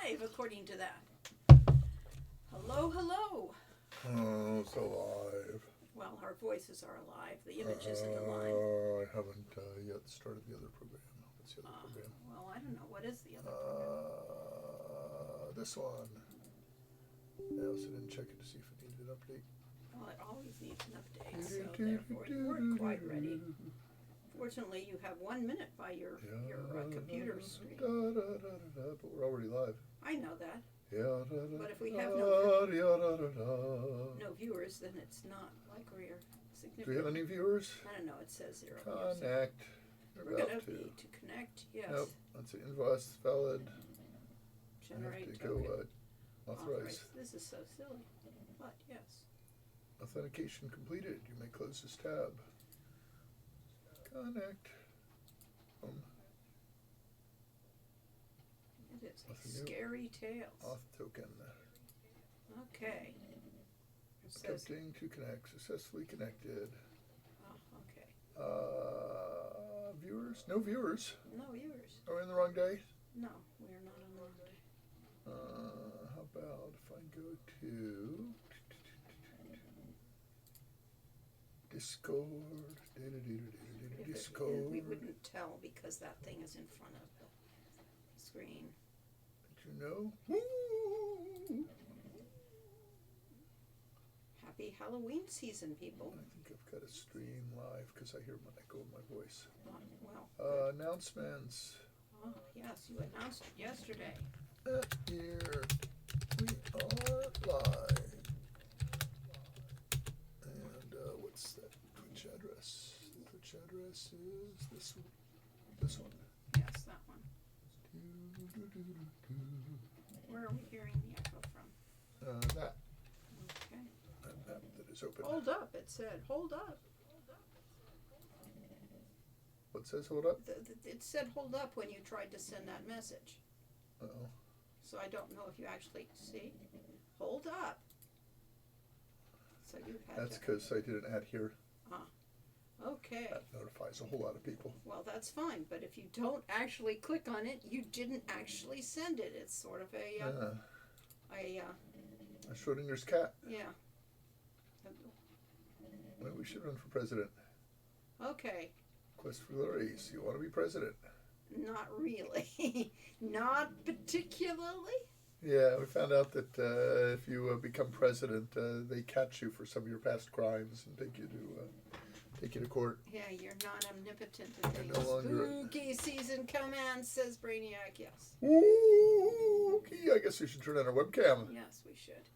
alive, according to that. Hello, hello. Oh, it's alive. Well, our voices are alive. The image isn't alive. I haven't yet started the other program. What's the other program? Well, I don't know. What is the other program? This one. I also didn't check it to see if it needed an update. Well, it always needs an update, so therefore you weren't quite ready. Fortunately, you have 1 minute by your computer screen. But we're already live. I know that. But if we have no viewers, then it's not like we're significant. Do we have any viewers? I don't know. It says 0. Connect. We're going to need to connect. Yes. Nope. That's an invoice valid. Generate I have to go token. authorize. This is so silly. But yes. Authentication completed. You may close this tab. Connect. It is a scary tale. Auth token. Okay. Attempting to connect. Successfully connected. Oh, okay. Viewers? No viewers. No viewers. Are we in the wrong day? No, we are not on the wrong day. How about if I go to Discord? Discord. We wouldn't tell because that thing is in front of the screen. Did you know? Woo! Happy Halloween season, people. I think I've got to stream live because I hear an echo of my voice. Well. Announcements. Oh, yes, you announced it yesterday. Here we are live. And what's that Twitch address? The Twitch address is this one. This one. Yes, that one. Where are we hearing the echo from? That. Okay. That is open. Hold up, it said. Hold up. What says hold up? It said hold up when you tried to send that message. Uh-oh. So I don't know if you actually see. Hold up. So you had That's because I did an ad here. Okay. That notifies a whole lot of people. Well, that's fine, but if you don't actually click on it, you didn't actually send it. It's sort of a Schrodinger's cat. Yeah. Well, we should run for president. Okay. Quest for glories. You want to be president? Not really. Not particularly. Yeah, we found out that if you become president, they catch you for some of your past crimes and take you to court. Yeah, you're not omnipotent. You're no longer spooky season commands, says Brainiac. Yes. Spooky. I guess we should turn on our webcam. Yes, we should.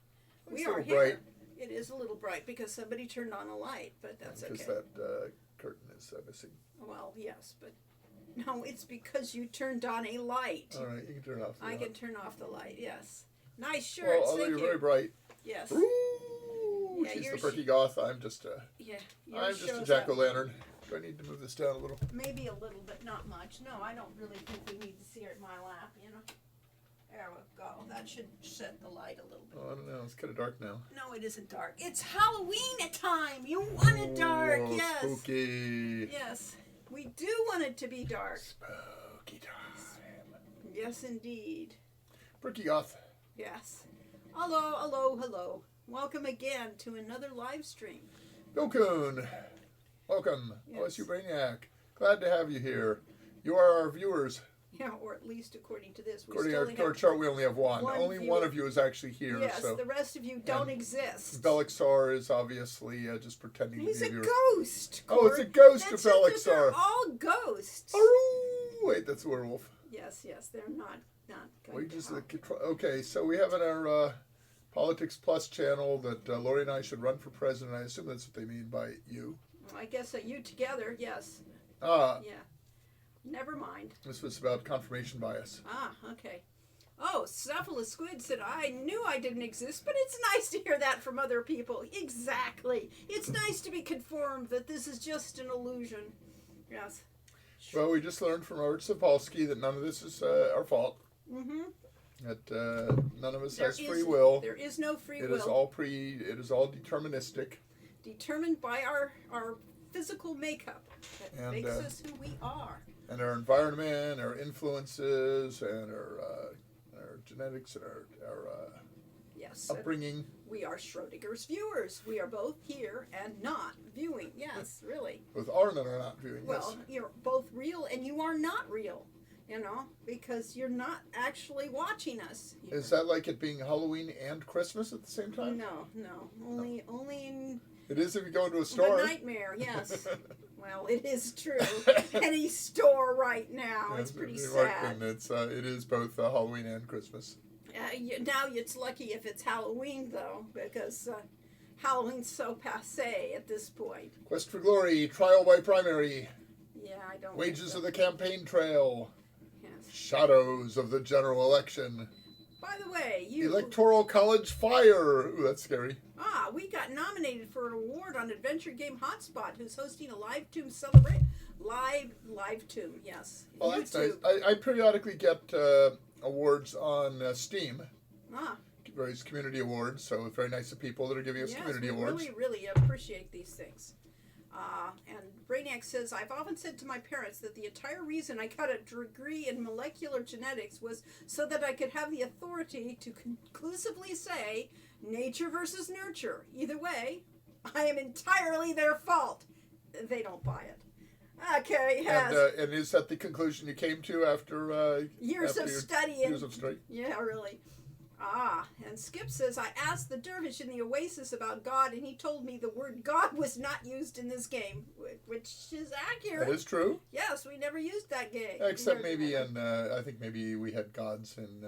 It's We a are little here. bright. It is a little bright because somebody turned on a light, but that's okay. Because that curtain is missing. Well, yes, but no, it's because you turned on a light. All right, you can turn off the light. I can turn off the light, yes. Nice shirts, Well, although thank you're you. very bright. Yes. Ooh, Yeah, she's your the pretty goth. I'm just Yeah, I'm just a shows jack-o'-lantern. Do I need to move this down a little? Maybe a little, but not much. No, I don't really think we need to see her at my lap, you know. There we go. That should set the light a little bit. Oh, I don't know. It's kind of dark now. No, it isn't dark. It's Halloween time. You want it dark, yes. Spooky. Yes, we do want it to be dark. Spooky time. Yes, indeed. Pretty goth. Yes. Hello, hello, hello. Welcome again to another live stream. Bill Kuhn. Welcome. Yes. OSU Brainiac. Glad to have you here. You are our viewers. Yeah, or at least according to this. According still to our chart, we only have one. Only viewer. one of you is actually here. Yes, so. the rest of you don't exist. Belixar is obviously just pretending He's to a be a viewer. ghost. Oh, it's a ghost That's of it, that they're Belixar. all ghosts. Oh, wait, that's a werewolf. Yes, they're not going We to just help. okay. So we have in our Politics Plus channel that Lori and I should run for president. I assume that's what they mean by you. I guess that you together, yes. Ah, Yeah. Never mind. this was about confirmation bias. Okay. Oh, Cephalus Squid said, I knew I didn't exist, but it's nice to hear that from other people. Exactly. It's nice to be confirmed that this is just an illusion. Yes. Well, we just learned from Robert Sapolsky that none of this is our fault. Mm-hmm. That none of us has There free is- will. There is no free It will. is all It is all deterministic. Determined by our physical makeup that And, makes us who we are. And our environment, our influences, and our genetics and our Yes. upbringing. We are Schrodinger's viewers. We are both here and not viewing. Yes, really. Both are and are not viewing. Well, you're both real and you are not real, because you're not actually watching us. Is that like it being Halloween and Christmas at the same time? No. Only in It is if you go into a store. the nightmare, yes. Well, it is true. Any store right now. It's pretty sad. And it is both Halloween and Christmas. Now it's lucky if it's Halloween, though, because Halloween's so passé at this point. Quest for Glory, Trial by Primary, Yeah, I don't. Wages of the Campaign Trail, Yes. Shadows of the General Election, By the way, you. Electoral College Fire. Ooh, that's scary. We got nominated for an award on Adventure Game Hotspot, who's hosting a live tomb celebration. Live tomb, yes. Well, that's nice. YouTube. I periodically get awards on Steam, Ah, various community awards. So it's very nice of people that are giving us yes, community we awards. really appreciate these things. And Brainiac says, I've often said to my parents that the entire reason I got a degree in molecular genetics was so that I could have the authority to conclusively say nature versus nurture. Either way, I am entirely their fault. They don't buy it. Okay, yes. And is that the conclusion you came to after Years of studying. Years of study. Yeah, really. And Skip says, I asked the dervish in the Oasis about God, and he told me the word God was not used in this game, which is accurate. That is true. Yes, we never used that game. Except maybe in, I think maybe we had gods in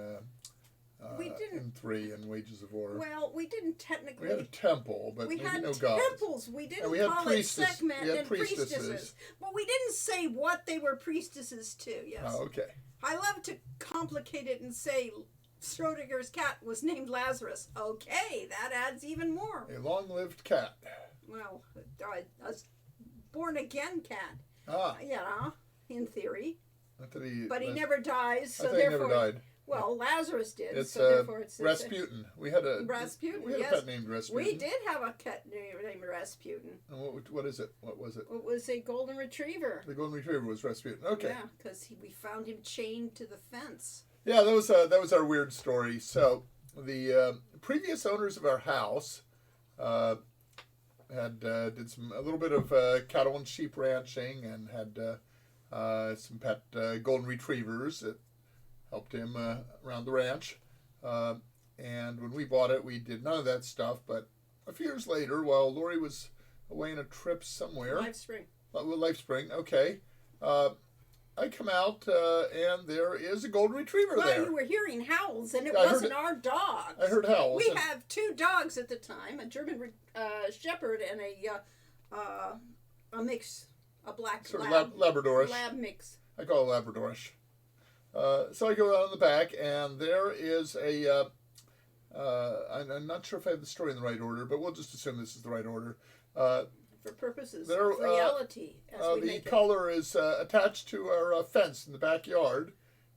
We didn't. in 3 and Wages of War. Well, we didn't technically. We had a temple, but we maybe had no gods. temples. We didn't And we had call it segment we had and priestesses. But we didn't say what they were priestesses to. Yes. Oh, okay. I love to complicate it and say Schrodinger's cat was named Lazarus. Okay, that adds even more. A long-lived cat. Well, a born-again cat. Ah. In theory. Not that he, But he never dies, so I think he therefore. never died. Well, Lazarus did, It's so therefore it's Rasputin. We had a Rasputin. We had Yes, a pet named Rasputin. we did have a cat named Rasputin. And what is it? What was it? It was a golden retriever. The golden retriever was Rasputin. Okay. Yeah, because we found him chained to the fence. Yeah, that was our weird story. So the previous owners of our house had did a little bit of cattle and sheep ranching and had some pet golden retrievers that helped him around the ranch. And when we bought it, we did none of that stuff. But a few years later, while Lori was away on a trip somewhere, Live Spring. Life Spring, okay. I come out and there is a golden retriever Well, there. you were hearing howls, and it Yeah, I heard wasn't it. our dogs. I heard howls. We have 2 dogs at the time: a German Shepherd and a mix, a black Sort of lab, Labradorish. lab mix. I call it Labradorish. So I go out in the back, and there is a. I'm not sure if I have the story in the right order, but we'll just assume this is the right order. For purposes There, of reality, as we the make it. collar is attached to our fence in the backyard.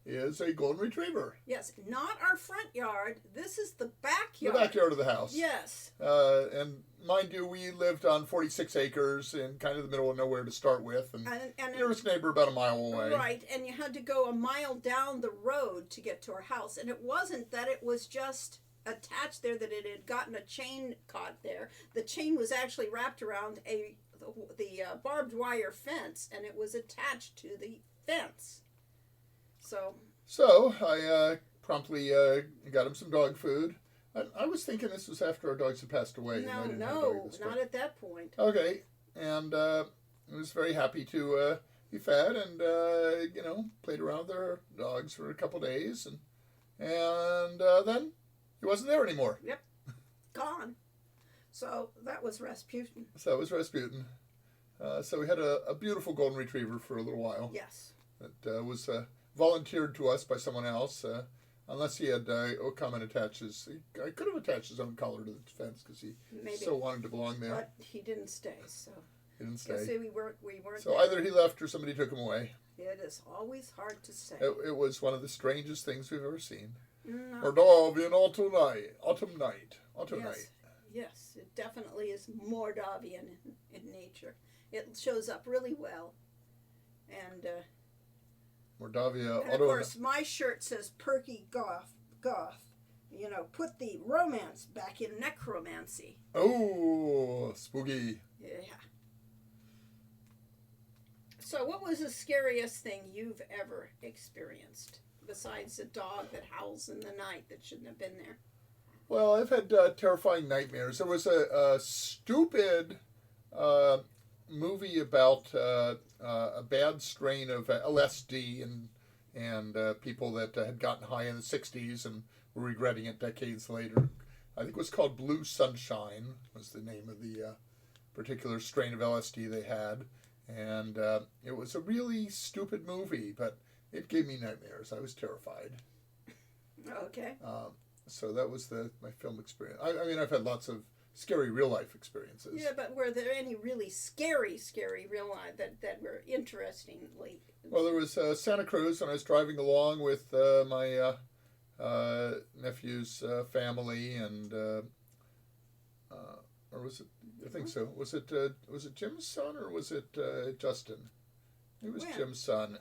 Is a golden retriever. Yes, not our front yard. This is the The backyard. backyard of the house. Yes. And mind you, we lived on 46 acres in kind of the middle of nowhere to start with, and nearest neighbor about a mile away. Right, and you had to go a mile down the road to get to our house. And it wasn't that it was just attached there, that it had gotten a chain caught there. The chain was actually wrapped around the barbed wire fence, and it was attached to the fence. So I promptly got him some dog food. I was thinking this was after our dogs had passed away. and I didn't have a dog at this not point. at that point. Okay, and I was very happy to be fed, and played around with our dogs for a couple days, and then he wasn't there anymore. Yep, gone. So that was Rasputin. So it was Rasputin. So we had a beautiful golden retriever for a little while. Yes. That was volunteered to us by someone else. Unless he had come and attach I could have attached his own collar to the fence because he so wanted to belong there. But he didn't stay, so. He didn't You stay. see, we weren't So there. either he left or somebody took him away. It is always hard to say. It was one of the strangest things we've ever seen. No. Mordavian autumn night. Yes, it definitely is Mordavian in nature. It shows up really well. And Mordavia of course, my shirt says Perky goth. Put the romance back in necromancy. Oh, spooky. Yeah. So, what was the scariest thing you've ever experienced besides a dog that howls in the night that shouldn't have been there? Well, I've had terrifying nightmares. There was a stupid movie about a bad strain of LSD and people that had gotten high in the 60s and were regretting it decades later. I think it was called Blue Sunshine was the name of the particular strain of LSD they had. And it was a really stupid movie, but it gave me nightmares. I was terrified. Okay. So that was my film experience. I mean, I've had lots of scary real-life experiences. Yeah, but were there any really scary real life that were interestingly? Well, there was Santa Cruz when I was driving along with my nephew's family, and or was it? I think so. Was it Jim's son or was it Justin? It was When? Jim's son.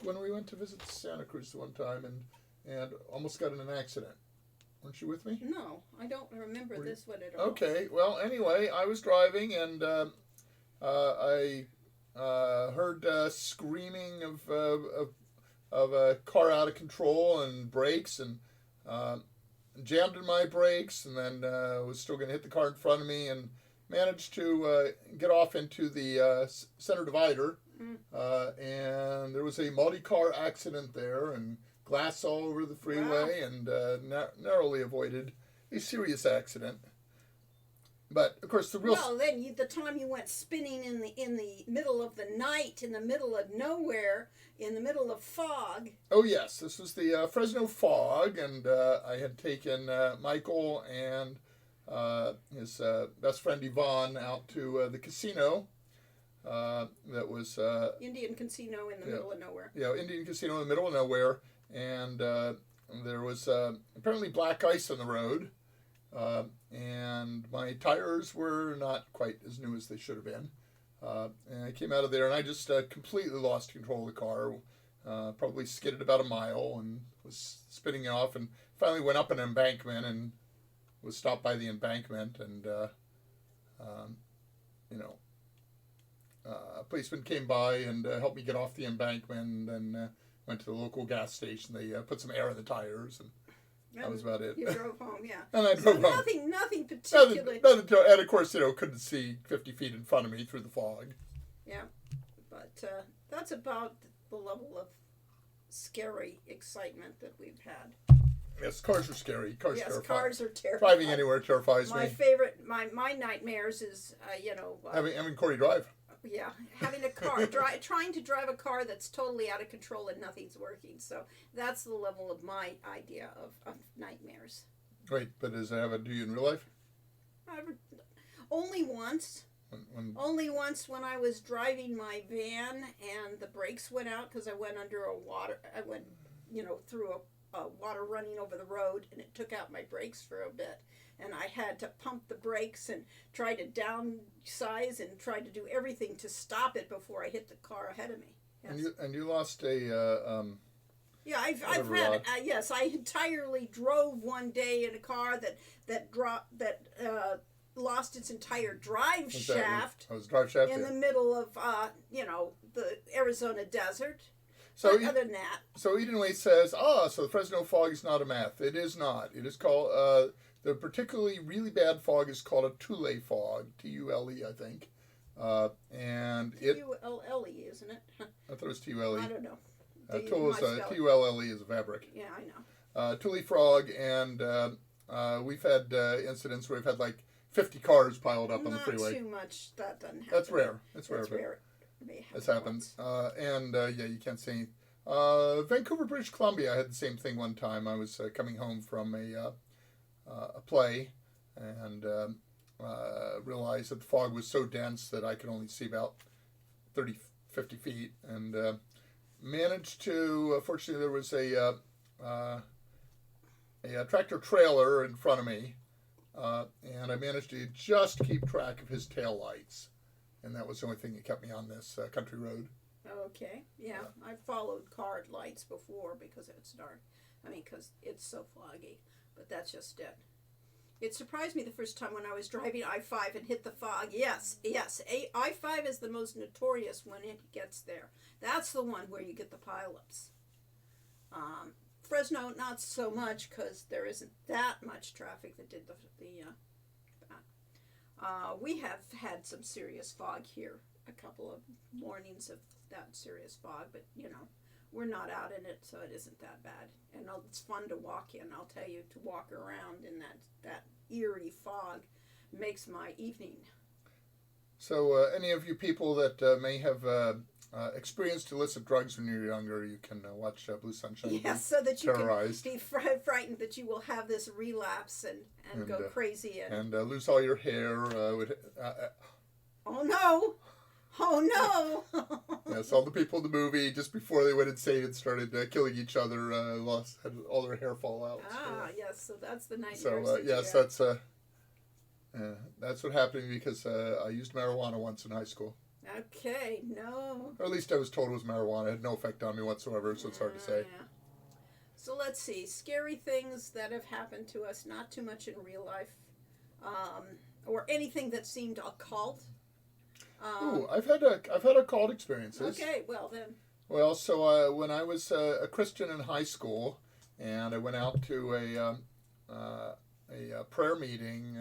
When we went to visit Santa Cruz one time and almost got in an accident. Weren't you with me? No, I don't remember this one at all. Okay. Well, anyway, I was driving and I heard screaming of a car out of control and brakes and jammed in my brakes and then was still going to hit the car in front of me and managed to get off into the center divider. And there was a multi-car accident there and glass all over the freeway. Wow. And narrowly avoided a serious accident. But of course, then the time you went spinning in the middle of the night, in the middle of nowhere, in the middle of fog. Oh yes, this was the Fresno fog, and I had taken Michael and his best friend Yvonne out to the casino. That was Indian Casino in the middle of nowhere. Yeah, Indian Casino in the middle of nowhere, and there was apparently black ice on the road. And my tires were not quite as new as they should have been. And I came out of there and I just completely lost control of the car. Probably skidded about a mile and was spinning off and finally went up an embankment and was stopped by the embankment. And, a policeman came by and helped me get off the embankment and then went to the local gas station. They put some air in the tires and that was about it. You drove home, yeah. And I drove home. Nothing particularly. And of course, couldn't see 50 feet in front of me through the fog. Yeah, but that's about the level of scary excitement that we've had. Yes, cars are scary. Cars are terrifying. Driving anywhere terrifies me. My favorite, my nightmares is, having Corey drive. Yeah, having a car, trying to drive a car that's totally out of control and nothing's working. So that's the level of my idea of nightmares. Wait, but does it do you in real life? Only once. Only once when I was driving my van and the brakes went out because I went under through a water running over the road and it took out my brakes for a bit. And I had to pump the brakes and try to downsize and try to do everything to stop it before I hit the car ahead of me. Yes. And you lost a. Yeah, I've had yes. I entirely drove one day in a car that lost its entire drive shaft. Oh, it was drive shaft in the middle of the Arizona desert. So other than that, so Eden Way says, so the Fresno fog is not a myth. It is not. It is called. The particularly really bad fog is called a Thule fog, T-U-L-E, I think. And T-U-L-L-E, isn't it? I thought it was T-U-L-E. I don't know. T-U-L-L-E is a fabric. Yeah, I know. Thule fog, and we've had incidents where we've had like 50 cars piled up on the freeway. Not too much. That doesn't happen. That's rare. It's rare. It's happened. You can't see. Vancouver, British Columbia, I had the same thing one time. I was coming home from a play and realized that the fog was so dense that I could only see about 50 feet and managed to, fortunately there was a tractor trailer in front of me and I managed to just keep track of his taillights, and that was the only thing that kept me on this country road. Okay, yeah. I've followed car lights before because it's dark. I mean, because it's so foggy. But that's just it. It surprised me the first time when I was driving I-5 and hit the fog. Yes. I-5 is the most notorious when it gets there. That's the one where you get the pileups. Fresno, not so much, because there isn't that much traffic that did that. We have had some serious fog here. A couple of mornings of that serious fog, but we're not out in it, so it isn't that bad. And it's fun to walk in. I'll tell you, to walk around in that eerie fog makes my evening. So, any of you people that may have experienced illicit drugs when you're younger, you can watch Blue Sunshine. Yes, so that you Terrorized. can be frightened that you will have this relapse and go crazy. And lose all your hair. Oh, no. Oh, no. Yes, all the people in the movie, just before they went insane and started killing each other, had all their hair fall out. Yes, so that's the nightmares. So, yes, that's what happened because I used marijuana once in high school. Okay, no. Or at least I was told it was marijuana. It had no effect on me whatsoever, so it's hard to say. Yeah. So let's see. Scary things that have happened to us, not too much in real life, or anything that seemed occult. I've had occult experiences. Okay, well then. Well, so when I was a Christian in high school, and I went out to a prayer meeting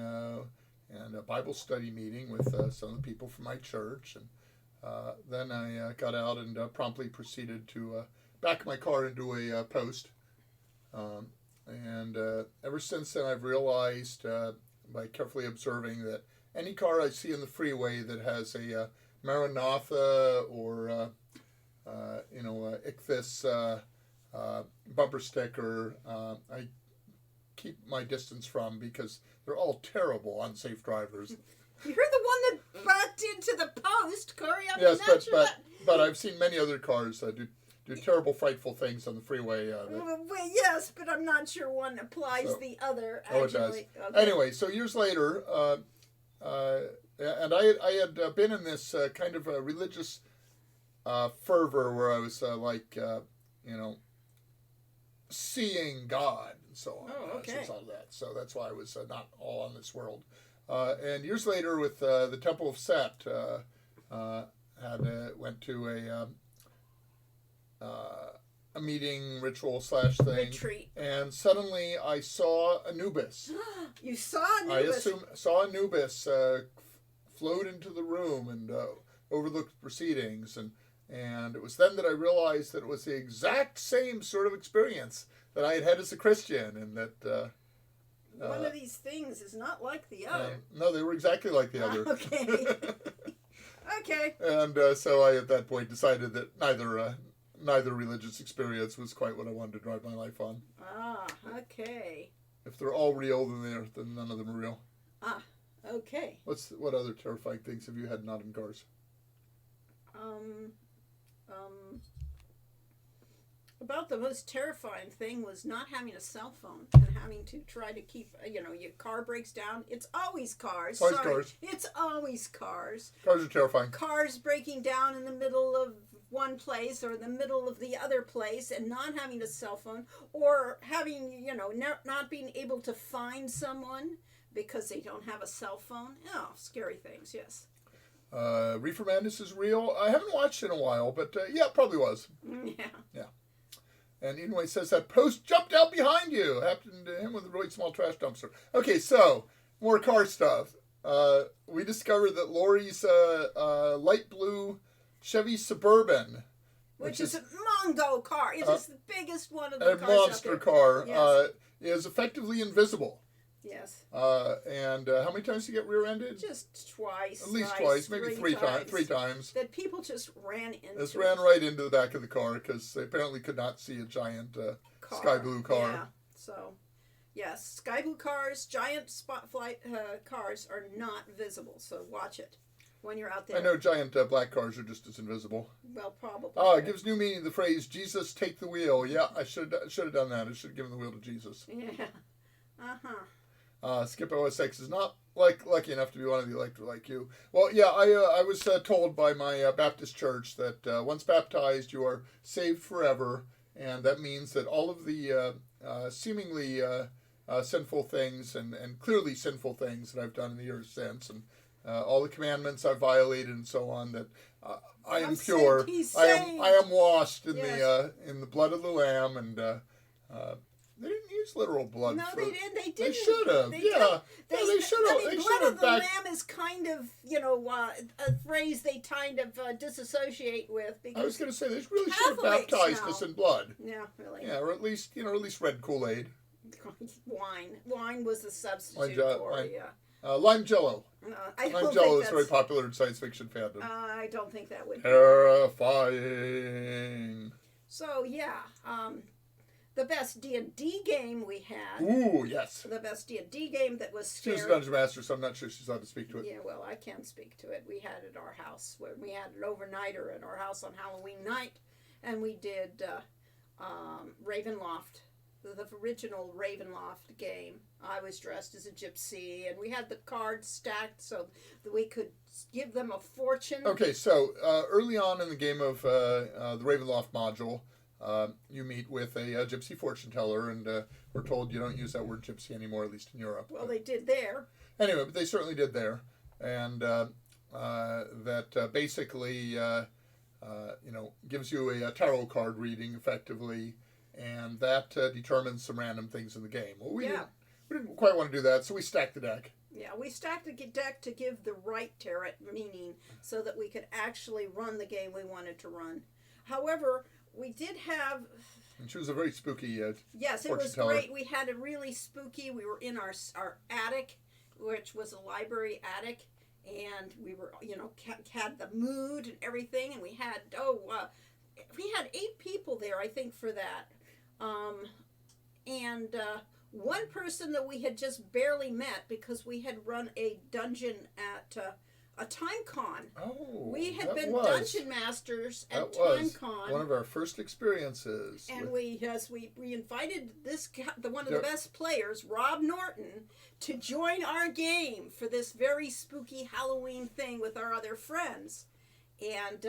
and a Bible study meeting with some of the people from my church, and then I got out and promptly proceeded to back my car into a post. And ever since then, I've realized by carefully observing that any car I see in the freeway that has a Maranatha or Ichthus bumper sticker, I keep my distance from, because they're all terrible, unsafe drivers. You're the one that backed into the post, Corey. Yes, but I've seen many other cars do terrible, frightful things on the freeway. Well, yes, but I'm not sure one applies the other. Actually. Oh, it does. Okay. Anyway, so years later, and I had been in this kind of a religious fervor where I was seeing God and so on. Oh, okay. As a result of that. So that's why I was not all on this world. And years later, with the Temple of Set, went to a meeting ritual / thing. Retreat. And suddenly I saw Anubis. You saw Anubis? I saw Anubis float into the room and overlooked proceedings. And it was then that I realized that it was the exact same sort of experience that I had had as a Christian. And that... one of these things is not like the other. No, they were exactly like the other. Okay. Okay. And so I, at that point, decided that neither religious experience was quite what I wanted to drive my life on. Ah, okay. If they're all real, then none of them are real. Ah, okay. What other terrifying things have you had not in cars? About the most terrifying thing was not having a cell phone and having to try to keep, your car breaks down. It's always cars. Always cars. It's always cars. Cars are terrifying. Cars breaking down in the middle of one place or the middle of the other place, and not having a cell phone, or having, not being able to find someone because they don't have a cell phone. Oh, scary things, yes. Reefer Madness is real. I haven't watched it in a while, but yeah, it probably was. Yeah. Yeah. And Inouye says that post jumped out behind you. Happened to him with a really small trash dumpster. Okay, so more car stuff. We discovered that Lori's light blue Chevy Suburban, which is a Mongo car. It is the biggest one of the cars. A monster car. Yes. Is effectively invisible. Yes. And how many times did you get rear-ended? Just twice. At least twice, maybe three times. That people just ran into. Just ran right into the back of the car because they apparently could not see a giant sky blue car. Yeah. So, yes, sky blue cars, giant spotlight cars are not visible. So watch it when you're out there. I know giant black cars are just as invisible. Well, probably. It gives new meaning to the phrase "Jesus, take the wheel." Yeah, I should have done that. I should have given the wheel to Jesus. Yeah. Uh-huh. Skip OSX is not lucky enough to be one of the elect like you. Well, yeah, I was told by my Baptist church that once baptized, you are saved forever, and that means that all of the seemingly sinful things and clearly sinful things that I've done in the years since, and all the commandments I've violated and so on, that I am pure. I am washed in the blood of the Lamb, and they didn't use literal blood. No, they didn't. They didn't. They should have. They should have. I mean, blood of the lamb is kind of, a phrase they kind of disassociate with. Because I was going to say, they really should have baptized us in blood. Yeah, really. Yeah, or at least red Kool-Aid. Wine was the substitute for it, yeah. Lime Jello. Lime Jello is very popular in science fiction fandom. I don't think that would be terrifying. So, yeah. The best D&D game we had. Ooh, yes. The best D&D game that was scary. She's a dungeon master, so I'm not sure she's allowed to speak to it. Yeah, well, I can speak to it. We had it at our house. We had an overnighter at our house on Halloween night, and we did Ravenloft, the original Ravenloft game. I was dressed as a gypsy, and we had the cards stacked so that we could give them a fortune. Okay, so early on in the game of the Ravenloft module, you meet with a gypsy fortune teller, and we're told you don't use that word gypsy anymore, at least in Europe. Well, they did there. Anyway, but they certainly did there, and that basically, gives you a tarot card reading effectively, and that determines some random things in the game. Well, we didn't quite want to do that, so we stacked the deck. Yeah, we stacked the deck to give the right tarot meaning so that we could actually run the game we wanted to run. However, we did have... And she was a very spooky yes, it was great. We had a really spooky... We were in our attic, which was a library attic, and we were, had the mood and everything, and we had 8 people there, I think, for that. One person that we had just barely met because we had run a dungeon at a TimeCon. Oh, we had been dungeon masters at TimeCon. One of our first experiences. And we invited one of the best players, Rob Norton, to join our game for this very spooky Halloween thing with our other friends. And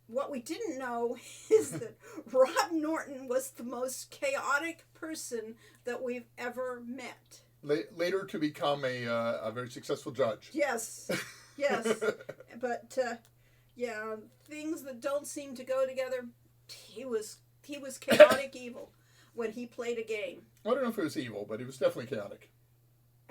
what we didn't know is that Rob Norton was the most chaotic person that we've ever met. Later to become a very successful judge. Yes, but things that don't seem to go together. He was chaotic evil when he played a game. I don't know if it was evil, but he was definitely chaotic.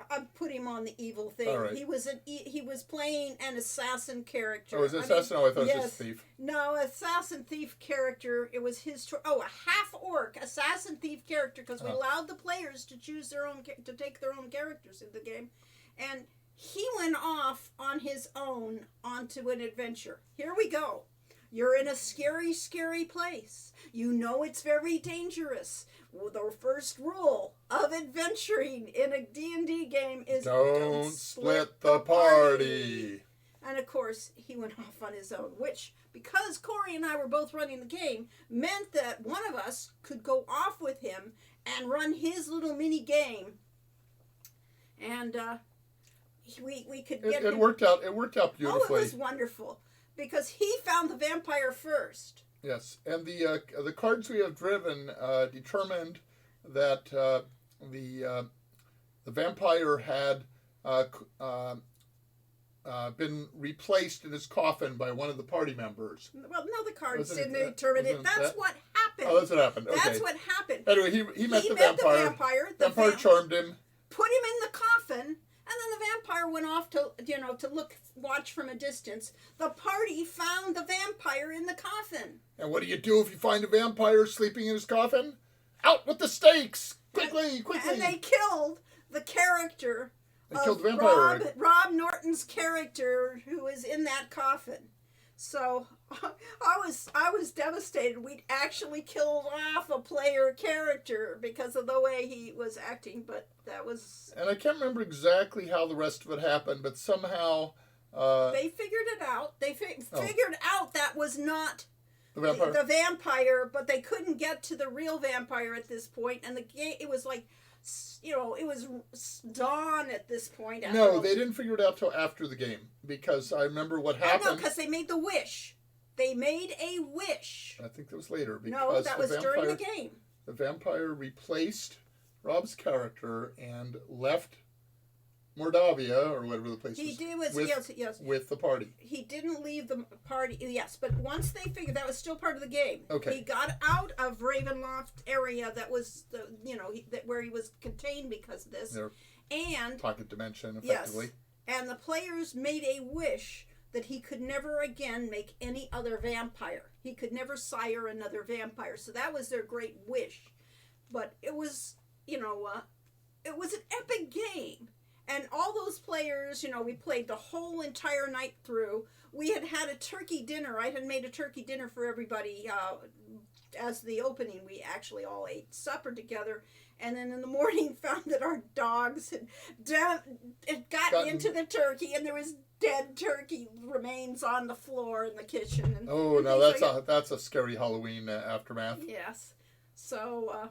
I'd put him on the evil thing. All right. He was playing an assassin character. Oh, was it assassin? I thought it was just a thief. No, assassin thief character. It was his a half orc assassin thief character because we allowed the players to choose to take their own characters in the game, and he went off on his own onto an adventure. Here we go. You're in a scary, scary place. You know it's very dangerous. The first rule of adventuring in a D&D game is don't split the party. And of course, he went off on his own, which, because Corey and I were both running the game, meant that one of us could go off with him and run his little mini game. And we could get it worked out. It worked out beautifully. Oh, it was wonderful. Because he found the vampire first. Yes, and the cards we have driven determined that the vampire had been replaced in his coffin by one of the party members. Well, no, the cards didn't determine it. That's what happened. Oh, that's what happened. Okay. That's what happened. Anyway, he met the vampire. The vampire charmed him. Put him in the coffin. And then the vampire went off to watch from a distance. The party found the vampire in the coffin. And what do you do if you find a vampire sleeping in his coffin? Out with the stakes! Quickly! And they killed the character. They killed the vampire. Rob Norton's character, who was in that coffin. So I was devastated. We'd actually killed off a player character because of the way he was acting, but that was... And I can't remember exactly how the rest of it happened, but somehow... they figured it out. They figured out that was not the vampire, but they couldn't get to the real vampire at this point, and the game, it was like... it was dawn at this point. No, they didn't figure it out till after the game, because I remember what happened. No, because they made the wish. They made a wish. I think that was later. No, that was during the game. the vampire replaced Rob's character and left Mordavia, or whatever the place He was, did was yes. with the party. He didn't leave the party, yes, but once they figured that was still part of the game. Okay. He got out of Ravenloft area that was the where he was contained because of this. Their And pocket dimension, effectively. yes, and the players made a wish that he could never again make any other vampire. He could never sire another vampire. So that was their great wish. But it was, it was an epic game. And all those players, we played the whole entire night through. We had a turkey dinner. I had made a turkey dinner for everybody as the opening. We actually all ate supper together. And then in the morning found that our dogs had gotten into the turkey, and there was dead turkey remains on the floor in the kitchen. And, Oh, and no, things that's a scary Halloween aftermath. yes. So,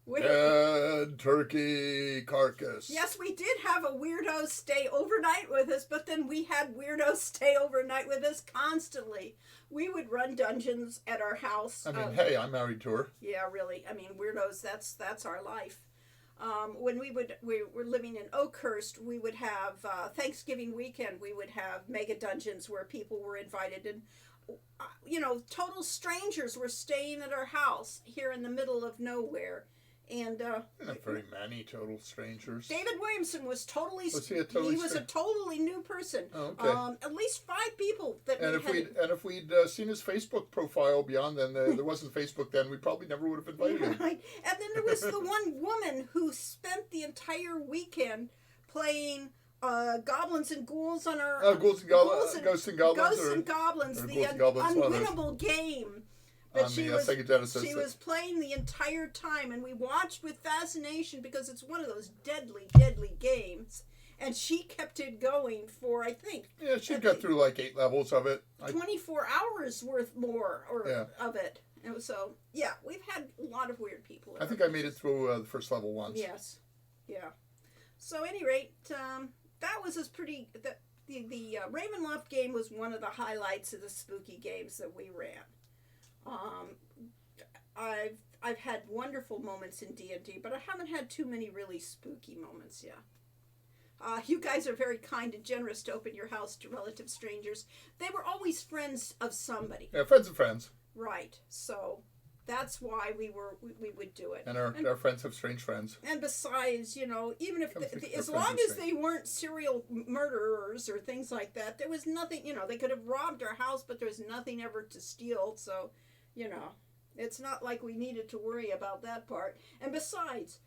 Dead turkey carcass. yes, we did have a weirdo stay overnight with us, but then we had weirdos stay overnight with us constantly. We would run dungeons at our house. I mean, hey, I'm married to her. Yeah, really. I mean, weirdos. That's our life. When we were living in Oakhurst, we would have Thanksgiving weekend. We would have mega dungeons where people were invited, and total strangers were staying at our house here in the middle of nowhere. And Not very many total strangers. David Williamson was totally. Was he a totally He was a totally new person. Oh, okay. At least 5 people that And if we'd seen his Facebook profile beyond then, there wasn't Facebook then, we probably never would have invited him. Right. And then there was the one woman who spent the entire weekend playing goblins and ghouls on her. Ghosts and Goblins. Ghosts and Goblins, or the Ghouls and Goblins, one of those. unwinnable game. That On she the was, Sega Genesis. she was playing the entire time, and we watched with fascination because it's one of those deadly, deadly games. And she kept it going for, I think, Yeah, she got through like 8 levels of it. 24 hours worth more of it. And so, yeah, we've had a lot of weird people. I think I made it through the first level once. Yes. Yeah. So, at any rate, that was pretty... The Ravenloft game was one of the highlights of the spooky games that we ran. I've had wonderful moments in D&D, but I haven't had too many really spooky moments yet. You guys are very kind and generous to open your house to relative strangers. They were always friends of somebody. Yeah, friends of friends. Right. So that's why we would do it. And our friends have strange friends. And besides, even if as friends long are as they weren't serial murderers or things like that, there was nothing. They could have robbed our house, but there's nothing ever to steal. So, it's not like we needed to worry about that part. And besides,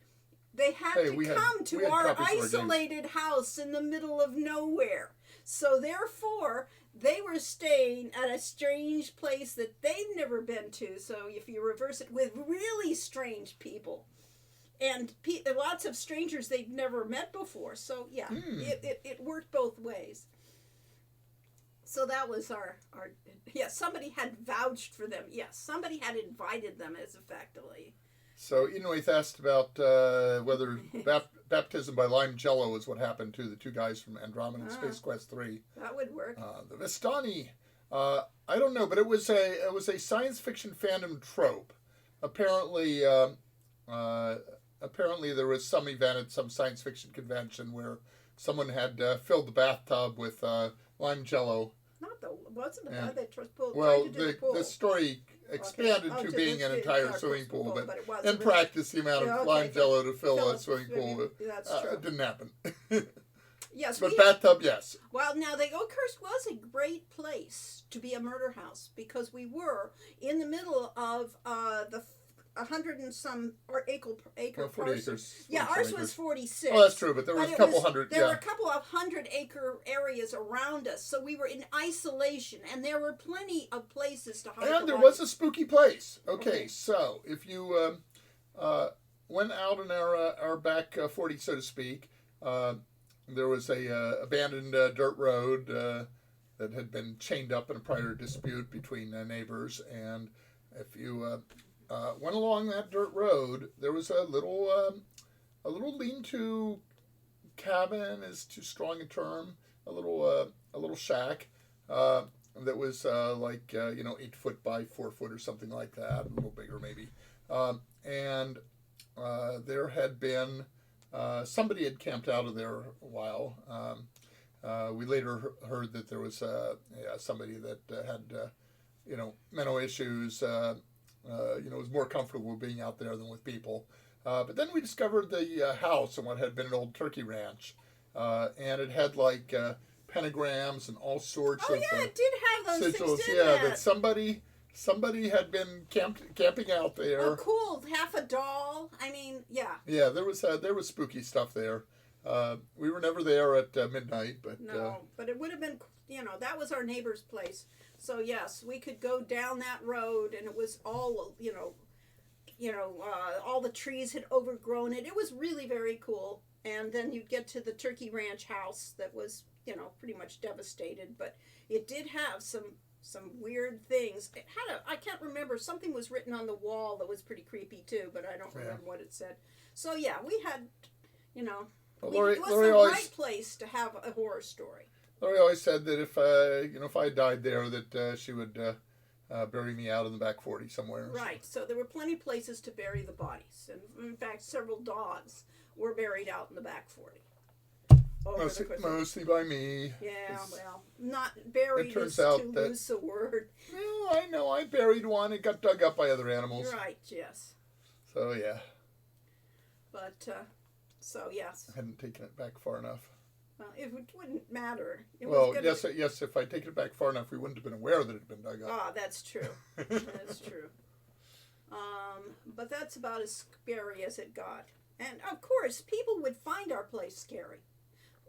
they had to come to our isolated house in the middle of nowhere. So therefore, they were staying at a strange place that they'd never been to. So if you reverse it with really strange people, and lots of strangers they'd never met before. So yeah, it worked both ways. So that was our somebody had vouched for them. Yes, somebody had invited them as effectively. So Enoith asked about whether baptism by lime jello is what happened to the 2 guys from Andromeda Space Quest 3. That would work. The Vistani. I don't know, but it was a science fiction fandom trope. Apparently there was some event at some science fiction convention where someone had filled the bathtub with lime jello. Wasn't Yeah. they tried to do the pool. The story expanded to being an entire swimming pool, but in practice, the amount of lime jello to fill a swimming pool didn't happen. Yes, but bathtub, yes. Well, now the Oakhurst was a great place to be a murder house because we were in the middle of the 100 and some acre 40 acres. Yeah, ours was 46. Oh, that's true, but there was a couple hundred. There were a couple of 100-acre areas around us, so we were in isolation, and there were plenty of places to hide. And there was a spooky place. Okay, so if you went out in our back 40, so to speak, there was a abandoned dirt road that had been chained up in a prior dispute between neighbors, and if you went along that dirt road, there was a little lean-to cabin is too strong a term. A little shack that was 8 foot by 4 foot or something like that, a little bigger maybe. and there had been somebody had camped out of there a while. We later heard that there was somebody that had mental issues. Was more comfortable being out there than with people. But then we discovered the house and what had been an old turkey ranch, and it had like pentagrams and all sorts Oh of yeah, it did have those sigils. things, didn't it? That somebody had been camping out there. Oh, cool! Half a doll. I mean, yeah. Yeah, there was spooky stuff there. We were never there at midnight, but No, but it would have been. That was our neighbor's place. So yes, we could go down that road, and it was all all the trees had overgrown it. It was really very cool. And then you'd get to the turkey ranch house that was pretty much devastated, but it did have some weird things. It had I can't remember, something was written on the wall that was pretty creepy too, but I don't remember what it said. So yeah, we had Lori it was Lori the always right place to have a horror story. Lori always said that if I died there, that she would bury me out in the back 40 somewhere. Right. So there were plenty of places to bury the bodies, and in fact, several dogs were buried out in the back 40. Mostly by me. Yeah, well, not buried It turns is out too that- loose a word. Well, I know. I buried one. It got dug up by other animals. Right. Yes. So yeah, But so yes. I hadn't taken it back far enough. Well, it wouldn't matter. It Well, was gonna yes. If I'd taken it back far enough, we wouldn't have been aware that it had been dug up. Ah, that's true. That's true. But that's about as scary as it got. And of course, people would find our place scary.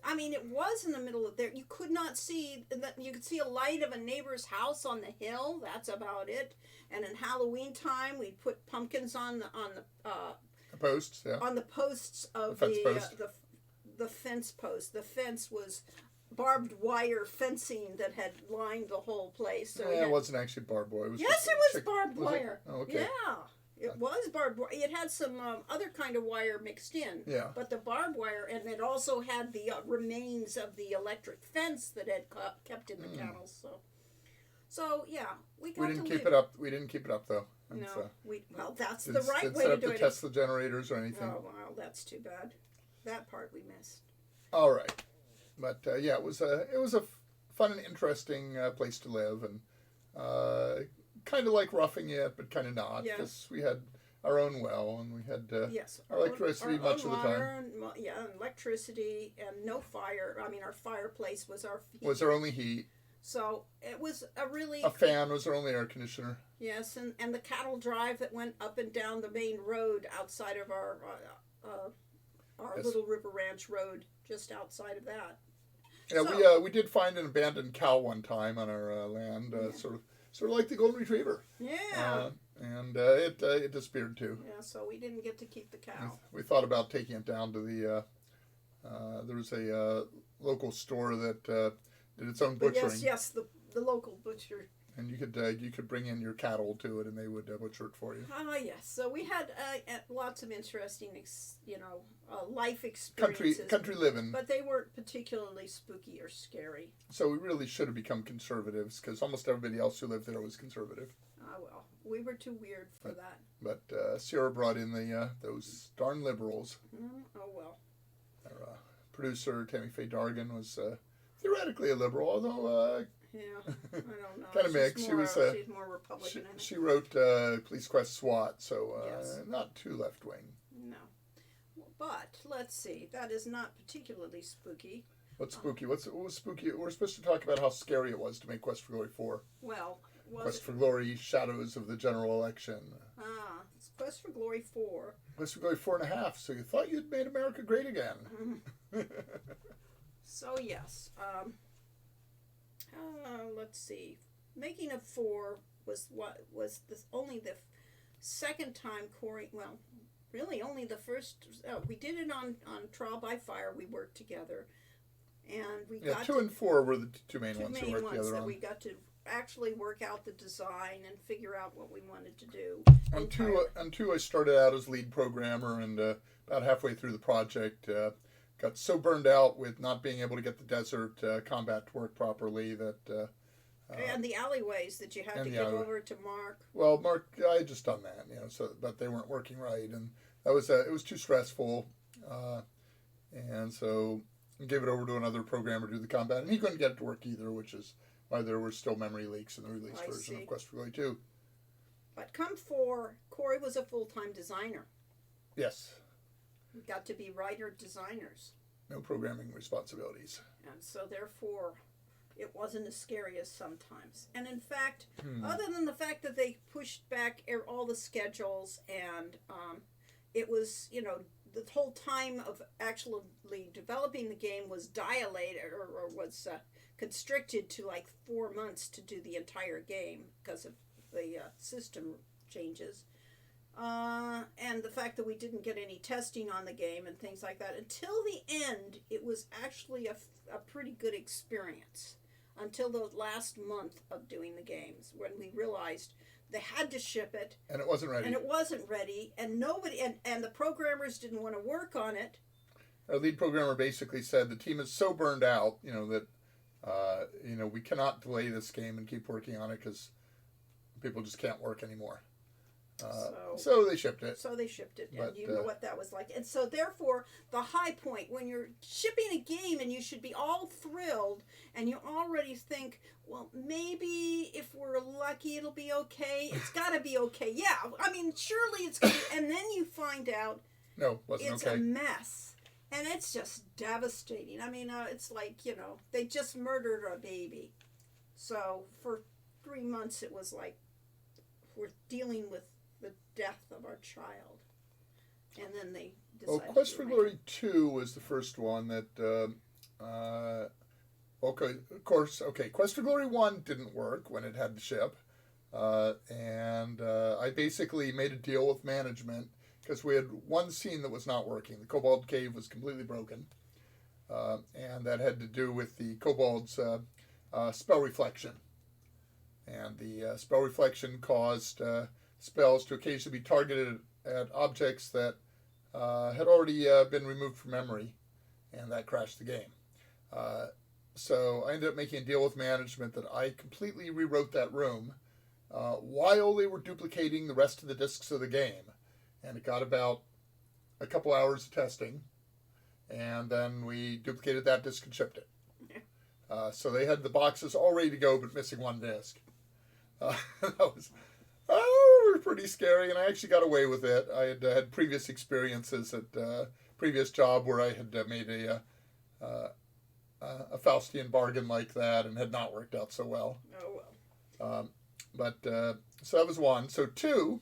I mean, it was in the middle of there. You could not see that. You could see a light of a neighbor's house on the hill. That's about it. And in Halloween time, we'd put pumpkins on the The posts, yeah. on the posts of The fence post. The fence post. The fence was barbed wire fencing that had lined the whole place. So It wasn't actually barbed wire. It was yes, just it was chick- barbed was it? wire. Oh, okay. Yeah, it was barbed wire. It had some other kind of wire mixed in. Yeah. But the barbed wire, and it also had the remains of the electric fence that had kept in the kennels. So yeah, we got We didn't to keep leave. it up. We didn't keep it up though. And No, so that's the didn't- right didn't way set to up do the it. Tesla generators or anything. Oh wow, that's too bad. That part we missed. All right, but yeah, it was a fun and interesting place to live, and kind of like Roughing It, but kind of not, Yeah. because we had our own well and we had Yes, our electricity our much own of the time. water and, yeah, and electricity and no fire. I mean, our fireplace was our heat. Was our only heat. So it was a really A fan was our only air conditioner. yes, and the cattle drive that went up and down the main road outside of our Yes. Little River Ranch road, just outside of that. Yeah, So- we did find an abandoned cow one time on our land, sort of like the golden retriever. Yeah, And it disappeared too. yeah. So we didn't get to keep the cow. We thought about taking it down to the. There was a local store that did its own But butchering, yes, the local butcher. and you could bring in your cattle to it, and they would butcher it for you. Ah, yes. So we had lots of interesting, life experiences. Country living. But they weren't particularly spooky or scary. So we really should have become conservatives, because almost everybody else who lived there was conservative. Ah, well, we were too weird for that. But Sierra brought in the those darn liberals. Oh, well. Our producer Tammy Faye Dargan was theoretically a liberal, although Yeah, I don't know. Kinda She's mixed. She more, was, she's more Republican. I think. she wrote Police Quest SWAT, so Yes. not too left wing. No. But let's see. That is not particularly spooky. What's spooky? What was spooky? We're supposed to talk about how scary it was to make Quest for Glory 4. Well, was Quest it? for Glory Shadows of the General Election. It's Quest for Glory 4. Quest for Glory 4.5. So you thought you'd made America great again. So yes. Let's see. Making of 4 was only the second time Corey. Well, really only the first. We did it on Trial by Fire. We worked together, and we Yeah, got 2 and 4 were the two main two ones we main worked ones together that on. we got to actually work out the design and figure out what we wanted to do. On two, I started out as lead programmer, and about halfway through the project, got so burned out with not being able to get the desert combat to work properly that And the alleyways that you had to and the give alleyway. over to Mark. Well, Mark, I had just done that, so but they weren't working right, and that was it was too stressful, and so I gave it over to another programmer to do the combat, and he couldn't get it to work either, which is why there were still memory leaks in the release version of Quest for Glory 2. But come 4, Corey was a full-time designer. Yes. We got to be writer-designers. No programming responsibilities. And so therefore, it wasn't as scary as sometimes. And in fact, other than the fact that they pushed back all the schedules and it was, the whole time of actually developing the game was dilated or was constricted to like 4 months to do the entire game because of the system changes. And the fact that we didn't get any testing on the game and things like that. Until the end, it was actually a pretty good experience. Until the last month of doing the games, when we realized they had to ship it. And it wasn't ready. And nobody, and the programmers didn't want to work on it. Our lead programmer basically said the team is so burned out, that, we cannot delay this game and keep working on it because people just can't work anymore. So they shipped it. And you know what that was like. And so therefore, the high point, when you're shipping a game and you should be all thrilled and you already think, well, maybe if we're lucky it'll be okay. It's got to be okay. Yeah, I mean, surely it's going to. And then you find out no, wasn't it's okay. a mess. And it's just devastating. I mean, it's like, they just murdered a baby. So for 3 months it was like we're dealing with the death of our child. And then they decided. Well, Quest for Glory 2 was the first one that, Quest for Glory 1 didn't work when it had to ship. And I basically made a deal with management because we had one scene that was not working. The Kobold Cave was completely broken. And that had to do with the Kobold's spell reflection. And the spell reflection caused spells to occasionally be targeted at objects that had already been removed from memory, and that crashed the game. So I ended up making a deal with management that I completely rewrote that room while they were duplicating the rest of the discs of the game. And it got about a couple hours of testing, and then we duplicated that disc and shipped it. So they had the boxes all ready to go, but missing one disc. That was pretty scary, and I actually got away with it. I had previous experiences at a previous job where I had made a Faustian bargain like that and had not worked out so well. Oh, well. So that was one. So 2,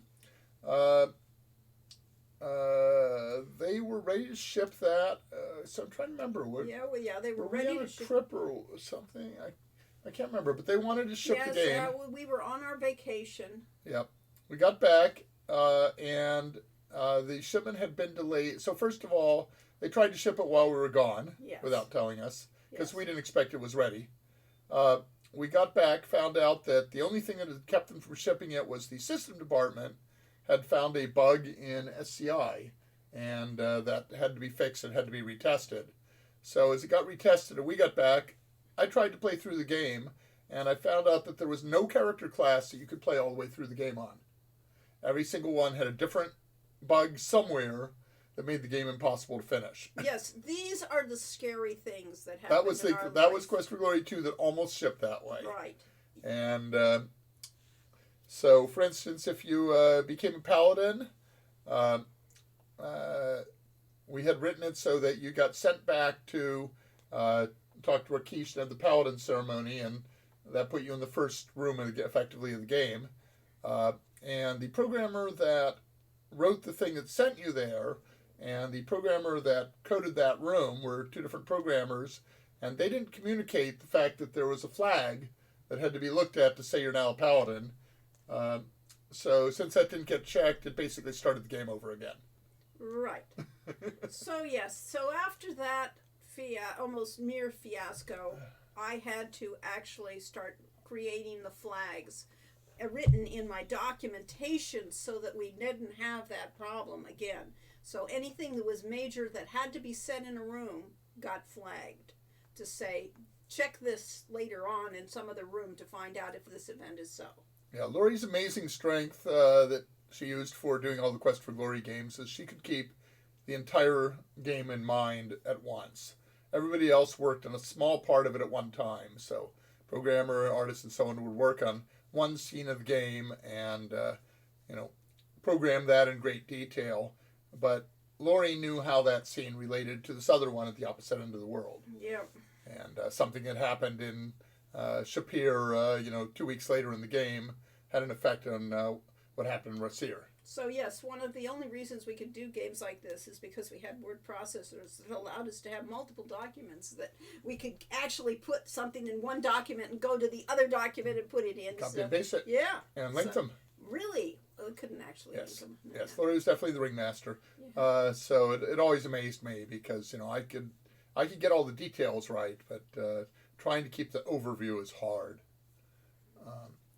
they were ready to ship that. So I'm trying to remember. They were we ready on to a ship. trip or something? I can't remember, but they wanted to ship the game. We were on our vacation. Yep. We got back, and the shipment had been delayed. So first of all, they tried to ship it while we were gone without telling us because we didn't expect it was ready. We got back, found out that the only thing that had kept them from shipping it was the system department had found a bug in SCI, and that had to be fixed and had to be retested. So as it got retested and we got back, I tried to play through the game, and I found out that there was no character class that you could play all the way through the game on. Every single one had a different bug somewhere that made the game impossible to finish. Yes, these are the scary things that happen. That was Quest for Glory 2 that almost shipped that way. Right. And so, for instance, if you became a paladin, we had written it so that you got sent back to talk to Rakesh and have the paladin ceremony, and that put you in the first room effectively of the game. And the programmer that wrote the thing that sent you there and the programmer that coded that room were 2 different programmers, and they didn't communicate the fact that there was a flag that had to be looked at to say you're now a paladin. So since that didn't get checked, it basically started the game over again. Right. So after that almost near fiasco, I had to actually start creating the flags written in my documentation so that we didn't have that problem again. So anything that was major that had to be said in a room got flagged to say check this later on in some other room to find out if this event is so. Yeah, Lori's amazing strength that she used for doing all the Quest for Glory games is she could keep the entire game in mind at once. Everybody else worked on a small part of it at one time. So programmer, artist, and so on would work on one scene of the game and, program that in great detail. But Lori knew how that scene related to this other one at the opposite end of the world. Yeah. And something that happened in Shapir, 2 weeks later in the game had an effect on what happened in Rasir. So yes, one of the only reasons we could do games like this is because we had word processors that allowed us to have multiple documents that we could actually put something in one document and go to the other document and put it in. Copy and paste it. Yeah. And linked them. Really? Well, it couldn't actually link Yes. them. Yes, Lori was definitely the ringmaster. Yeah. So it always amazed me because, I could get all the details right, but trying to keep the overview is hard.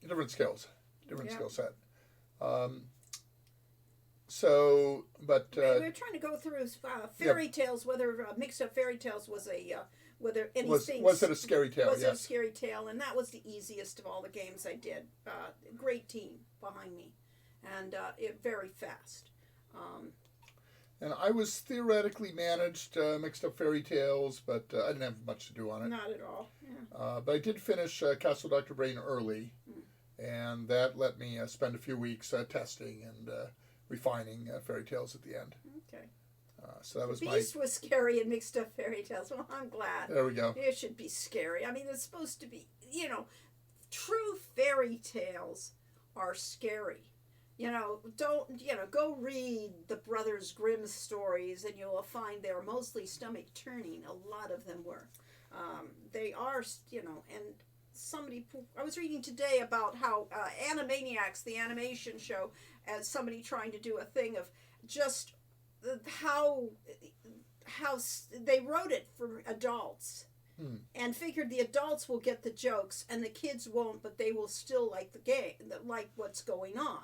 Different skills, different skill set. We're trying to go through fairy tales, whether Mixed Up Fairy Tales was whether anything was it a scary tale? Was yes. it a scary tale, and that was the easiest of all the games I did. Great team behind me, and very fast. And I was theoretically managed Mixed Up Fairy Tales, but I didn't have much to do on it. Not at all. Yeah. But I did finish Castle Dr. Brain early, and that let me spend a few weeks testing and refining Fairy Tales at the end. Okay. So that was Beast was scary in Mixed Up Fairy Tales. Well, I'm glad. There we go. It should be scary. I mean, it's supposed to be, true fairy tales are scary. Go read the Brothers Grimm stories and you'll find they're mostly stomach turning. A lot of them were. They are, and I was reading today about how Animaniacs, the animation show, as somebody trying to do a thing of just how they wrote it for adults and figured the adults will get the jokes and the kids won't, but they will still like the game, like what's going on.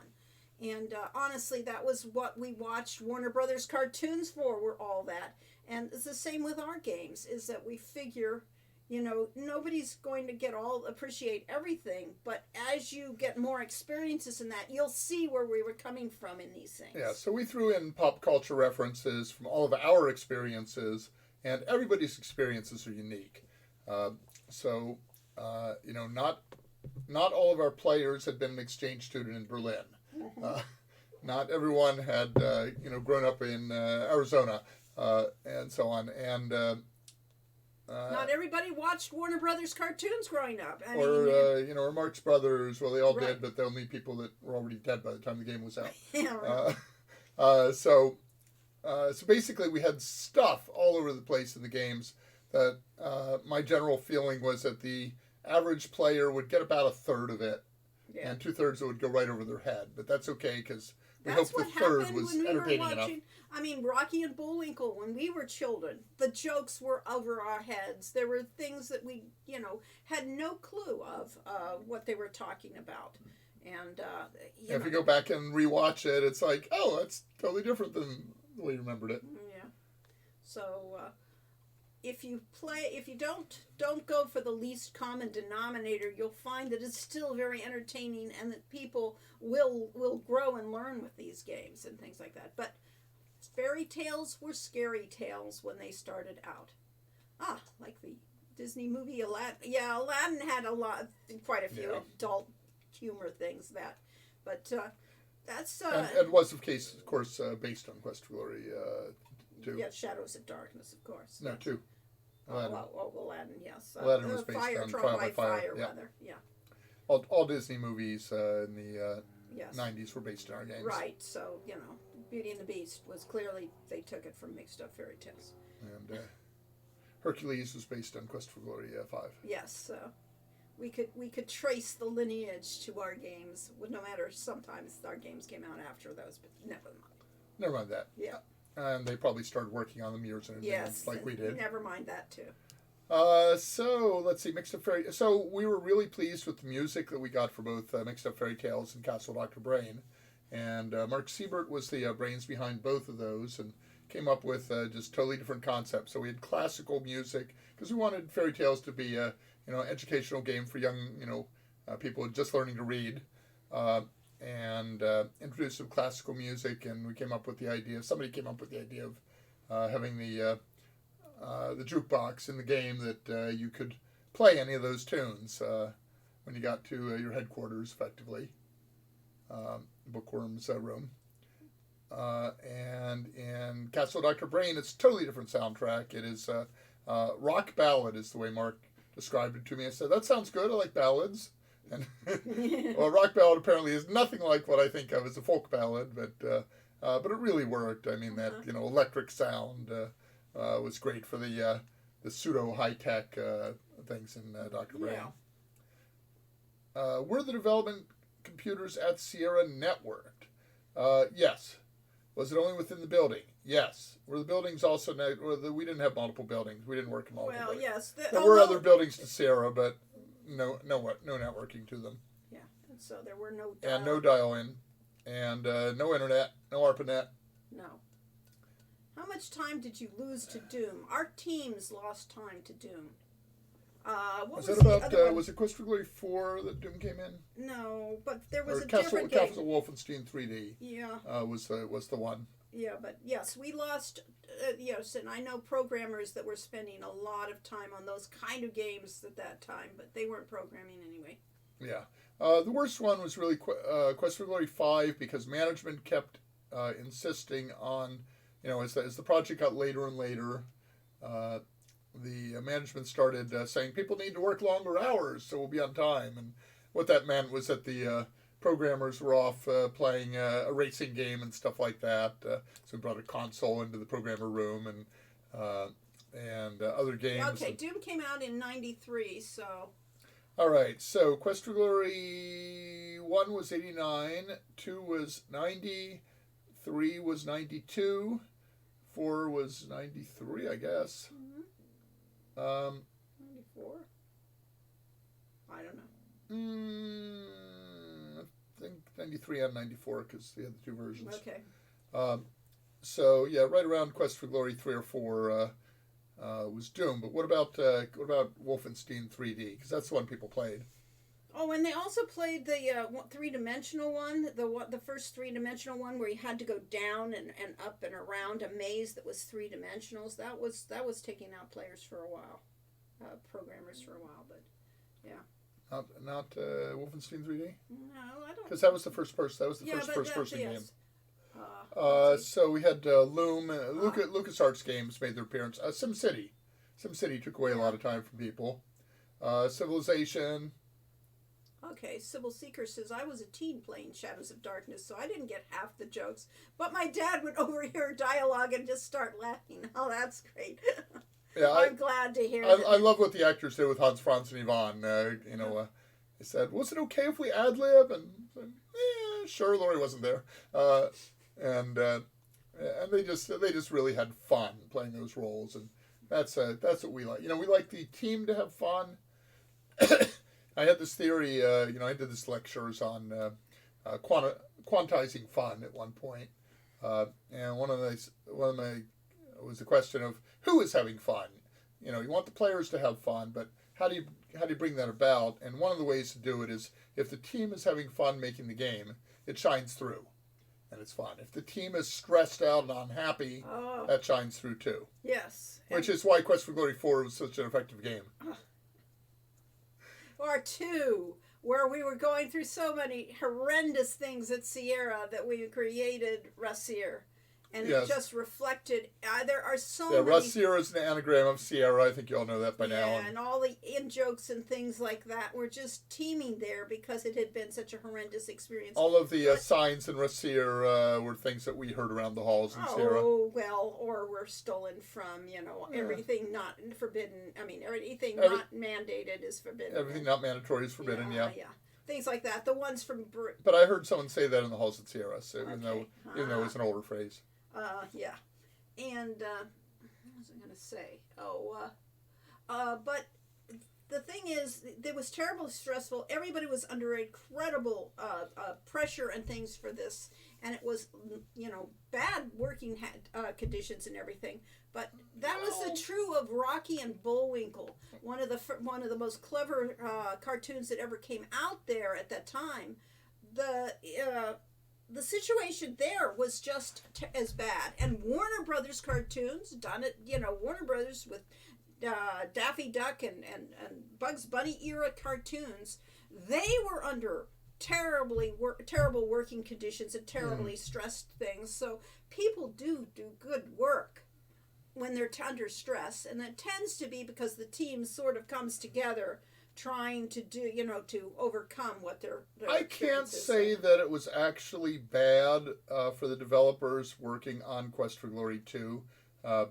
And honestly, that was what we watched Warner Brothers cartoons for, were all that. And it's the same with our games, is that we figure, nobody's going to appreciate everything, but as you get more experiences in that, you'll see where we were coming from in these things. Yeah, so we threw in pop culture references from all of our experiences, and everybody's experiences are unique. Not all of our players had been an exchange student in Berlin. Not everyone had, grown up in Arizona, and so on. And not everybody watched Warner Brothers cartoons growing up. Or Marx Brothers. Well, they all Right. did, but the only people that were already dead by the time the game was out. Yeah, right. So basically, we had stuff all over the place in the games that my general feeling was that the average player would get about a third of it. Yeah. And 2/3 would go right over their head, but that's okay because we That's hope the what third happened was when we were entertaining watching. enough. Rocky and Bullwinkle, when we were children, the jokes were over our heads. There were things that we, had no clue of what they were talking about. And, If you go back and rewatch it, it's like, oh, that's totally different than the way you remembered it. Yeah. So, if you don't go for the least common denominator, you'll find that it's still very entertaining and that people will grow and learn with these games and things like that. But fairy tales were scary tales when they started out. Like the Disney movie Aladdin. Yeah, Aladdin had quite a few adult humor things but that's and was of course based on Quest for Glory 2. Yeah, Shadows of Darkness, of course. No, 2. Aladdin. Aladdin, yes. Aladdin was based on Trial by Fire, rather. Yeah. All Disney movies in the Yes. 90s were based on our games. Right. So Beauty and the Beast was clearly they took it from Mixed Up Fairy Tales. And Hercules was based on Quest for Glory 5. Yes. We could trace the lineage to our games. No matter, sometimes our games came out after those, but never mind. Never mind that. Yeah. And they probably started working on them years in advance, like we did. Never mind that too. So let's see, Mixed Up Fairy. So we were really pleased with the music that we got for both Mixed Up Fairy Tales and Castle Dr. Brain, and Mark Siebert was the brains behind both of those. And came up with just totally different concepts. So we had classical music because we wanted fairy tales to be a educational game for young people just learning to read, and introduced some classical music. And we came up with the idea. Somebody came up with the idea of having the jukebox in the game that you could play any of those tunes when you got to your headquarters, effectively, Bookworm's room. And in Castle Dr. Brain, it's a totally different soundtrack. It is rock ballad, is the way Mark described it to me. I said, that sounds good. I like ballads. And well, rock ballad apparently is nothing like what I think of as a folk ballad, but it really worked. I mean, that electric sound was great for the pseudo high tech things in Dr. Brain. Were the development computers at Sierra networked? Yes. Was it only within the building? Yes. Were the buildings also we didn't have multiple buildings. We didn't work in multiple buildings. Yes. There were other buildings to Sierra, but no networking to them. Yeah. And so there were no and no dial-in, and no internet, no ARPANET. No. How much time did you lose to Doom? Our teams lost time to Doom. Was it Quest for Glory 4 that Doom came in? No, but there was different game. Castle Wolfenstein 3D. Yeah. Was the one. Yeah, but yes, we lost. Yes, and I know programmers that were spending a lot of time on those kind of games at that time, but they weren't programming anyway. Yeah. The worst one was really Quest for Glory 5 because management kept insisting on, as the project got later and later, the management started saying people need to work longer hours so we'll be on time. And what that meant was that the programmers were off playing a racing game and stuff like that. So we brought a console into the programmer room and other games. Okay, Doom came out in '93, so. All right, so Quest for Glory 1 was 89, 2 was 90, 3 was 92, 4 was 93, I guess. 94? I don't know. I think 93 and 94 because they had the two versions. Okay. So yeah, right around Quest for Glory 3 or 4 was Doom. But what about Wolfenstein 3D? Because that's the one people played. Oh, and they also played the three-dimensional one, the first three-dimensional one where you had to go down and up and around a maze that was three dimensionals. That was taking out players for a while, programmers for a while, but yeah. Not Wolfenstein 3D? No, I don't. Because that was the first person. That was the first person game. So we had Loom. LucasArts games made their appearance. SimCity. SimCity took away a lot of time from people. Civilization. Okay, Sybil Seeker says, I was a teen playing Shadows of Darkness, so I didn't get half the jokes. But my dad would overhear dialogue and just start laughing. Oh, that's great. Yeah, I'm glad to hear that. I love what the actors did with Hans Franz and Yvonne. They said, was it okay if we ad-lib? And sure, Laurie wasn't there. And they just really had fun playing those roles. And that's what we like. We like the team to have fun. I had this theory, I did this lectures on quantizing fun at one point, and one of my was the question of who is having fun. You want the players to have fun, but how do you bring that about? And one of the ways to do it is if the team is having fun making the game, it shines through, and it's fun. If the team is stressed out and unhappy, that shines through too. Yes, which is why Quest for Glory 4 was such an effective game. Or 2, where we were going through so many horrendous things at Sierra that we created Rassier. And it just reflected, there are so many... Yeah, Rassier is an anagram of Sierra. I think you all know that by now. Yeah, and all the in-jokes and things like that were just teeming there because it had been such a horrendous experience. All of the signs in Rassier were things that we heard around the halls in Sierra. Oh, well, or were stolen from, everything not forbidden. I mean, anything not mandated is forbidden. Everything not mandatory is forbidden, yeah. Things like that. The ones from... But I heard someone say that in the halls at Sierra, so even though it was an older phrase. Yeah. And, what was I going to say? But the thing is, it was terribly stressful. Everybody was under incredible pressure and things for this, and it was, bad working conditions and everything. But that was the true of Rocky and Bullwinkle, one of the most clever cartoons that ever came out there at that time. The situation there was just as bad, and Warner Brothers cartoons done it. Warner Brothers with Daffy Duck and Bugs Bunny era cartoons, they were under terrible working conditions and terribly stressed things. So people do good work when they're under stress, and it tends to be because the team sort of comes together trying to do, to overcome what their I can't say that it was actually bad for the developers working on Quest for Glory 2.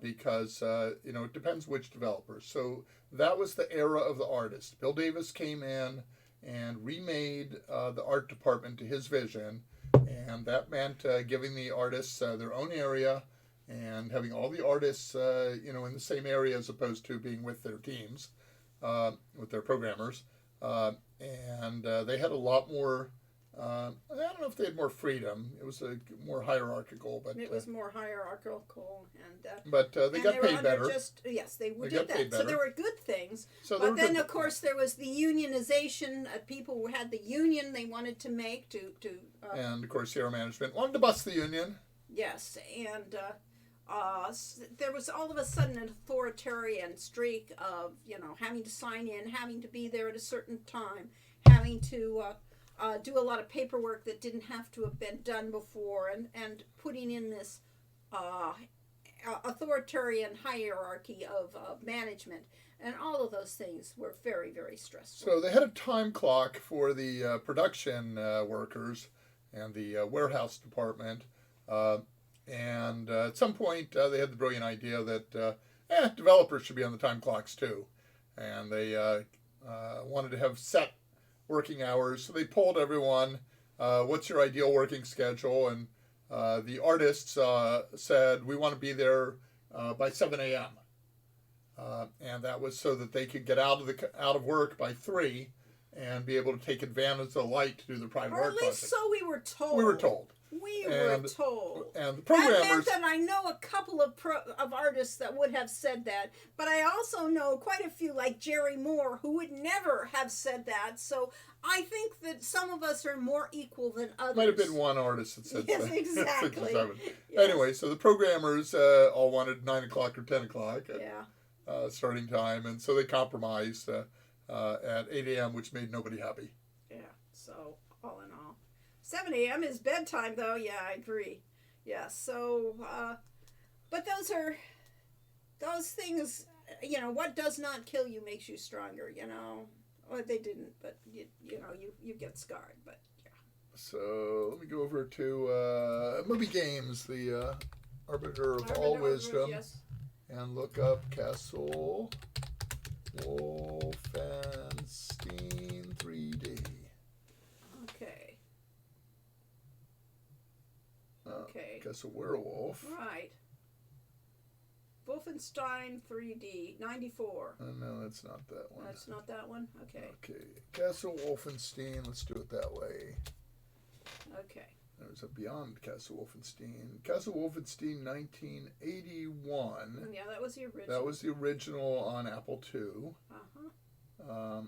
Because it depends which developers. So that was the era of the artist. Bill Davis came in and remade the art department to his vision, and that meant giving the artists their own area and having all the artists in the same area as opposed to being with their teams, with their programmers, and they had a lot more. I don't know if they had more freedom. It was more hierarchical, but it was more hierarchical, and they got paid better. Yes, they did that. So there were good things. So but then, of course, there was the unionization. People who had the union they wanted to make to. And of course, Sierra Management wanted to bust the union. Yes, and there was all of a sudden an authoritarian streak of having to sign in, having to be there at a certain time, having to. Do a lot of paperwork that didn't have to have been done before, and putting in this authoritarian hierarchy of management, and all of those things were very, very stressful. So they had a time clock for the production workers and the warehouse department, and at some point they had the brilliant idea that developers should be on the time clocks too, and they wanted to have set working hours. So they polled everyone, what's your ideal working schedule? And the artists said, we want to be there by 7 a.m. And that was so that they could get out of work by 3 and be able to take advantage of the light to do the private art project. Or at least so we were told. We were told. And the programmers... That meant that I know a couple of artists that would have said that, but I also know quite a few, like Jerry Moore, who would never have said that. So I think that some of us are more equal than others. Might have been one artist that said yes, that. Exactly. Yes. Anyway, so the programmers all wanted 9 o'clock or 10 o'clock starting time, and so they compromised at 8 a.m., which made nobody happy. Yeah, so all in all. 7 a.m. is bedtime, though. Yeah, I agree. Yeah, so, but those things, what does not kill you makes you stronger, Well, they didn't, but, you get scarred, but, yeah. So, let me go over to Movie Games, the Arbiter of All Wisdom, yes. And look up Castle Wolfenstein 3D. Okay. Castle Werewolf. Right. Wolfenstein 3D, 94. No, that's not that one. That's not that one? Okay. Okay. Castle Wolfenstein, let's do it that way. Okay. There's a Beyond Castle Wolfenstein. Castle Wolfenstein 1981. Yeah, that was the original. That was the original on Apple II. Uh-huh.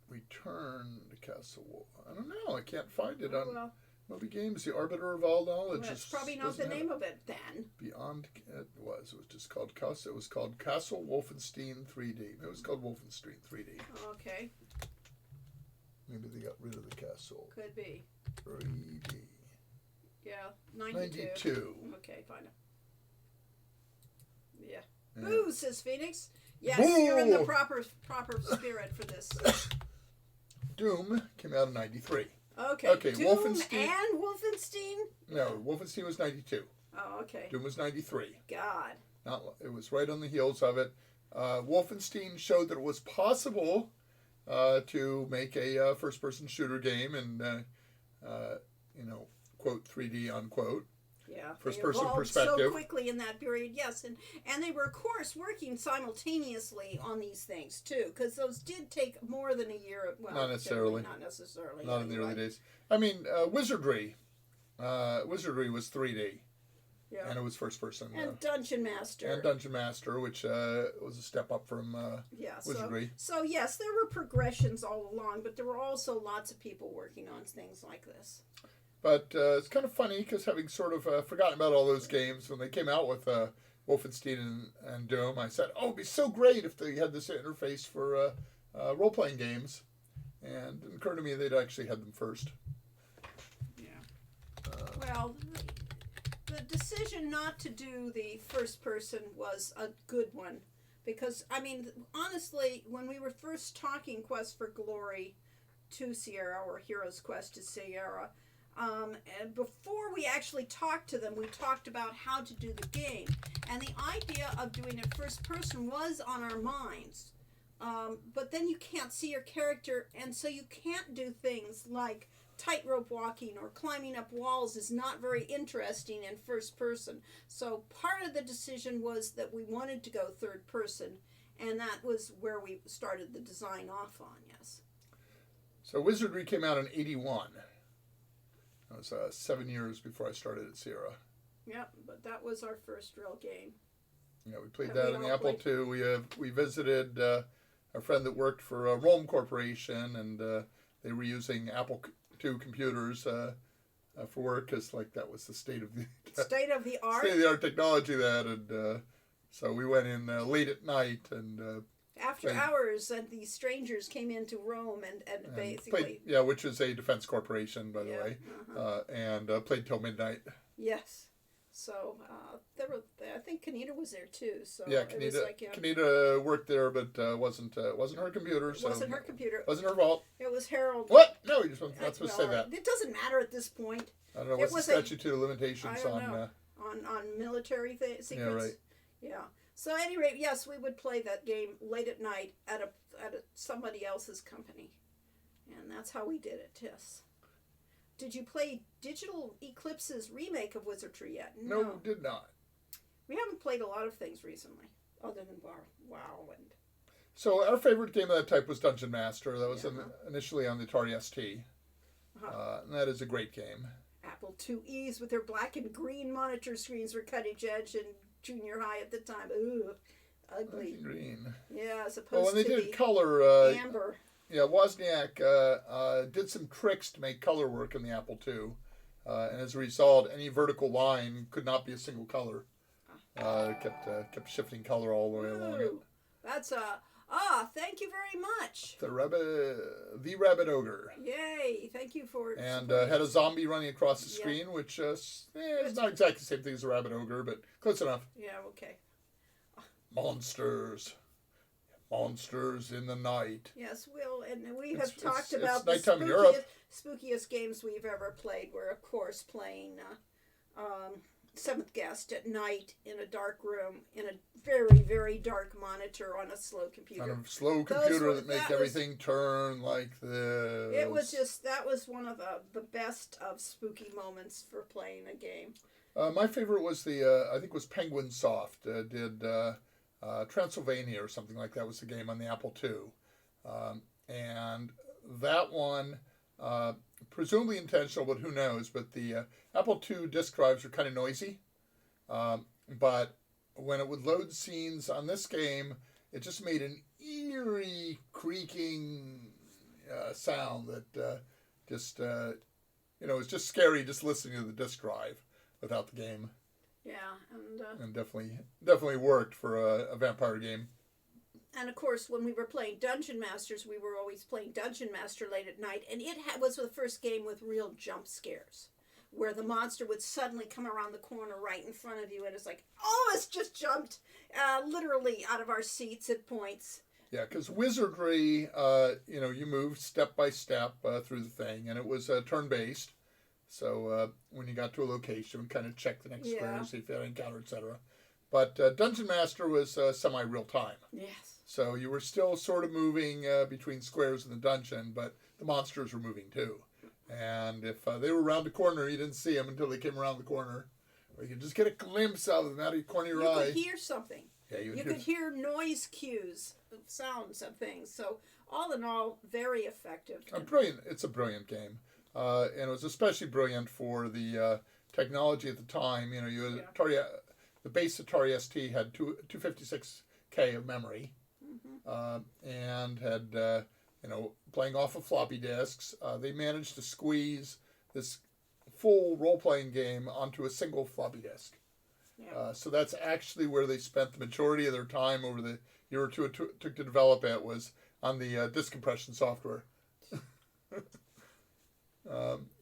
Return to Castle Wolf. I don't know. I can't find it on... Movie Games, the Arbiter of All Knowledge. Well, that's probably not the name of it then. Beyond, it was just called Castle. It was called Castle Wolfenstein 3D. It was called Wolfenstein 3D. Okay. Maybe they got rid of the castle. Could be. 3D. Yeah, 92. Okay, fine. Yeah. Boo, says Phoenix. Yes, Boo! You're in the proper spirit for this. Doom came out in 93. Okay. Doom Wolfenstein and Wolfenstein? No, Wolfenstein was 92. Oh, okay. Doom was 93. God. It was right on the heels of it. Wolfenstein showed that it was possible to make a first-person shooter game and, quote, 3D, unquote. Yeah. Yeah, First they person evolved perspective. so quickly in that period. Yes, and they were of course working simultaneously on these things too, because those did take more than a year. Well, Not necessarily. Not necessarily. Not in the early anyway. days. I mean, Wizardry. Wizardry was 3D, Yeah. and it was first person. And Dungeon Master. And Dungeon Master, which was a step up from Yeah. Wizardry. So yes, there were progressions all along, but there were also lots of people working on things like this. But it's kind of funny because having sort of forgotten about all those games when they came out with Wolfenstein and Doom, I said, "Oh, it'd be so great if they had this interface for role-playing games." And it didn't occur to me they'd actually had them first. Yeah. Well, the decision not to do the first person was a good one, because I mean, honestly, when we were first talking Quest for Glory to Sierra, or Hero's Quest to Sierra. And before we actually talked to them, we talked about how to do the game. And the idea of doing it first person was on our minds. But then you can't see your character, and so you can't do things like tightrope walking or climbing up walls is not very interesting in first person. So part of the decision was that we wanted to go third person, and that was where we started the design off on, yes. So Wizardry came out in 1981. That was 7 years before I started at Sierra. Yep, but that was our first real game. Yeah, we played That that we on the all Apple II. We visited a friend that worked for Rome Corporation, and they were using Apple II computers for work, because like that was the state of the State-of-the-art. State-of-the-art technology that, and so we went in late at night and. After hours, and these strangers came into Rome and basically... Played, which is a defense corporation, by the way, Uh-huh. and played till midnight. Yes. So, I think Kanita was there too. So Yeah, it was like, Kanita worked there, but wasn't her computer. It wasn't her computer. Wasn't her fault. It was Harold. What? No, you're not supposed to say that. It doesn't matter at this point. I don't know. What's the statute of limitations on military secrets? Yeah, right. Yeah. So at any rate, yes, we would play that game late at night at somebody else's company, and that's how we did it. Yes. Did you play Digital Eclipse's remake of Wizardry yet? No, did not. We haven't played a lot of things recently, other than WoW and. So our favorite game of that type was Dungeon Master. That was initially on the Atari ST, and that is a great game. Apple IIe's with their black and green monitor screens were cutting edge in junior high at the time. Ooh, ugly. Black and green. Yeah, as opposed when they to did the color, amber. Yeah, Wozniak did some tricks to make color work in the Apple II, and as a result, any vertical line could not be a single color. Kept shifting color all the way along it. That's thank you very much. The Rabbit Ogre. Yay! Thank you for. And had a zombie running across the screen, which is not exactly the same thing as a Rabbit Ogre, but close enough. Yeah. Okay. Monsters in the night. Yes, Will, and we have talked about the nighttime in Europe. Spookiest games we've ever played were, of course, playing Seventh Guest at night in a dark room in a very, very dark monitor on a slow computer. On a slow computer that make everything turn like this. It was that was one of the best of spooky moments for playing a game. My favorite was I think it was Penguin Soft did Transylvania or something like that was the game on the Apple II. And that one, presumably intentional, but who knows, but the Apple II disk drives are kind of noisy. But when it would load scenes on this game, it just made an eerie creaking sound that it was just scary just listening to the disk drive without the game. Yeah, and definitely worked for a vampire game. And of course, when we were playing Dungeon Masters, we were always playing Dungeon Master late at night, and it was the first game with real jump scares, where the monster would suddenly come around the corner right in front of you, and it's like all of us just jumped literally out of our seats at points. Yeah, because Wizardry, you moved step by step through the thing, and it was turn-based. So when you got to a location, we kind of check the next square, see if you had an encounter, etc. But Dungeon Master was semi-real time. Yes. So you were still sort of moving between squares in the dungeon, but the monsters were moving too. And if they were around the corner, you didn't see them until they came around the corner. Or you could just get a glimpse of them out of the corner of your You eye. could hear something. Yeah, You could hear noise cues, sounds and things. So all in all, very effective. It's a brilliant game, and it was especially brilliant for the technology at the time. You know, you had Atari, the base Atari ST had 256K of memory, and had playing off of floppy disks. They managed to squeeze this full role-playing game onto a single floppy disk. Yeah. So that's actually where they spent the majority of their time over the year or two it took to develop it, was on the disk compression software.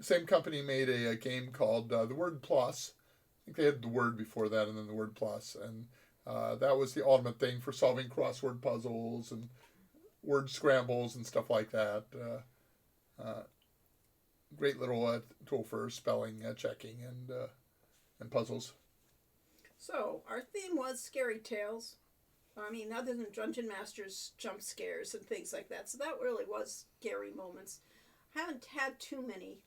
Same company made a game called The Word Plus. I think they had The Word before that and then The Word Plus. And that was the ultimate thing for solving crossword puzzles and word scrambles and stuff like that. Great little tool for spelling checking and puzzles. So, our theme was scary tales. I mean, other than Dungeon Master's jump scares and things like that. So that really was scary moments. Haven't had too many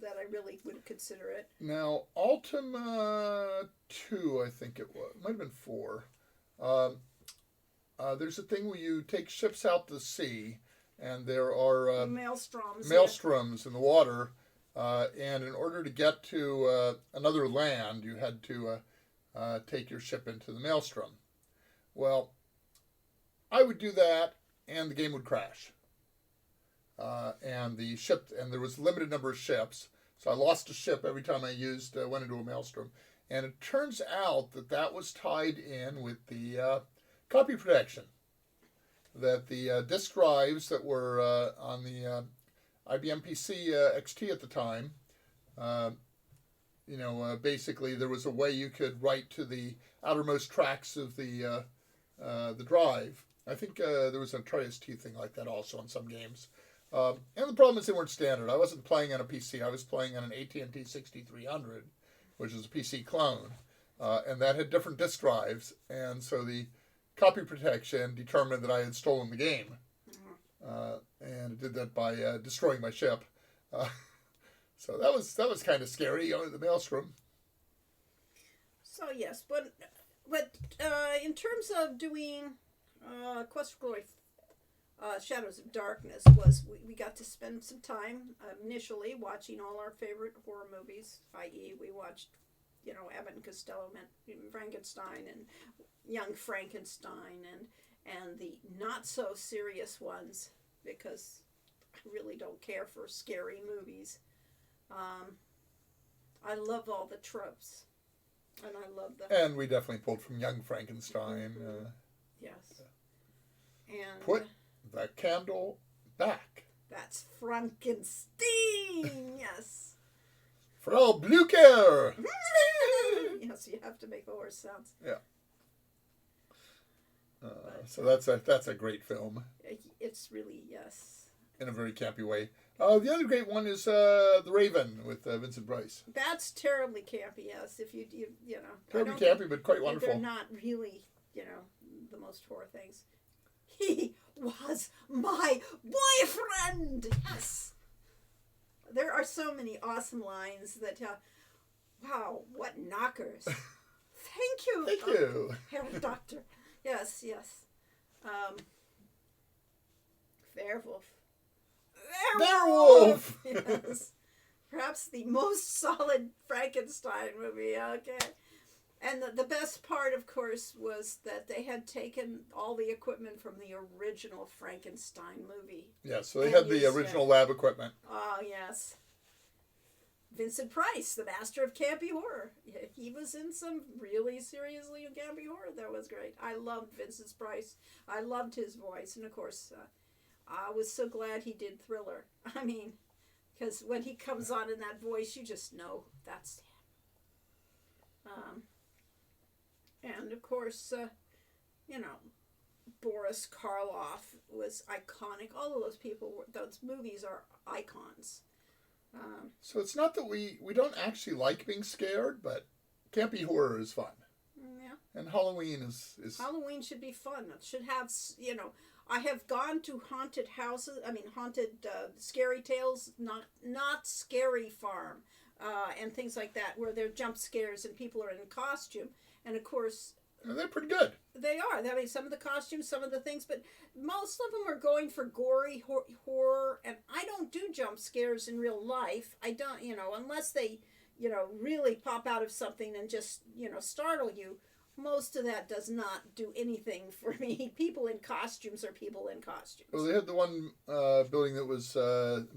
that I really would consider it. Now, Ultima 2, I think it was. Might have been 4. There's a thing where you take ships out to sea, and there are maelstroms in the water. And in order to get to another land, you had to take your ship into the maelstrom. Well, I would do that, and the game would crash. And there was a limited number of ships, so I lost a ship every time I went into a maelstrom. And it turns out that was tied in with the copy protection. That the disk drives that were on the IBM PC XT at the time, basically there was a way you could write to the outermost tracks of the drive. I think there was an Atari ST thing like that also on some games. And the problem is they weren't standard. I wasn't playing on a PC. I was playing on an AT&T 6300, which is a PC clone. And that had different disk drives. And so the copy protection determined that I had stolen the game. And it did that by destroying my ship. So that was kind of scary, the maelstrom. So yes, but in terms of doing Quest for Glory, Shadows of Darkness, we got to spend some time initially watching all our favorite horror movies, i.e. we watched, Abbott and Costello, Frankenstein and Young Frankenstein and the not so serious ones, because I really don't care for scary movies. I love all the tropes, and I love And we definitely pulled from Young Frankenstein. Yes. And put the candle back. That's Frankenstein. Yes. Frau Blücher. Yes, you have to make the horse sounds. Yeah. So that's a great film. It's really, yes. In a very campy way. The other great one is The Raven with Vincent Price. That's terribly campy, yes. If you Terribly campy, but quite wonderful. They're not really, the most horror things. He was my boyfriend! Yes! There are so many awesome lines that, wow, what knockers. Thank you. Thank you. Herr Doctor. Yes. Werewolf. Werewolf! Yes. Perhaps the most solid Frankenstein movie. Okay. And the best part, of course, was that they had taken all the equipment from the original Frankenstein movie. Yeah, so they had the original lab equipment. Oh, yes. Vincent Price, the master of campy horror. He was in some really seriously campy horror. That was great. I loved Vincent Price. I loved his voice. And, of course, I was so glad he did Thriller. I mean, because when he comes on in that voice, you just know that's him. And, of course, Boris Karloff was iconic. All of those people, those movies are icons. So it's not that we don't actually like being scared, but campy horror is fun. Yeah. And Halloween is... Halloween should be fun. It should have, I have gone to haunted houses, haunted Scary Tales, not Scary Farm. and things like that, where they're jump scares and people are in costume. And of course, They're pretty good. they are. I mean, some of the costumes, some of the things, but most of them are going for gory horror. And I don't do jump scares in real life. I don't, unless they, really pop out of something and just, startle you. Most of that does not do anything for me. People in costumes are people in costumes. Well, they had the one building that was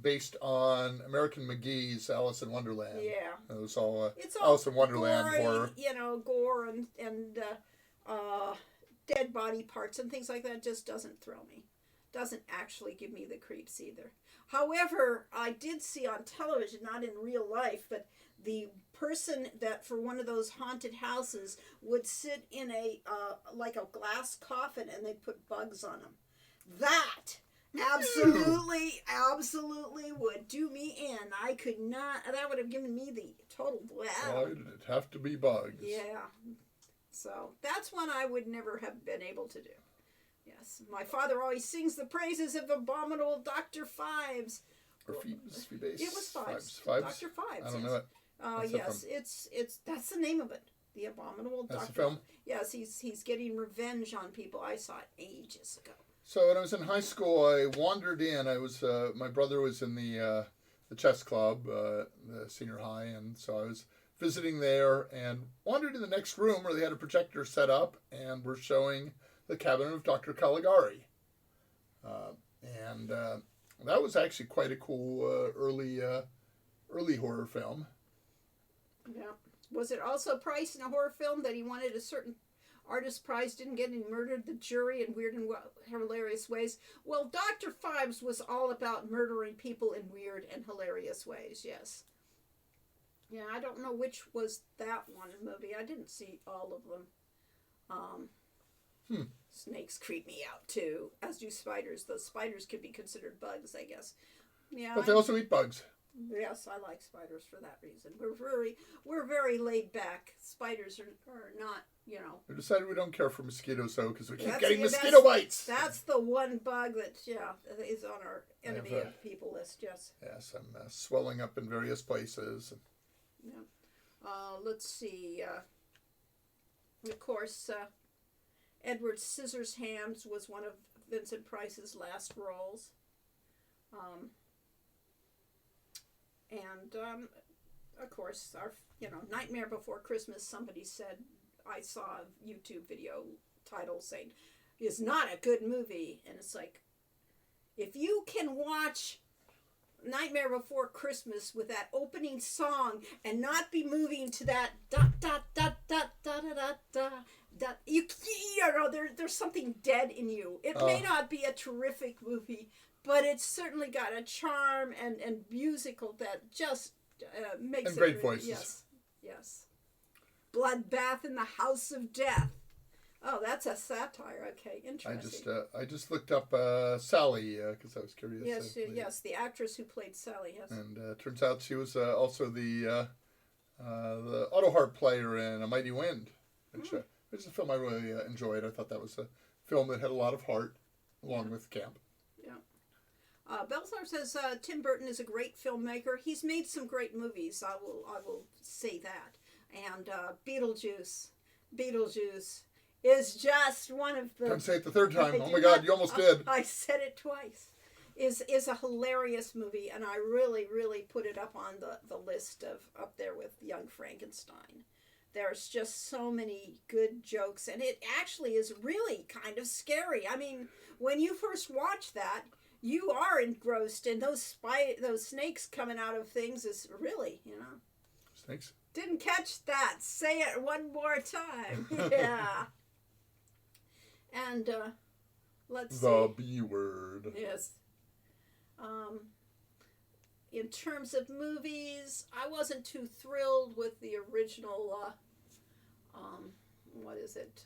based on American McGee's Alice in Wonderland. Yeah. It was all, It's all Alice in Wonderland gory, horror. Gore and dead body parts and things like that just doesn't thrill me. Doesn't actually give me the creeps either. However, I did see on television, not in real life, but the person that for one of those haunted houses would sit in a like a glass coffin and they put bugs on them. That absolutely would do me in. I could not. That would have given me the total wow. Why did it have to be bugs? Yeah. So that's one I would never have been able to do. Yes, my father always sings the praises of abominable Dr. Fives. Or Phoebes? Phoebes? It was Fives. Fives? Dr. Fives. I don't yes. know it. Yes, it's that's the name of it. The Abominable That's Dr. the film? Yes, he's getting revenge on people. I saw it ages ago. So when I was in high school, I wandered in. I was my brother was in the chess club, the senior high, and so I was visiting there and wandered in the next room where they had a projector set up and were showing The Cabinet of Dr. Caligari, and that was actually quite a cool early horror film. Yeah. Was it also priced in a horror film that he wanted a certain artist prize, didn't get, and he murdered the jury in weird and hilarious ways? Well, Dr. Fives was all about murdering people in weird and hilarious ways, yes. Yeah, I don't know which was that one movie. I didn't see all of them. Snakes creep me out, too, as do spiders. Those spiders could be considered bugs, I guess. Yeah, But they also eat bugs. yes, I like spiders for that reason. We're very laid back. Spiders are not, We decided we don't care for mosquitoes, though, because we keep That's- getting yeah, mosquito bites. That's the one bug that, is on our enemy have, of people list, yes. Yes, I'm swelling up in various places. Yeah. Let's see. Of course, Edward Scissorhands was one of Vincent Price's last roles. And of course, our Nightmare Before Christmas. Somebody said, I saw a YouTube video title saying, is not a good movie, and it's like, if you can watch Nightmare Before Christmas with that opening song and not be moving to that da da da da da da da da da, there's something dead in you. It may not be a terrific movie, but it's certainly got a charm and musical that just makes And it great voices. Yes. Bloodbath in the House of Death. Oh, that's a satire. Okay, interesting. I just looked up Sally because I was curious. Yes, the actress who played Sally. Yes. And turns out she was also the auto harp player in A Mighty Wind, which is a film I really enjoyed. I thought that was a film that had a lot of heart, along with camp. Belthar says Tim Burton is a great filmmaker. He's made some great movies. I will say that. And Beetlejuice is just one of the. Don't say it the third time. Oh my God, you almost did. I said it twice. Is a hilarious movie, and I really put it up on the list of up there with Young Frankenstein. There's just so many good jokes, and it actually is really kind of scary. I mean, when you first watch that, you are engrossed, and those snakes coming out of things is really, Snakes? Didn't catch that. Say it one more time. Yeah. And let's see. The B word. Yes. In terms of movies, I wasn't too thrilled with the original. What is it?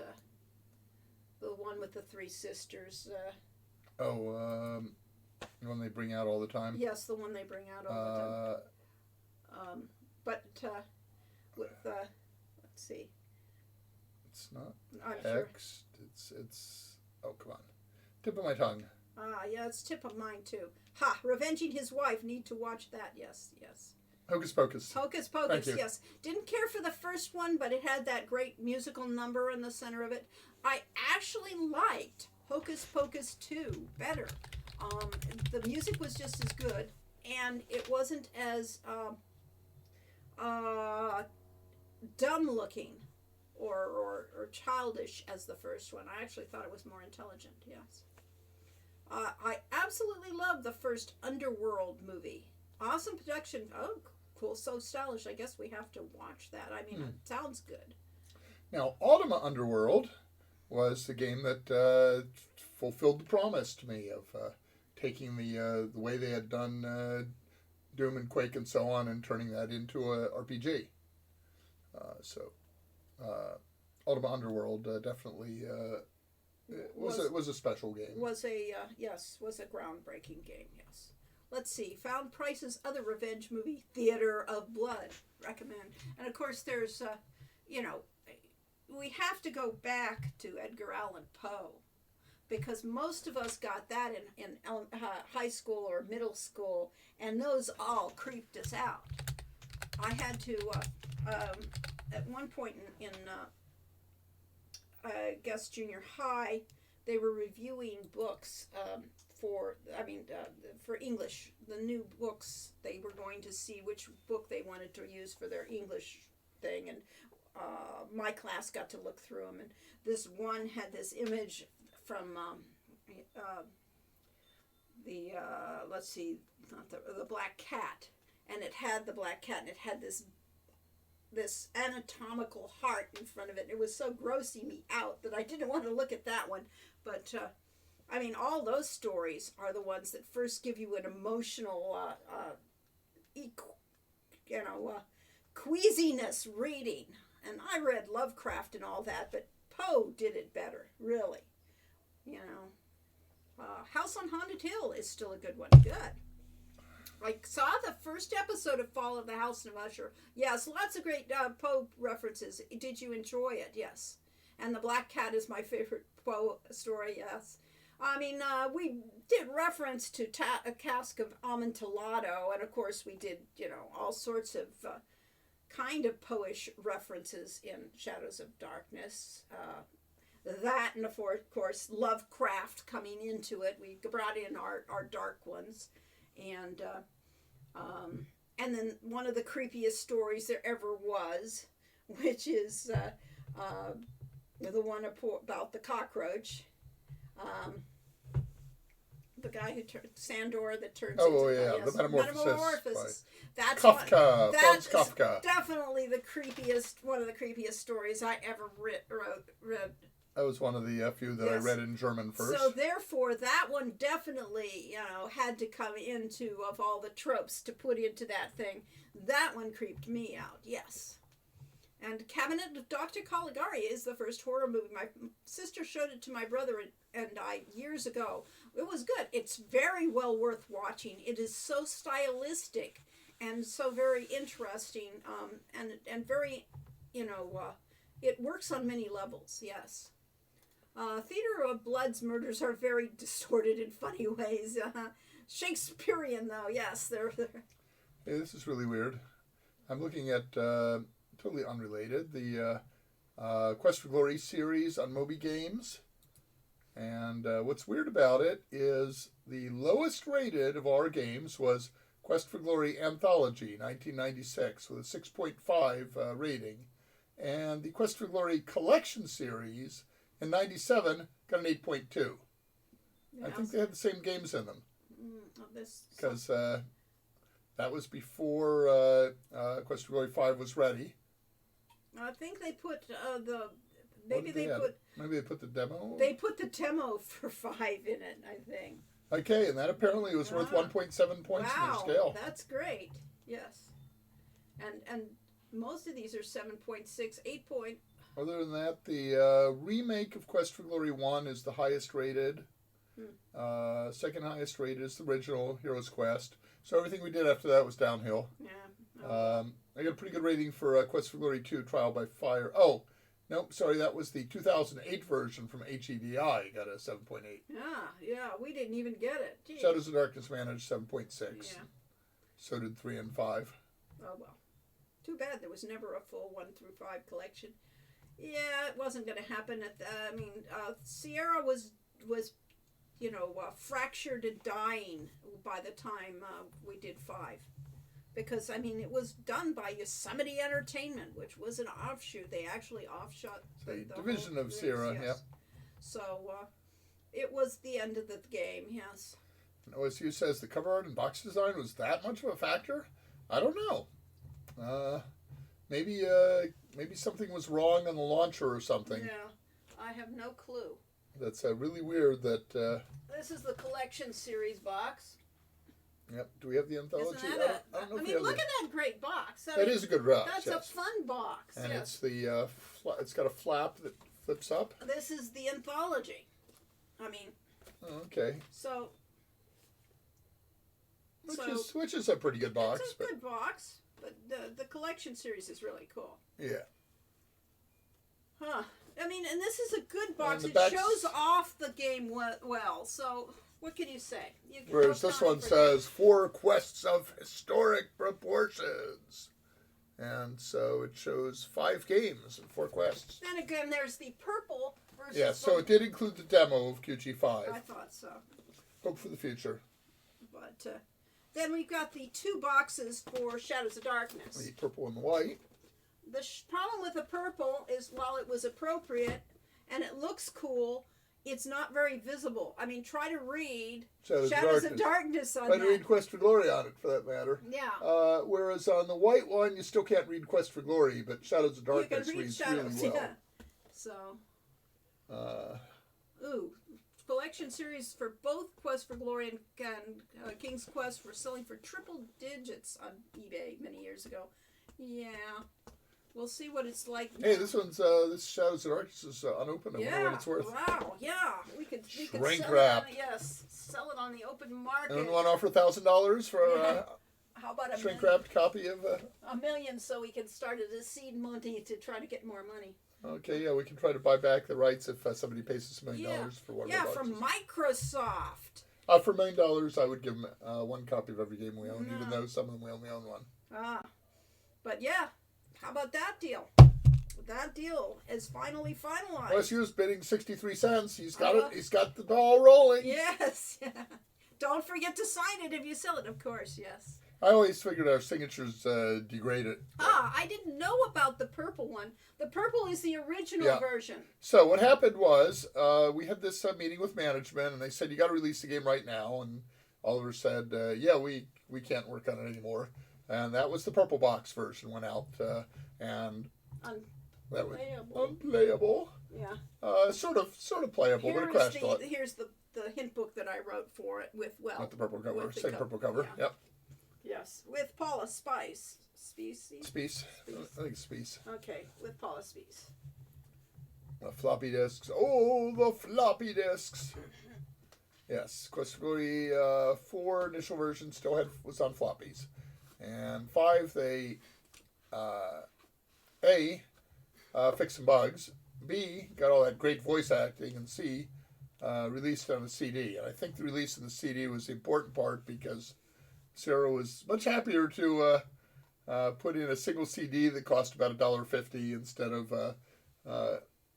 The one with the three sisters. The one they bring out all the time. Yes, the one they bring out all the time. But with let's see. It's not I'm text. sure. It's. Oh, come on. Tip of my tongue. Yeah, it's tip of mine too. Ha! Revenging His Wife. Need to watch that. Yes. Hocus Pocus. Hocus Thank Pocus, you. yes. Didn't care for the first one, but it had that great musical number in the center of it. I actually liked Hocus Pocus 2 better. The music was just as good, and it wasn't as dumb looking or childish as the first one. I actually thought it was more intelligent, yes. I absolutely love the first Underworld movie. Awesome production. Oh, cool, so stylish. I guess we have to watch that. I mean, it sounds good. Now, Ultima Underworld was the game that fulfilled the promise to me of taking the way they had done Doom and Quake and so on and turning that into a RPG. Ultima Underworld definitely was a special game. Was a groundbreaking game. Yes. Let's see. Found Price's other revenge movie, Theater of Blood. Recommend. And of course, there's we have to go back to Edgar Allan Poe, because most of us got that in high school or middle school, and those all creeped us out. I had to, at one point in I guess junior high, they were reviewing books for English, the new books. They were going to see which book they wanted to use for their English thing, and my class got to look through them, and this one had this image from the Black Cat, and it had the Black Cat, and it had this anatomical heart in front of it. It was so grossing me out that I didn't want to look at that one. But all those stories are the ones that first give you an emotional queasiness reading. And I read Lovecraft and all that, but Poe did it better, really. House on Haunted Hill is still a good one. Good. I saw the first episode of Fall of the House of Usher. Yes, lots of great Poe references. Did you enjoy it? Yes. And the Black Cat is my favorite Poe story, yes. We did reference to a cask of Amontillado, and of course we did, all sorts of kind of Poe-ish references in Shadows of Darkness. That, and of course, Lovecraft coming into it. We brought in our dark ones. And then one of the creepiest stories there ever was, which is the one about the cockroach. The guy who Sandor that turns into the Metamorphosis. That's Kafka. That's Kafka. Definitely one of the creepiest stories I ever read. That was one of the few that I read in German first. So therefore, that one definitely, had to come into, of all the tropes to put into that thing. That one creeped me out, yes. And Cabinet of Dr. Caligari is the first horror movie. My sister showed it to my brother and I years ago. It was good. It's very well worth watching. It is so stylistic and so very interesting, and very, it works on many levels, yes. Theater of Blood's murders are very distorted in funny ways. Shakespearean, though, yes. They're. Hey, this is really weird. I'm looking at, totally unrelated, the Quest for Glory series on Moby Games. And what's weird about it is the lowest rated of our games was Quest for Glory Anthology, 1996, with a 6.5 rating. And the Quest for Glory Collection series in 97 got an 8.2. Yeah, I think they had the same games in them. Because that was before Quest for Glory 5 was ready. I think they put Maybe they put the demo? They put the demo for 5 in it, I think. Okay, and that apparently was worth 1.7 points in their scale. That's great. Yes. And most of these are 7.6, 8 point. Other than that, the remake of Quest for Glory 1 is the highest rated. Second highest rated is the original Heroes Quest. So everything we did after that was downhill. Yeah. I got a pretty good rating for Quest for Glory 2 Trial by Fire. Oh, nope, sorry, that was the 2008 version from HEDI. Got a 7.8. Yeah, we didn't even get it. Jeez. Shadows of Darkness managed 7.6. Yeah. So did 3 and 5. Oh well. Too bad there was never a full 1 through 5 collection. Yeah, it wasn't going to happen. Sierra was fractured and dying by the time we did 5. Because, it was done by Yosemite Entertainment, which was an offshoot. They actually offshot the division of Sierra, yes. Yeah. So, it was the end of the game, yes. And OSU says the cover art and box design was that much of a factor? I don't know. Maybe something was wrong on the launcher or something. Yeah, I have no clue. That's really weird that... This is the collection series box. Yep. Do we have the anthology? Isn't that I don't know if we have look at that great box. That is a good box. That's yes. a fun box. And yes. it's the it's got a flap that flips up. This is the anthology. Oh, okay. So. Which is a pretty good box. It's a good box, but the collection series is really cool. Yeah. Huh. And this is a good box. And It the shows off the game well. So. What can you say? Whereas this one says 4 quests of historic proportions. And so it shows 5 games and 4 quests. Then again, there's the purple versus... Yeah, so it did include the demo of QG5. I thought so. Hope for the future. But then we've got the 2 boxes for Shadows of Darkness. The purple and the white. The problem with the purple is while it was appropriate and it looks cool... It's not very visible. Try to read Shadows of Darkness on that. Try to read Quest for Glory on it, for that matter. Yeah. Whereas on the white one, you still can't read Quest for Glory, but Shadows of Darkness reads Shadows, really well. Yeah. So. Collection series for both Quest for Glory and King's Quest were selling for triple digits on eBay many years ago. Yeah. We'll see what it's like now. Hey, this Shadows of Darkness is unopened. I wonder what it's worth. Wow, yeah. We could Shrink sell wrapped. Sell it on the open market. Anyone want to offer $1,000 for how about a shrink wrapped copy of $1 million so we can start a seed money to try to get more money. Okay, yeah, we can try to buy back the rights if somebody pays us $1 million for one of the boxes. from Microsoft. For $1 million, I would give them 1 copy of every game we own, even though some of them we only own 1. But yeah. How about that deal? That deal is finally finalized. OSU's bidding 63 cents. He's got it. He's got the ball rolling. Yes. Don't forget to sign it if you sell it, of course. Yes. I always figured our signatures degraded. I didn't know about the purple one. The purple is the original version. So what happened was we had this meeting with management, and they said, you got to release the game right now. And Oliver said, we can't work on it anymore. And that was the purple box version went out, and that was unplayable. Yeah. Sort of playable, but it crashed a lot. Here's the hint book that I wrote for it with Not the purple cover, same purple cover. Yeah. Yep. Yes, with Paula Spice. Spice. I think Spice. Okay, with Paula Spice. Floppy disks. Oh, the floppy disks. Yes, Quest for Glory 4 initial version still was on floppies. And 5, they fixed some bugs. B, got all that great voice acting. And C, released on a CD. And I think the release of the CD was the important part because Sierra was much happier to put in a single CD that cost about $1.50 instead of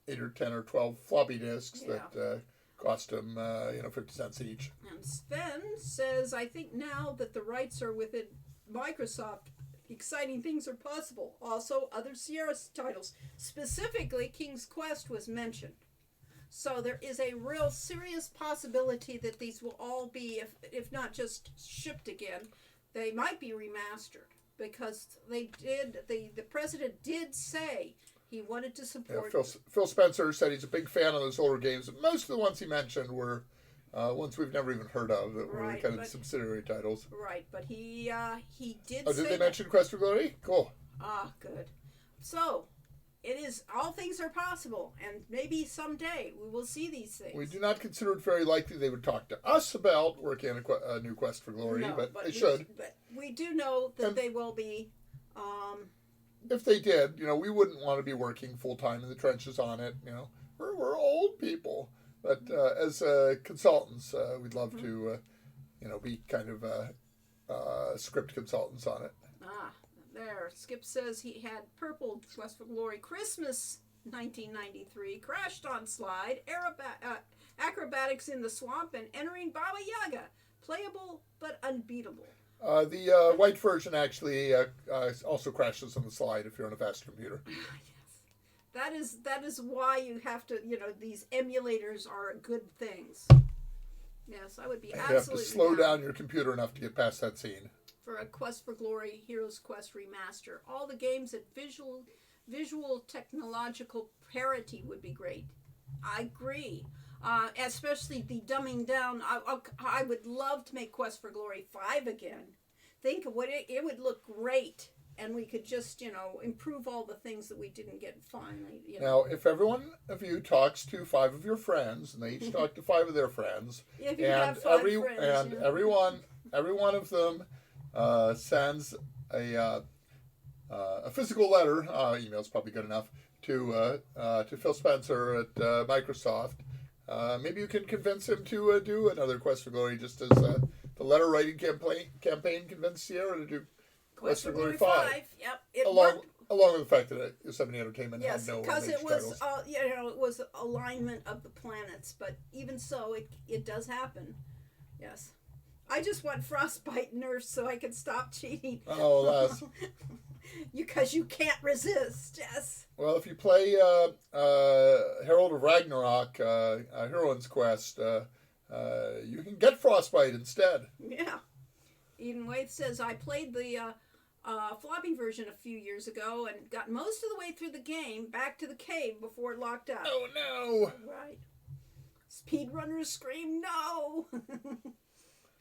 8 or 10 or 12 floppy disks that cost them 50 cents each. And Sven says, I think now that the rights are within Microsoft, exciting things are possible. Also, other Sierra titles, specifically King's Quest, was mentioned. So there is a real serious possibility that these will all be, if not just shipped again, they might be remastered because they did. The president did say he wanted to support. Yeah, Phil Spencer said he's a big fan of those older games. Most of the ones he mentioned were ones we've never even heard of that were kind of subsidiary titles. Right, but he did. Oh, did they mention Quest for Glory? Cool. Good. So, it is, all things are possible, and maybe someday we will see these things. We do not consider it very likely they would talk to us about working on a new Quest for Glory, but they should. But we do know that they will be. If they did, we wouldn't want to be working full time in the trenches on it. We're old people, but as consultants, we'd love to, be kind of script consultants on it. There. Skip says he had purple Quest for Glory Christmas 1993, crashed on slide, acrobatics in the swamp, and entering Baba Yaga. Playable but unbeatable. The white version actually also crashes on the slide if you're on a fast computer. Yes. That is why you have to, these emulators are good things. Yes, I would be absolutely You have to slow down your computer enough to get past that scene. For a Quest for Glory Heroes Quest remaster. All the games at visual technological parity would be great. I agree. Especially the dumbing down. I would love to make Quest for Glory 5 again. Think of what it would look great. And we could just, improve all the things that we didn't get finally. Now, if every one of you talks to 5 of your friends, and they each talk to 5 of their friends, if you have 5 friends, every one of them sends a physical letter, email's probably good enough, to Phil Spencer at Microsoft. Maybe you can convince him to do another Quest for Glory, just as the letter writing campaign convinced Sierra to do Quest for Glory 5. Yep, along with the fact that Yosemite Entertainment had no because major it was titles. it was alignment of the planets, but even so, it does happen. Yes. I just want Frostbite nerfed so I can stop cheating. Oh, alas. Because you can't resist, yes. Well, if you play Herald of Ragnarok, Heroine's Quest, you can get Frostbite instead. Yeah. Eden Waith says, I played the floppy version a few years ago and got most of the way through the game back to the cave before it locked up. Oh, no. Right. Speedrunners scream no.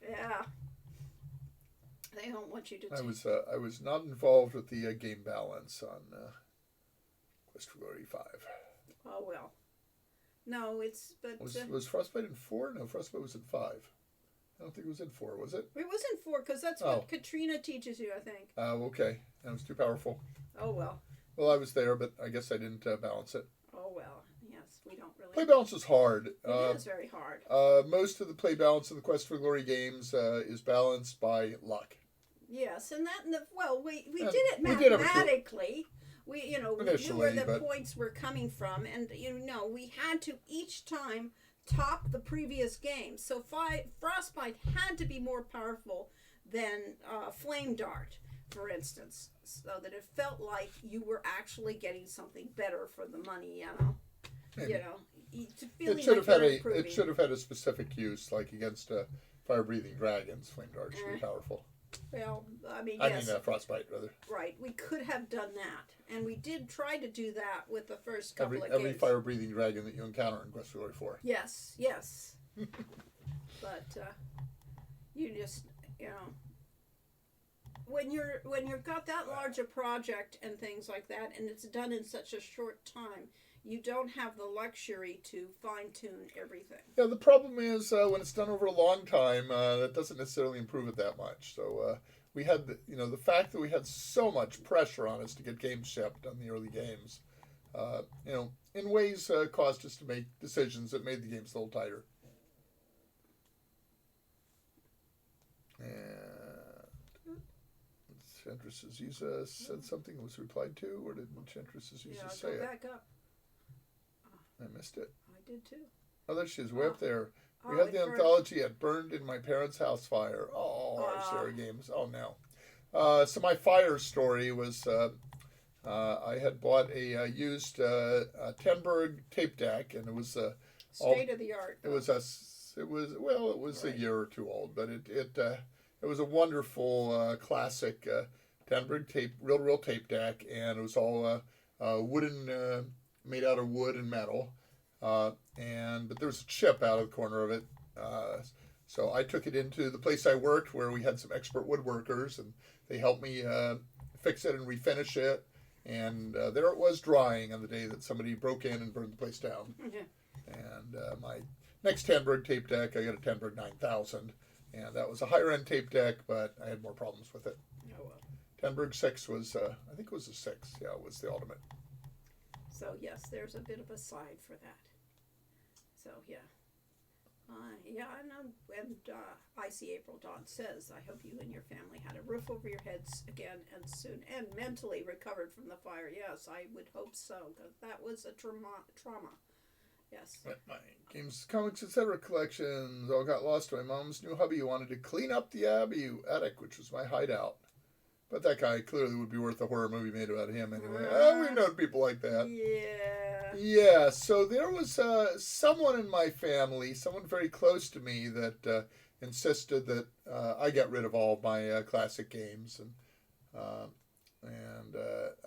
Yeah. They don't want you to. I was not involved with the game balance on Quest for Glory 5. Oh well. No, Was Frostbite in 4? No, Frostbite was in 5. I don't think it was in 4, was it? It was in 4 because that's what Katrina teaches you, I think. Oh, okay. That was too powerful. Oh well. Well, I was there, but I guess I didn't balance it. Oh well. Yes, we don't really. Play balance is hard. It is very hard. Most of the play balance of the Quest for Glory games is balanced by luck. Yes, and we did it mathematically. We knew where the points were coming from, and we had to each time top the previous game. So Frostbite had to be more powerful than Flame Dart, for instance, so that it felt like you were actually getting something better for the money. Maybe. It should have had a specific use, like against fire-breathing dragons. Flame Dart should be powerful. Well, yes. I mean, Frostbite, rather. Right. We could have done that. And we did try to do that with the first couple of games. Every fire-breathing dragon that you encounter in Quest for Glory 4. Yes. But you just, when you've got that large a project and things like that, and it's done in such a short time, you don't have the luxury to fine-tune everything. Yeah, the problem is when it's done over a long time, that doesn't necessarily improve it that much. So we had the fact that we had so much pressure on us to get games shipped on the early games, in ways caused us to make decisions that made the games a little tighter. And Enchantress Aziza said something that was replied to, or did Enchantress Aziza say it? Go back up. I missed it. I did too. Oh, there she is, way up there. We had the anthology at Burned in My Parents' House Fire. Oh, our Sarah games. Oh, no. So my fire story was I had bought a used Tenberg tape deck, and it was state of the art. It was a year or two old, but it was a wonderful classic Tenberg tape, real tape deck, and it was all wooden. Made out of wood and metal, but there was a chip out of the corner of it. So I took it into the place I worked, where we had some expert woodworkers, and they helped me fix it and refinish it. And there it was, drying on the day that somebody broke in and burned the place down. And my next Tenberg tape deck, I got a Tenberg 9000, and that was a higher end tape deck, but I had more problems with it. Oh well. Tenberg 6 was, I think it was a 6. Yeah, it was the ultimate. So yes, there's a bit of a side for that. So yeah. Yeah, I know. And Icy April Dawn says, I hope you and your family had a roof over your heads again and soon, and mentally recovered from the fire. Yes, I would hope so, because that was a trauma. Yes. My games, comics, etc. collections all got lost to my mom's new hubby who wanted to clean up the Abbey attic, which was my hideout. But that guy clearly would be worth a horror movie made about him anyway. We've known people like that. Yeah. Yeah, so there was someone in my family, someone very close to me, that insisted that I get rid of all of my classic games, and I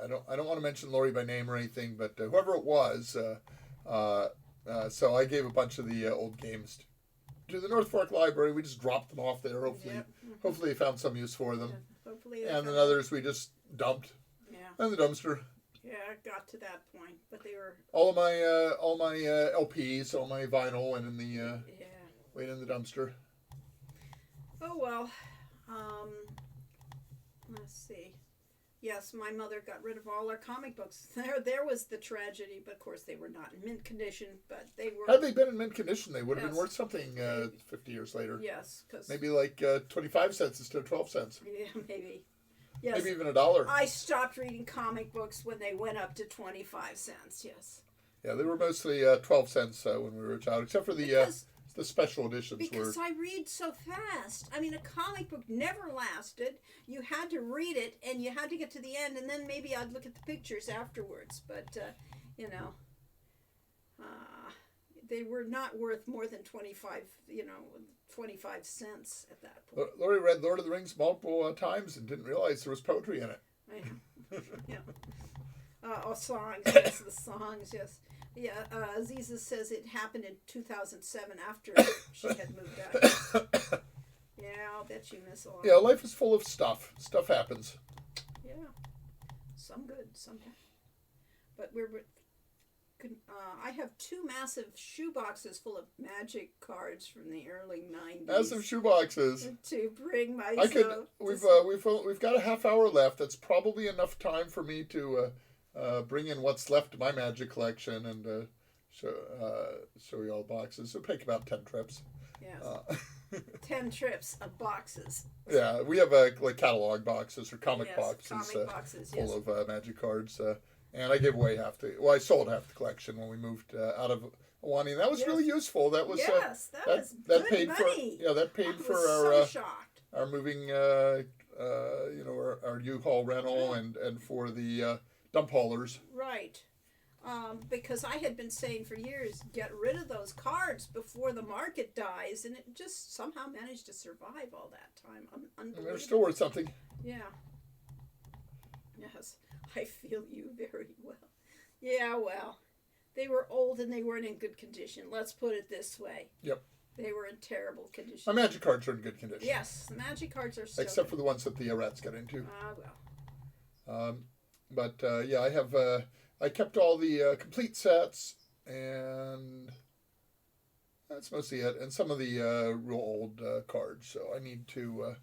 don't want to mention Lori by name or anything, but whoever it was, so I gave a bunch of the old games to the North Fork Library. We just dropped them off there. Hopefully they found some use for them. Yeah. Hopefully And then others we just dumped in the dumpster. Yeah, it got to that point, but they were all my LPs, all my vinyl went in the went in the dumpster. Oh well, let's see. Yes, my mother got rid of all our comic books. There was the tragedy, but of course they were not in mint condition. But they were. Had they been in mint condition, they would have been worth something 50 years later. Yes, because maybe like 25 cents instead of 12 cents. Yeah, maybe. Yes. Maybe even $1. I stopped reading comic books when they went up to 25 cents. Yes. Yeah, they were mostly 12 cents when we were a child, except for the special editions. Because I read so fast. I mean, a comic book never lasted. You had to read it, and you had to get to the end, and then maybe I'd look at the pictures afterwards. But, they were not worth more than 25 cents at that point. Lori read Lord of the Rings multiple times and didn't realize there was poetry in it. Yeah. Songs, yes, the songs, yes. Yeah, Aziza says it happened in 2007 after she had moved out. Yeah, I'll bet you miss a lot. Yeah, life is full of stuff. Stuff happens. Yeah. Some good, some bad. But I have 2 massive shoe boxes full of magic cards from the early 90s. Massive shoe boxes. To bring myself. We've got a half hour left. That's probably enough time for me to bring in what's left of my magic collection and show you all the boxes. It'll take about 10 trips. Yes. 10 trips of boxes. Yeah, we have like catalog boxes or comic boxes full of magic cards. And I gave away I sold half the collection when we moved out of Ahwahnee, and that was really useful. That was was that good paid money. that paid for our moving our U-Haul rental and for the dump haulers. Right. Because I had been saying for years, get rid of those cards before the market dies, and it just somehow managed to survive all that time. Unbelievable. They're still worth something. Yeah. Yes, I feel you very well. Yeah, well, they were old and they weren't in good condition. Let's put it this way. Yep. They were in terrible condition. My magic cards are in good condition. Yes, the magic cards are still except for the ones that the rats got into. Well. But I have I kept all the complete sets, and that's mostly it. And some of the real old cards. So I need to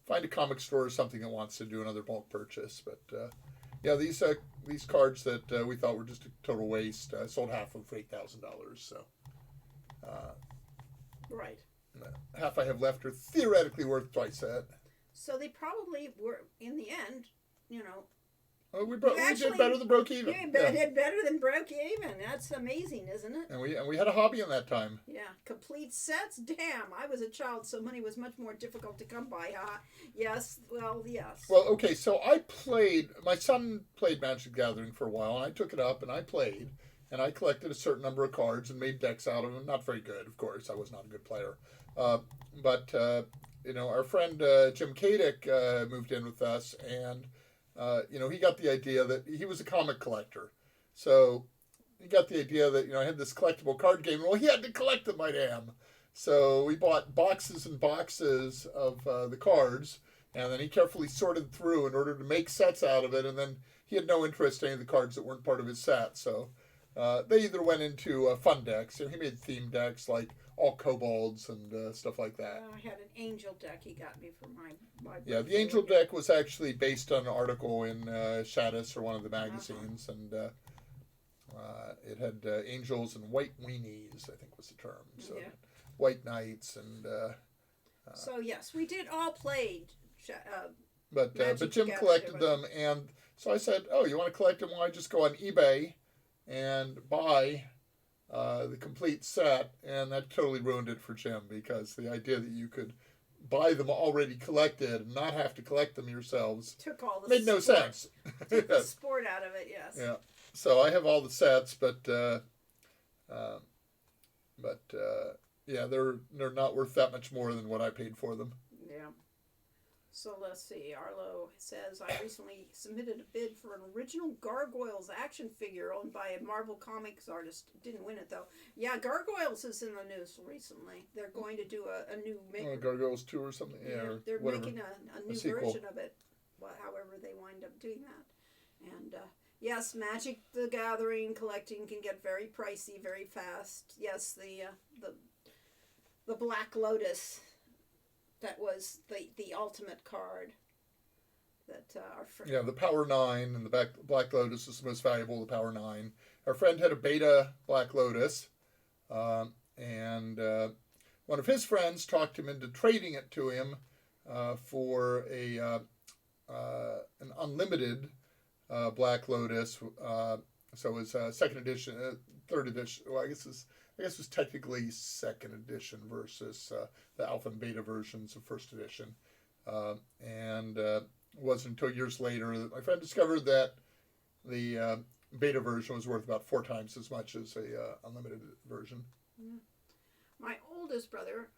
find a comic store or something that wants to do another bulk purchase. But these cards that we thought were just a total waste, I sold half of them for $8,000. So. Right. Half I have left are theoretically worth twice that. So they probably were, in the end, Well, we did better than broke even. You did better than broke even. That's amazing, isn't it? And we had a hobby in that time. Yeah, complete sets. Damn, I was a child, so money was much more difficult to come by. Yes. Well, yes. Well, okay. So my son played Magic the Gathering for a while, and I took it up and I played, and I collected a certain number of cards and made decks out of them. Not very good, of course. I was not a good player, but our friend Jim Kadick moved in with us, and. He got the idea that he was a comic collector. So he got the idea that, I had this collectible card game. Well, he had to collect them, my damn. So we bought boxes and boxes of the cards, and then he carefully sorted through in order to make sets out of it. And then he had no interest in any of the cards that weren't part of his set. So they either went into fun decks, or he made theme decks like all kobolds and stuff like that. I had an angel deck he got me for my Yeah, the angel deck was actually based on an article in Shadis or one of the magazines, and it had angels and white weenies, I think was the term. So White Knights, and So yes, we did all play. but Magic Jim the collected Gathering. them, and so I said, "Oh, you want to collect them? Why just go on eBay and buy the complete set?" And that totally ruined it for Jim, because the idea that you could buy them already collected and not have to collect them yourselves Took all the made no sport, sense. Took the sport out of it. Yes. Yeah. So I have all the sets, but yeah, they're not worth that much more than what I paid for them. Yeah. So let's see. Arlo says, I recently submitted a bid for an original Gargoyles action figure owned by a Marvel Comics artist. Didn't win it though. Yeah, Gargoyles is in the news recently. They're going to do a new Gargoyles 2 or something. Yeah, or they're whatever. making a new sequel. version of it. However they wind up doing that. And yes, Magic the Gathering collecting can get very pricey very fast. Yes, the Black Lotus. That was the ultimate card that our friend... Yeah, the Power 9 and the Black Lotus is the most valuable, the Power 9. Our friend had a beta Black Lotus, and one of his friends talked him into trading it to him for an unlimited Black Lotus. So it was second edition, third edition. Well, I guess it was technically second edition versus the alpha and beta versions of first edition. And it wasn't until years later that my friend discovered that the beta version was worth about 4 times as much as a unlimited version. Yeah. My oldest brother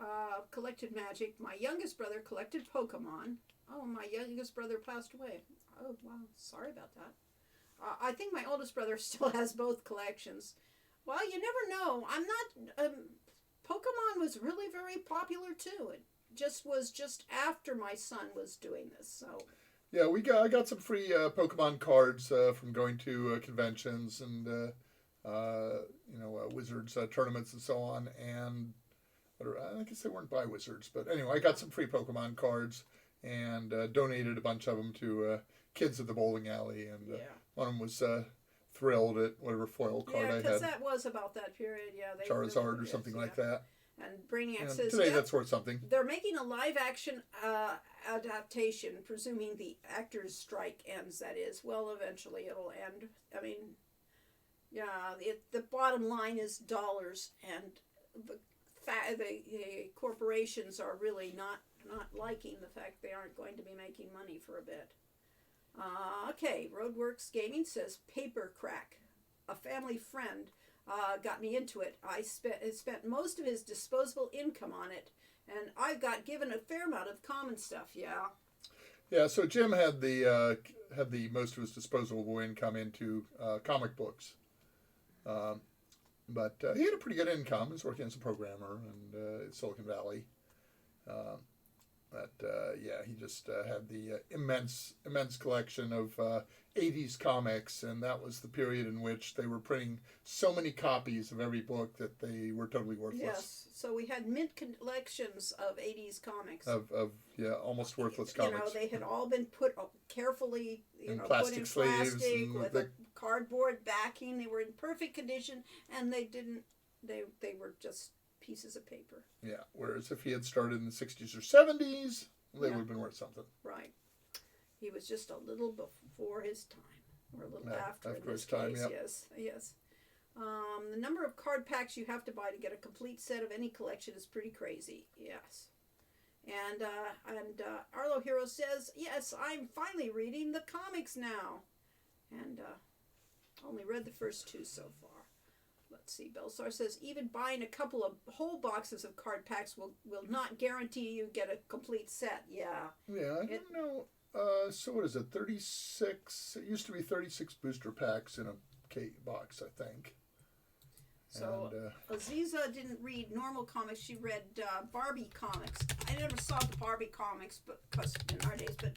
collected Magic. My youngest brother collected Pokemon. Oh, my youngest brother passed away. Oh, wow. Sorry about that. I think my oldest brother still has both collections. Well, you never know. I'm not... Pokemon was really very popular, too. It was just after my son was doing this, so... Yeah, I got some free Pokemon cards from going to conventions and, Wizards tournaments and so on. And I guess they weren't by Wizards, but anyway, I got some free Pokemon cards and donated a bunch of them to kids at the bowling alley. And one of them was thrilled at whatever foil card I had. Yeah, because that was about that period. Yeah, Charizard or something like that. And Brainiac says today that's worth something. They're making a live action adaptation, presuming the actors' strike ends. That is, well, eventually it'll end. I mean, yeah, the bottom line is dollars, and the corporations are really not liking the fact they aren't going to be making money for a bit. Okay, Roadworks Gaming says Paper Crack, a family friend. Got me into it. I spent most of his disposable income on it, and I got given a fair amount of common stuff. Yeah. Yeah. So Jim had the most of his disposable income into comic books, but he had a pretty good income. He was working as a programmer in Silicon Valley. He just had the immense collection of 80s comics, and that was the period in which they were printing so many copies of every book that they were totally worthless. Yes, so we had mint collections of 80s comics. Of almost worthless comics. They had all been put carefully, in put plastic in sleeves plastic with a cardboard backing. They were in perfect condition, and they were just pieces of paper. Yeah, whereas if he had started in the 60s or 70s, they would have been worth something. Right. He was just a little before his time, or a little after in this his time, case. Yes. The number of card packs you have to buy to get a complete set of any collection is pretty crazy. Yes. And Arlo Hero says, yes, I'm finally reading the comics now. And only read the first 2 so far. Let's see, Belsar says, even buying a couple of whole boxes of card packs will not guarantee you get a complete set. Yeah. Yeah, I don't know. So what is it, 36? It used to be 36 booster packs in a box, I think. So Aziza didn't read normal comics. She read Barbie comics. I never saw the Barbie comics, but because in our days, but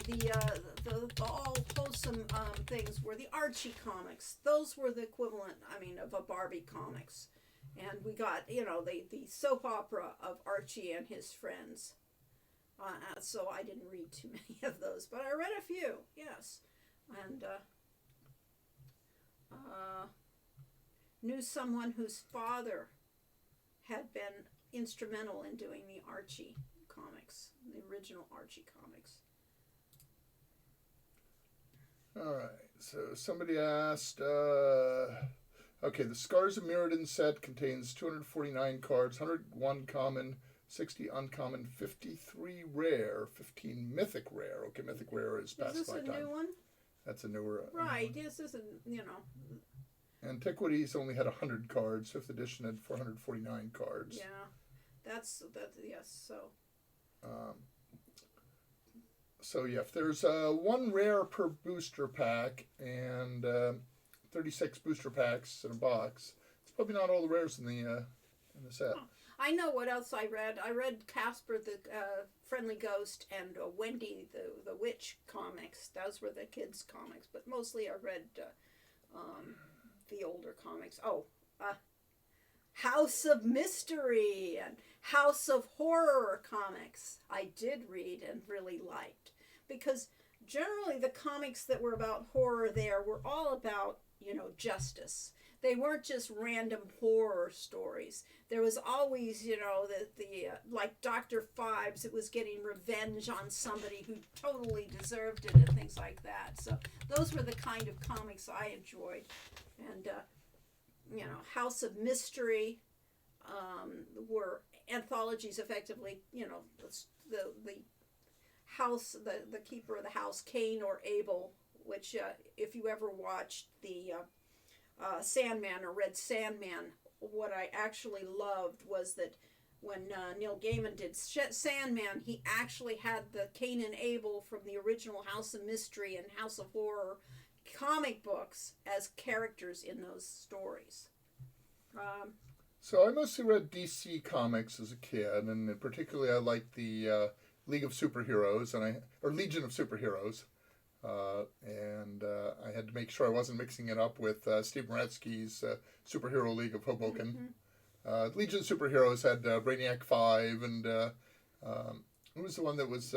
the all wholesome things were the Archie comics. Those were the equivalent, of a Barbie comics. And we got, the soap opera of Archie and his friends. So I didn't read too many of those, but I read a few, yes. And knew someone whose father had been instrumental in doing the Archie comics, the original Archie comics. All right. So somebody asked. Okay, the Scars of Mirrodin set contains 249 cards, 101 common, 60 uncommon, 53 rare, 15 mythic rare. Okay, mythic rare is past Is this my a time. new one? That's a newer. Right. Yes, this is, Antiquities only had 100 cards. 5th edition had 449 cards. Yeah, that's yes. So yeah, if there's one rare per booster pack and 36 booster packs in a box, it's probably not all the rares in the set. Oh, I know what else I read. I read Casper the Friendly Ghost and Wendy the Witch comics. Those were the kids' comics, but mostly I read the older comics. House of Mystery and House of Horror comics I did read and really liked, because generally the comics that were about horror there were all about, justice. They weren't just random horror stories. There was always, the like Dr. Phibes, it was getting revenge on somebody who totally deserved it and things like that. So those were the kind of comics I enjoyed. And, House of Mystery were anthologies effectively, the house, the keeper of the house, Cain or Abel, which if you ever watched the Sandman or read Sandman, what I actually loved was that when Neil Gaiman did Sandman, he actually had the Cain and Abel from the original House of Mystery and House of Horror comic books as characters in those stories. So I mostly read DC comics as a kid, and particularly I liked the League of Superheroes or Legion of Superheroes. And I had to make sure I wasn't mixing it up with Steve Maretsky's Superhero League of Hoboken. Mm-hmm. Legion of Superheroes had Brainiac 5, and who was the one that was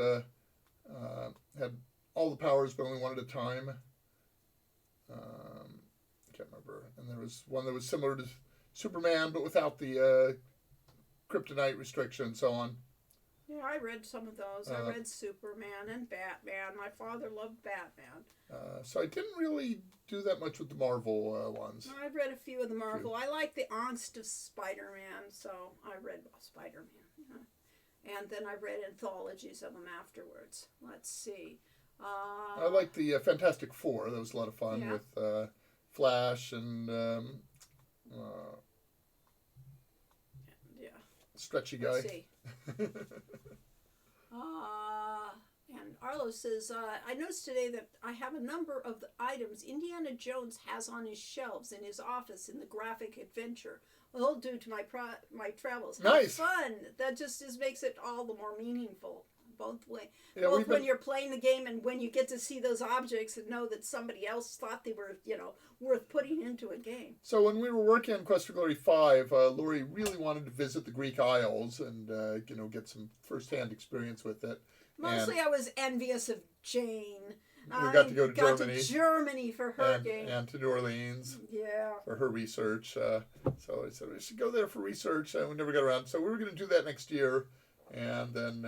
had all the powers but only one at a time? Can't remember. And there was one that was similar to Superman but without the kryptonite restriction and so on. Yeah, I read some of those. I read Superman and Batman. My father loved Batman. So I didn't really do that much with the Marvel ones. I've read a few of the Marvel. I like the angst of Spider-Man, so I read Spider-Man. And then I read anthologies of them afterwards. Let's see. I like the Fantastic Four. That was a lot of fun with Flash and stretchy guy. Let's see. And Arlo says, I noticed today that I have a number of the items Indiana Jones has on his shelves in his office in the graphic adventure. Well, due to my travels. Nice. How fun! That just makes it all the more meaningful. Both way. Yeah, both when you're playing the game and when you get to see those objects and know that somebody else thought they were, worth putting into a game. So when we were working on Quest for Glory 5, Lori really wanted to visit the Greek Isles and, get some first-hand experience with it. Mostly I was envious of Jane. We got to go to Germany. To Germany for her game. And to New Orleans. Yeah. For her research. So I said we should go there for research. We never got around. So we were going to do that next year. And then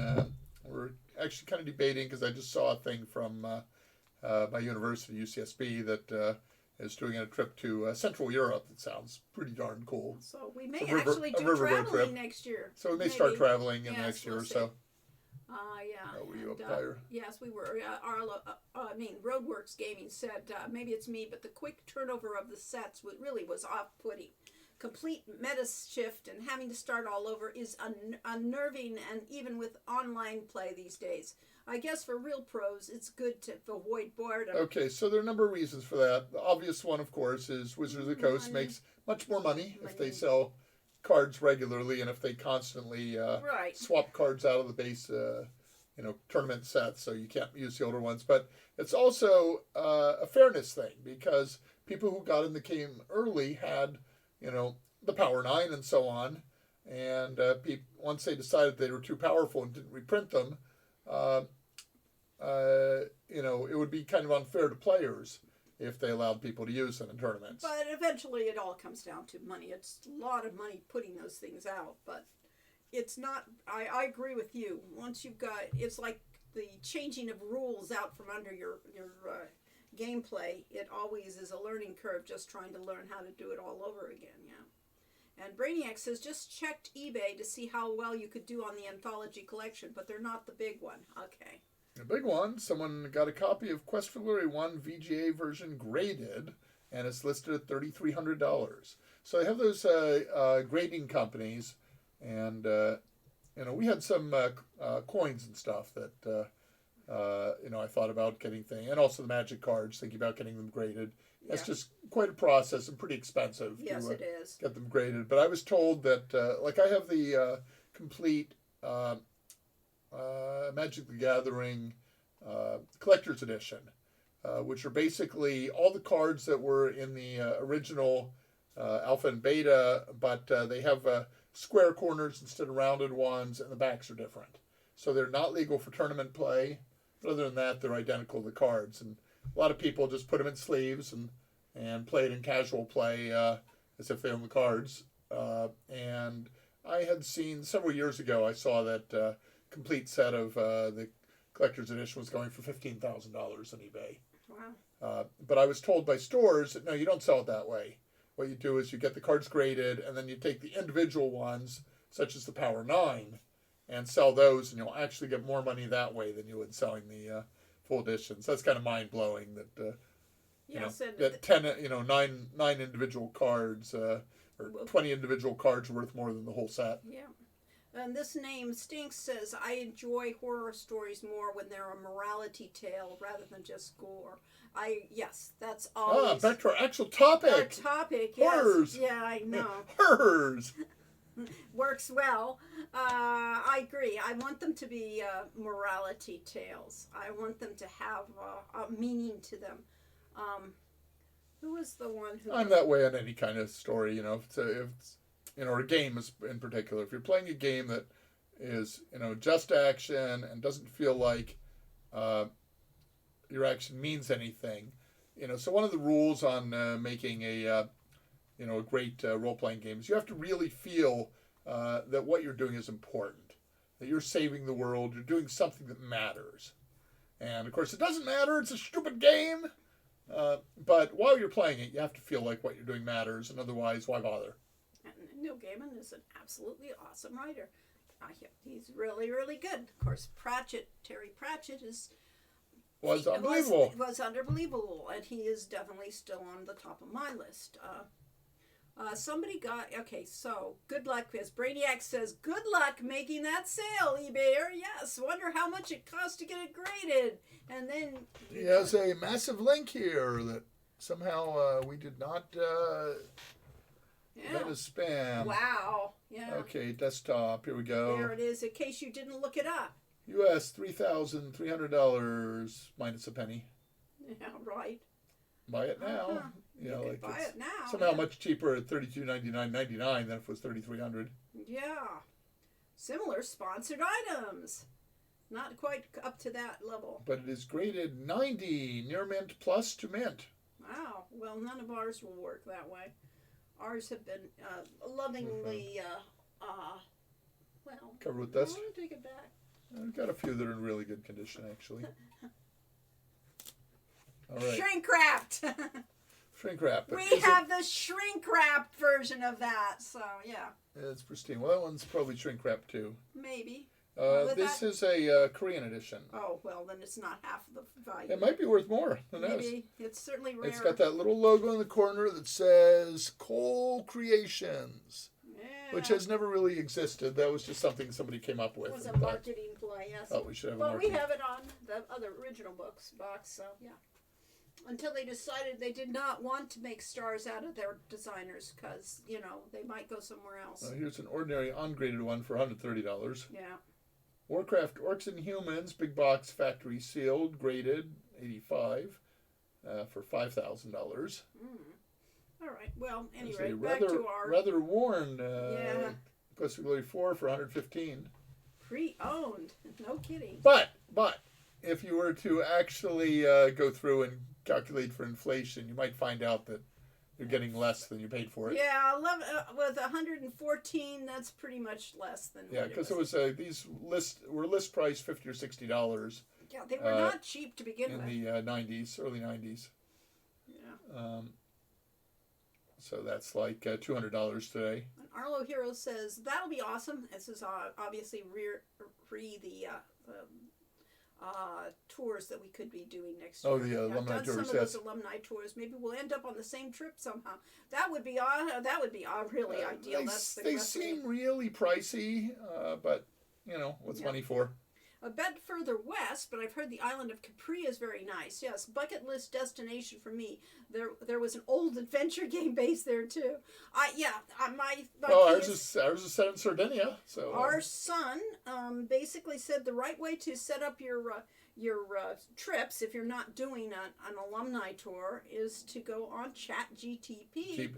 we're actually kind of debating, because I just saw a thing from my university, UCSB, that is doing a trip to Central Europe. That sounds pretty darn cool. So we may actually do traveling next year. So we may start traveling in the next year or so. Yeah. Were you up higher? Yes, we were. Roadworks Gaming said, maybe it's me, but the quick turnover of the sets really was off-putting. Complete meta shift and having to start all over is unnerving, and even with online play these days. I guess for real pros, it's good to avoid boredom. Okay, so there are a number of reasons for that. The obvious one, of course, is Wizards of the Coast makes much more money if they sell cards regularly and if they constantly swap cards out of the base tournament sets, so you can't use the older ones. But it's also a fairness thing, because people who got in the game early had the Power 9 and so on, and once they decided they were too powerful and didn't reprint them, it would be kind of unfair to players. if they allowed people to use them in tournaments. But eventually it all comes down to money. It's a lot of money putting those things out, but it's not, I agree with you. Once you've got, it's like the changing of rules out from under your gameplay. It always is a learning curve, just trying to learn how to do it all over again, yeah. And Brainiac says, just checked eBay to see how well you could do on the Anthology collection, but they're not the big one. Okay. The big one, someone got a copy of Quest for Glory 1 VGA version graded, and it's listed at $3,300. So they have those grading companies, and we had some coins and stuff that I thought about getting things, and also the Magic cards, thinking about getting them graded. That's just quite a process and pretty expensive Yes, it is. Get them graded. But I was told that, I have the complete Magic the Gathering Collector's Edition, which are basically all the cards that were in the original Alpha and Beta, but they have square corners instead of rounded ones, and the backs are different. So they're not legal for tournament play, but other than that, they're identical to the cards. And a lot of people just put them in sleeves and play it in casual play as if they own the cards. And I had seen, several years ago, I saw that complete set of the collector's edition was going for $15,000 on eBay. Wow. But I was told by stores that, no, you don't sell it that way. What you do is you get the cards graded, and then you take the individual ones, such as the Power 9, and sell those, and you'll actually get more money that way than you would selling the full editions. That's kind of mind-blowing that nine individual cards or 20 individual cards are worth more than the whole set. Yeah. And this name Stinks says, I enjoy horror stories more when they're a morality tale rather than just gore. Yes, that's always... back to our actual topic. Our topic, yes. Horrors. Yeah, I know. Horrors. Works well. I agree. I want them to be morality tales. I want them to have a meaning to them. Who was the one who... I'm that way on any kind of story, if it's or a game in particular. If you're playing a game that is, just action and doesn't feel like your action means anything, so one of the rules on making a great role-playing game is you have to really feel that what you're doing is important, that you're saving the world, you're doing something that matters. And, of course, it doesn't matter. It's a stupid game. But while you're playing it, you have to feel like what you're doing matters, and otherwise, why bother? And Neil Gaiman is an absolutely awesome writer. He's really, really good. Of course, Terry Pratchett was unbelievable. Was unbelievable, and he is definitely still on the top of my list. Somebody got, so good luck, as Brainiac says, good luck making that sale, eBayer. Yes, wonder how much it costs to get it graded. And then... He has a massive link here that somehow we did not... That is spam. Wow. Yeah. Okay, desktop. Here we go. There it is, in case you didn't look it up. US $3,300 minus a penny. Yeah, right. Buy it now. Uh-huh. You can buy it now. Somehow much cheaper at $32.99.99 than if it was $3,300. Yeah. Similar sponsored items. Not quite up to that level. But it is graded 90, near mint plus to mint. Wow. Well, none of ours will work that way. Ours have been lovingly, covered with dust. I want to take it back. I've got a few that are in really good condition, actually. All right. Shrink wrapped. Shrink wrap. We have the shrink wrapped version of that, so yeah. It's pristine. Well, that one's probably shrink wrapped too. Maybe. This is a Korean edition. Oh, well, then it's not half the value. It might be worth more. Who knows? Maybe. It's certainly rare. It's got that little logo in the corner that says Cole Creations, which has never really existed. That was just something somebody came up with. It was a marketing play, yes. Oh, we should have a But marketing. we have it on the other original box, so yeah. Until they decided they did not want to make stars out of their designers because, they might go somewhere else. Here's an ordinary ungraded one for $130. Yeah. Warcraft Orcs and Humans, big box, factory sealed, graded, $85 for $5,000. All right. Well, There's anyway, a back to our rather worn yeah. Quest for Glory 4 for $115. Pre-owned. No kidding. But if you were to actually go through and calculate for inflation, you might find out that you're getting less than you paid for it. Yeah, with 114, that's pretty much less than. Yeah, what because it was these list price $50 or $60 Yeah, they were not cheap to begin in with. the early 90s. Yeah. So that's like $200 today. And Arlo Hero says that'll be awesome. This is obviously the tours that we could be doing next year. Oh, the alumni I've done tours. some of those alumni tours. Maybe we'll end up on the same trip somehow. That would be really ideal. They seem really pricey, but what's money for? A bit further west, but I've heard the island of Capri is very nice. Yes, bucket list destination for me. There was an old adventure game based there too. Ours is set in Sardinia. So our son basically said the right way to set up your trips if you're not doing an alumni tour is to go on ChatGPT,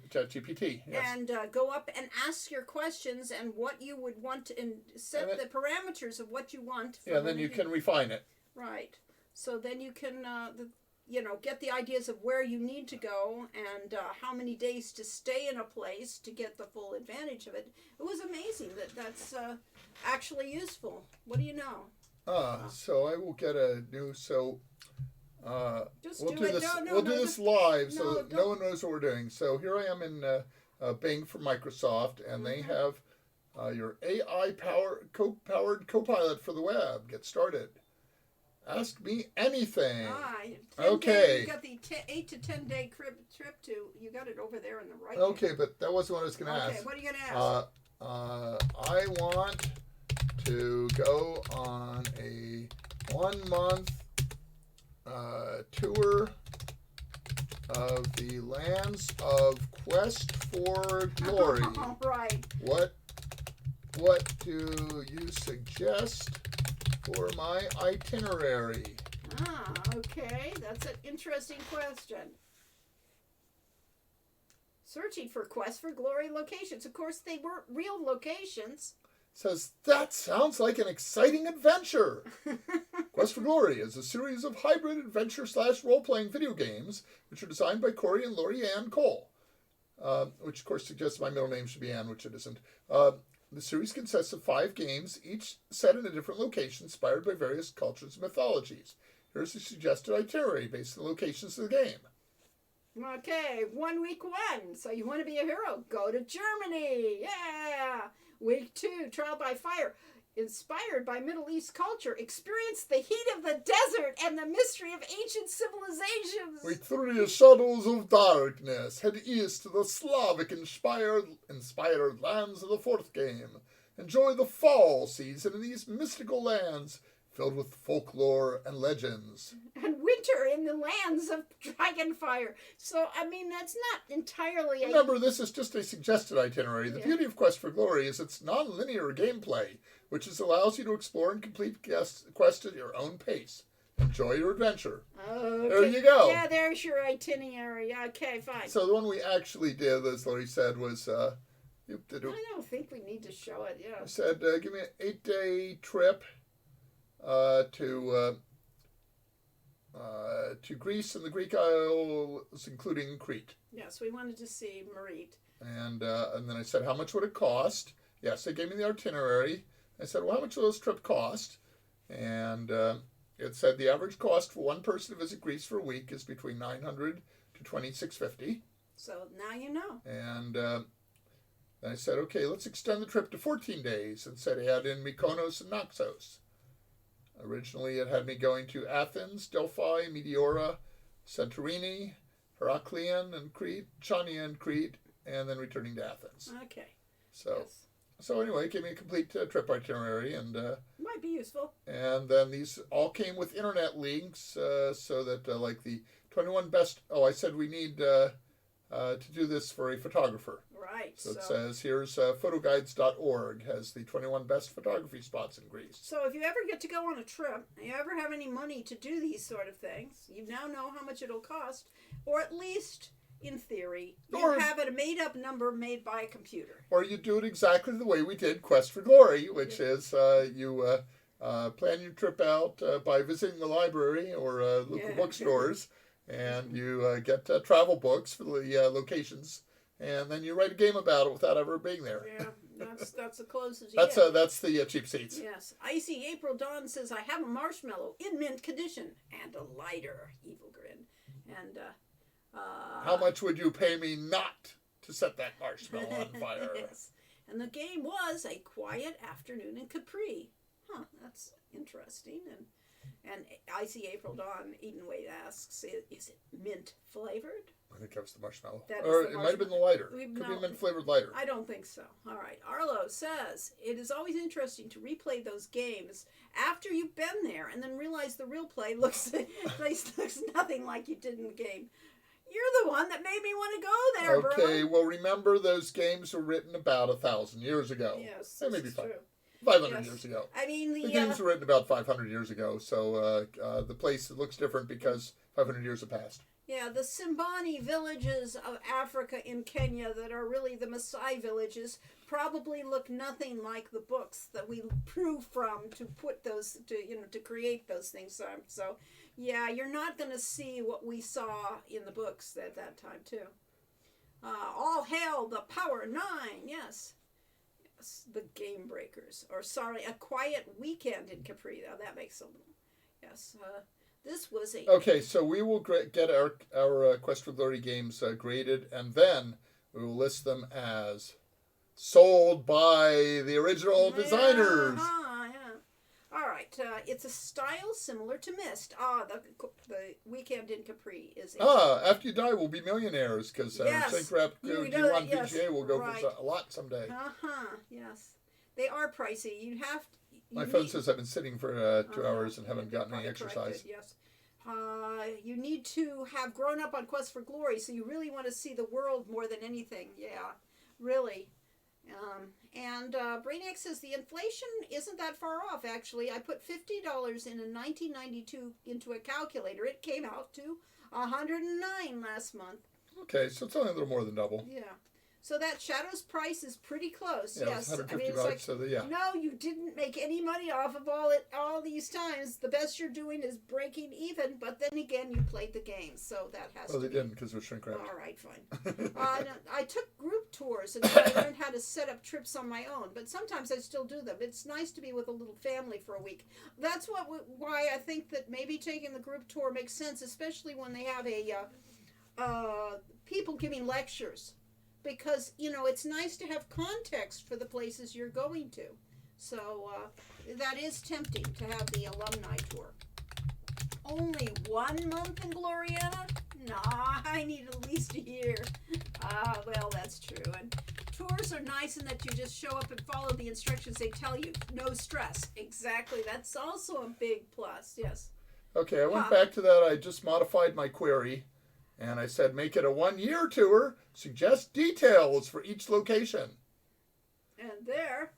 yes. And go up and ask your questions and what you would want and set the parameters of what you want. Yeah, then you can refine it. Right. So then you can get the ideas of where you need to go and how many days to stay in a place to get the full advantage of it. It was amazing that's actually useful. What do you know? So I will get a new. So we'll do this. We'll do this live, so that no one knows what we're doing. So here I am in Bing for Microsoft, and they have your AI powered Copilot for the web. Get started. Ask me anything. Okay. You got the 8 to 10 day trip to. You got it over there in the right. Okay, but that wasn't what I was going to ask. Okay, what are you going to ask? I want to go on a 1 month tour of the lands of Quest for Glory. Right. What do you suggest for my itinerary? Okay. That's an interesting question. Searching for Quest for Glory locations. Of course, they weren't real locations. Says, that sounds like an exciting adventure. Quest for Glory is a series of hybrid adventure / role-playing video games which are designed by Corey and Lori Ann Cole, which of course suggests my middle name should be Ann, which it isn't. The series consists of 5 games, each set in a different location inspired by various cultures and mythologies. Here's a suggested itinerary based on the locations of the game. Okay, 1 week 1. So you want to be a hero? Go to Germany. Yeah. Week 2, Trial by Fire. Inspired by Middle East culture, experience the heat of the desert and the mystery of ancient civilizations. Week 3, the Shadows of Darkness. Head east to the Slavic-inspired lands of the 4th game. Enjoy the fall season in these mystical lands filled with folklore and legends. And winter in the lands of Dragonfire. So, that's not entirely... Remember, this is just a suggested itinerary. The beauty of Quest for Glory is its non-linear gameplay, which allows you to explore and complete quests at your own pace. Enjoy your adventure. Okay. There you go. Yeah, there's your itinerary. Okay, fine. So the one we actually did, as Lori said, was... I don't think we need to show it, yeah. I said, give me an 8-day trip to Greece and the Greek Isles, including Crete. Yes, we wanted to see Merite. And then I said, how much would it cost? Yes, they gave me the itinerary. I said, well, how much will this trip cost? And it said the average cost for one person to visit Greece for a week is between $900 to $2,650. So now you know. And then I said, okay, let's extend the trip to 14 days, and said add in Mykonos and Naxos. Originally, it had me going to Athens, Delphi, Meteora, Santorini, Heraklion and Crete, Chania and Crete, and then returning to Athens. Okay. So anyway, it gave me a complete trip itinerary, and might be useful. And then these all came with internet links, so that like the 21 best. Oh, I said we need to do this for a photographer. Right. So it says here's photoguides.org has the 21 best photography spots in Greece. So if you ever get to go on a trip, and you ever have any money to do these sort of things, you now know how much it'll cost, or at least, in theory, you have a made-up number made by a computer. Or you do it exactly the way we did Quest for Glory, which is you plan your trip out by visiting the library or local bookstores, and you get travel books for the locations, and then you write a game about it without ever being there. Yeah, that's the closest you get. That's the cheap seats. Yes. Icy April Dawn says, I have a marshmallow in mint condition and a lighter. Evil grin. And how much would you pay me not to set that marshmallow on fire? Yes. And the game was A Quiet Afternoon in Capri. Huh, that's interesting. And Icy April Dawn Edenwade asks, is it mint flavored? I think that was the marshmallow. Or it might have been the lighter. Could be mint flavored lighter. I don't think so. All right. Arlo says, it is always interesting to replay those games after you've been there and then realize the real play looks nothing like you did in the game. You're the one that made me want to go there, bro. Okay, well, remember those games were written about 1,000 years ago. Yes, maybe true. 500 years ago. I mean, the games were written about 500 years ago, so the place looks different because 500 years have passed. Yeah, the Simbani villages of Africa in Kenya that are really the Maasai villages probably look nothing like the books that we drew from to put those to create those things. So yeah, you're not going to see what we saw in the books at that time too. All hail the Power Nine, yes. The Game Breakers, or sorry, A Quiet Weekend in Capri. Now that makes some, yes. This was a... Okay, so we will get our Quest for Glory games graded, and then we will list them as sold by the original designers. Yeah. All right, it's a style similar to Myst. The Weekend in Capri is... After you die, we'll be millionaires, because yes. St. Crap G1 PGA will go for a lot someday. Yes. They are pricey. You have to... My phone says I've been sitting for 2 hours and haven't gotten any exercise. Yes. You need to have grown up on Quest for Glory, so you really want to see the world more than anything. Yeah, really. And Brainiac says the inflation isn't that far off, actually. I put $50 in 1992 into a calculator. It came out to $109 last month. Okay, so it's only a little more than double. Yeah. So that Shadow's price is pretty close. Yeah, yes, $150. I mean, it's like, so yeah. No, you didn't make any money off of all these times. The best you're doing is breaking even. But then again, you played the game, so that has. Well, to they be... didn't because we're shrink wrapped. All right, fine. I took group tours and I learned how to set up trips on my own. But sometimes I still do them. It's nice to be with a little family for a week. That's why I think that maybe taking the group tour makes sense, especially when they have people giving lectures. Because, it's nice to have context for the places you're going to. So, that is tempting to have the alumni tour. Only 1 month in Gloriana? Nah, I need at least a year. Well, that's true. And tours are nice in that you just show up and follow the instructions they tell you. No stress. Exactly. That's also a big plus, yes. Okay, I went back to that. I just modified my query. And I said, make it a 1-year tour. Suggest details for each location. And there,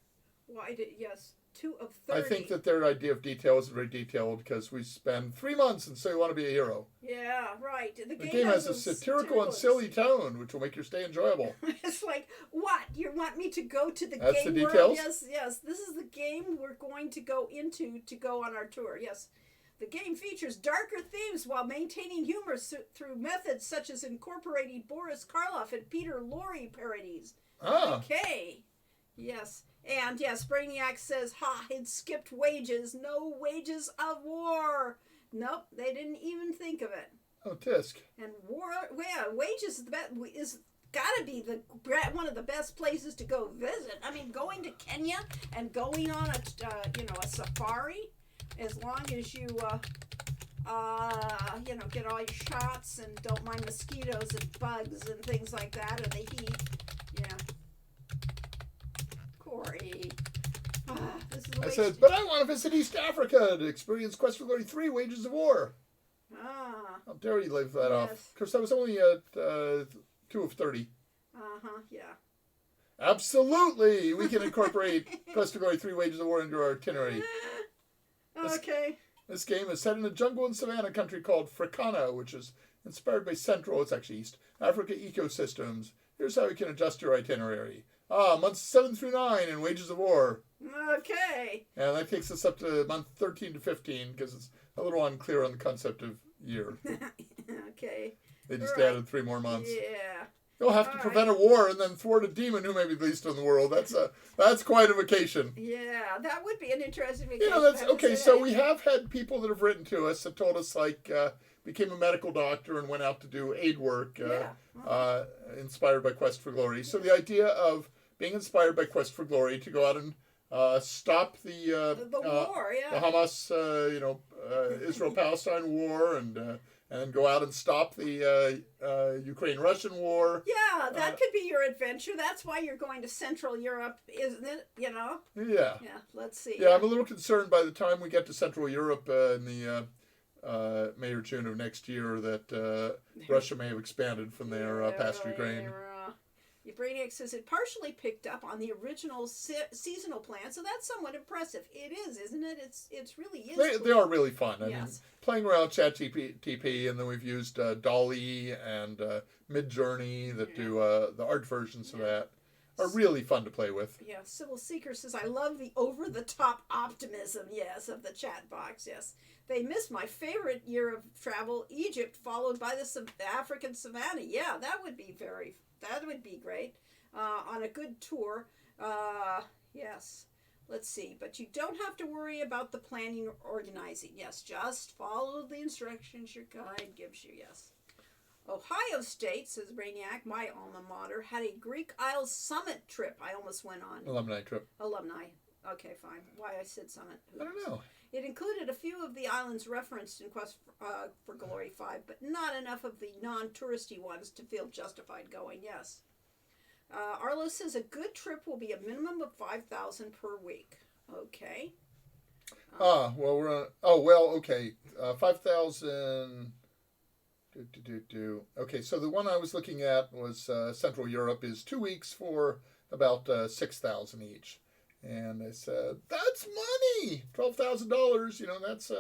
yes, 2 of 30. I think that their idea of detail is very detailed because we spend 3 months and say we want to be a hero. Yeah, right. The game has a satirical and silly tone, which will make your stay enjoyable. It's like, what? You want me to go to the That's game the details? world? Yes. This is the game we're going to go into to go on our tour. Yes. The game features darker themes while maintaining humor through methods such as incorporating Boris Karloff and Peter Lorre parodies. Okay. Yes. And yes, Brainiac says, it skipped wages. No wages of war. Nope, they didn't even think of it. Oh, tisk. And wages is gotta be one of the best places to go visit. I mean, going to Kenya and going on a safari. As long as you, get all your shots and don't mind mosquitoes and bugs and things like that, and the heat. Yeah. Corey. This is I said, but I want to visit East Africa to experience Quest for Glory 3, Wages of War. How dare you leave that off? Of course, that was only 2 of 30. Yeah. Absolutely! We can incorporate Quest for Glory 3, Wages of War into our itinerary. Okay. This game is set in a jungle and savanna country called Fricana, which is inspired by it's actually East Africa ecosystems. Here's how you can adjust your itinerary. Months 7 through 9 in Wages of War. Okay. And that takes us up to month 13 to 15 because it's a little unclear on the concept of year. Okay. They just Right. added 3 more months. Yeah. You'll have to All prevent right. a war and then thwart a demon who may be the least in the world. That's quite a vacation. Yeah, that would be an interesting vacation. You know, that's I have to okay. say So that. we have had people that have written to us that told us became a medical doctor and went out to do aid work, Yeah. inspired by Quest for Glory. So the idea of being inspired by Quest for Glory to go out and stop the war, the yeah. Hamas, Israel-Palestine war, and then go out and stop the Ukraine-Russian war. Yeah, that could be your adventure. That's why you're going to Central Europe, isn't it? You know? Yeah. Yeah, let's see. Yeah, I'm a little concerned by the time we get to Central Europe in the May or June of next year that Russia may have expanded from there past Ukraine. Brainiac says it partially picked up on the original seasonal plan, so that's somewhat impressive. It is, isn't it? It's really is. They are really fun. I mean, Yes. playing around with ChatGPT, and then we've used Dolly and Midjourney that do the art versions of that. Are really fun to play with. Yeah, Sybil Seeker says, I love the over-the-top optimism, yes, of the chat box, yes. They missed my favorite year of travel, Egypt, followed by the African savannah. Yeah, that would be great. On a good tour. Yes. Let's see. But you don't have to worry about the planning or organizing. Yes, just follow the instructions your guide gives you, yes. Ohio State, says Brainiac, my alma mater, had a Greek Isles summit trip I almost went on. Alumni trip. Alumni. Okay, fine. Why I said summit. I don't know. It included a few of the islands referenced in Quest for Glory 5, but not enough of the non-touristy ones to feel justified going, yes. Arlo says a good trip will be a minimum of $5,000 per week. Okay. Well, we're on... okay. 5,000... Okay, so the one I was looking at was Central Europe is 2 weeks for about 6,000 each. And I said, that's money! $12,000, you know, that's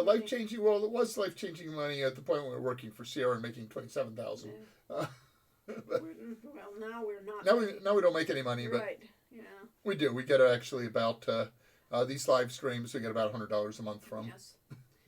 life-changing. Well, it was life-changing money at the point when we were working for Sierra and making $27,000. Well, now we're not. Now we don't make any money, but right. Yeah. we do. We get actually about these live streams. We get about $100 a month from. Yes.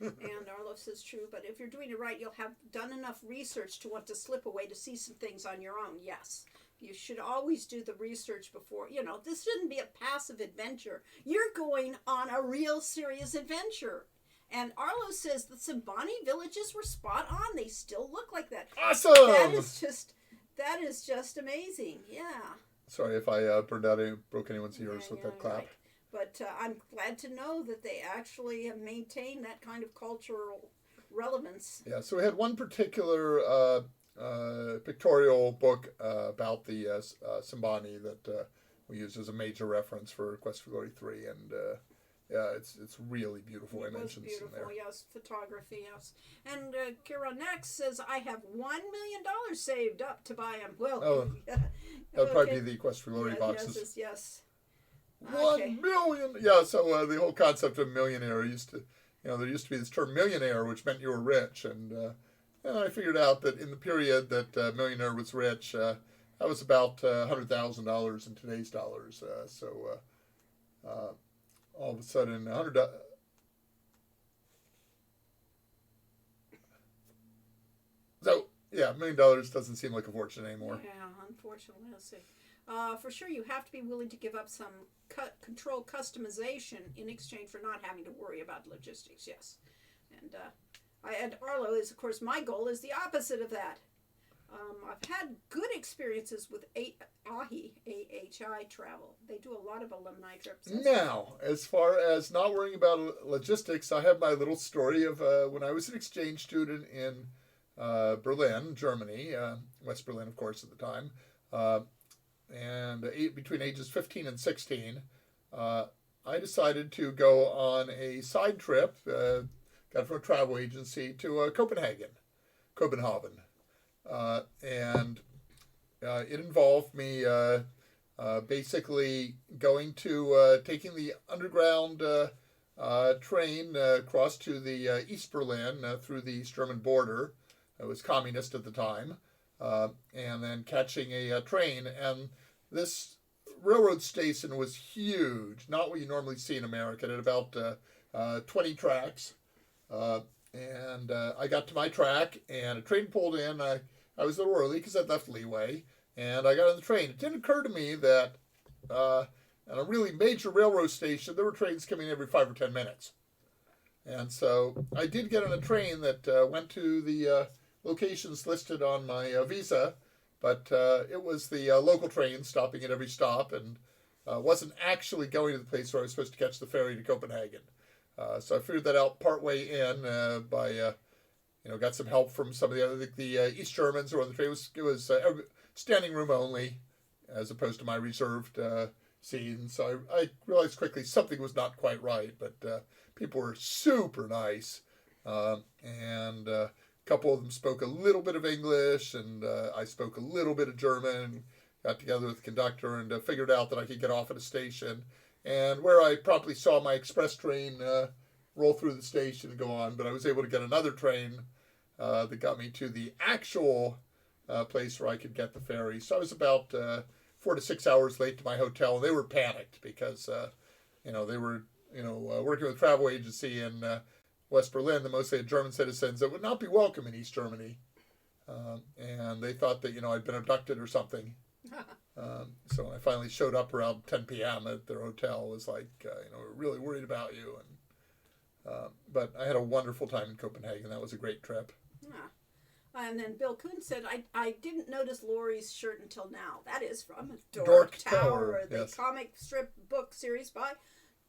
And Arlo says true, but if you're doing it right, you'll have done enough research to want to slip away to see some things on your own. Yes. You should always do the research before. You know, this shouldn't be a passive adventure. You're going on a real serious adventure. And Arlo says the Simbani villages were spot on. They still look like that. Awesome! That is just amazing. Yeah. Sorry if I broke anyone's ears with that clap. Right. But I'm glad to know that they actually have maintained that kind of cultural relevance. Yeah, so we had one particular pictorial book about the Simbani that we used as a major reference for Quest for Glory 3, and yeah, it's really beautiful images in there. Yes, photography, yes. And Kira next says, I have $1 million saved up to buy them. Well, that would probably be the Quest for Glory boxes. Yes. 1 million. Yeah, so the whole concept of millionaire there used to be this term millionaire, which meant you were rich, and I figured out that in the period that millionaire was rich, that was about $100,000 in today's dollars. All of a sudden, So yeah, $1 million doesn't seem like a fortune anymore. Yeah, unfortunately, let's see. For sure, you have to be willing to give up some control customization in exchange for not having to worry about logistics. Yes, and Arlo is, of course, my goal is the opposite of that. I've had good experiences with AHI travel. They do a lot of alumni trips. Now, as far as not worrying about logistics, I have my little story of when I was an exchange student in Berlin, Germany, West Berlin, of course, at the time, and between ages 15 and 16, I decided to go on a side trip, got from a travel agency, to Copenhagen. And it involved me basically going to taking the underground train across to the East Berlin through the East German border. It was communist at the time, and then catching a train. And this railroad station was huge, not what you normally see in America. It had about 20 tracks. and I got to my track, and a train pulled in. I was a little early because I'd left leeway, and I got on the train. It didn't occur to me that at a really major railroad station, there were trains coming every 5 or 10 minutes. And so I did get on a train that went to the locations listed on my visa, but it was the local train stopping at every stop and wasn't actually going to the place where I was supposed to catch the ferry to Copenhagen. So I figured that out partway in by, got some help from some of the East Germans who were on the train. It was standing room only as opposed to my reserved scene. So I realized quickly something was not quite right, but people were super nice. And a couple of them spoke a little bit of English, and I spoke a little bit of German. Got together with the conductor and figured out that I could get off at a station, and where I promptly saw my express train roll through the station and go on, but I was able to get another train that got me to the actual place where I could get the ferry. So I was about 4 to 6 hours late to my hotel, and they were panicked because, they were, working with a travel agency in West Berlin, that mostly had German citizens that would not be welcome in East Germany. And they thought that, I'd been abducted or something. So when I finally showed up around 10 p.m. at their hotel, it was like, we're really worried about you. But I had a wonderful time in Copenhagen. That was a great trip. Yeah. And then Bill Kuhn said, I didn't notice Laurie's shirt until now. That is from Dork Tower, the yes. comic strip book series by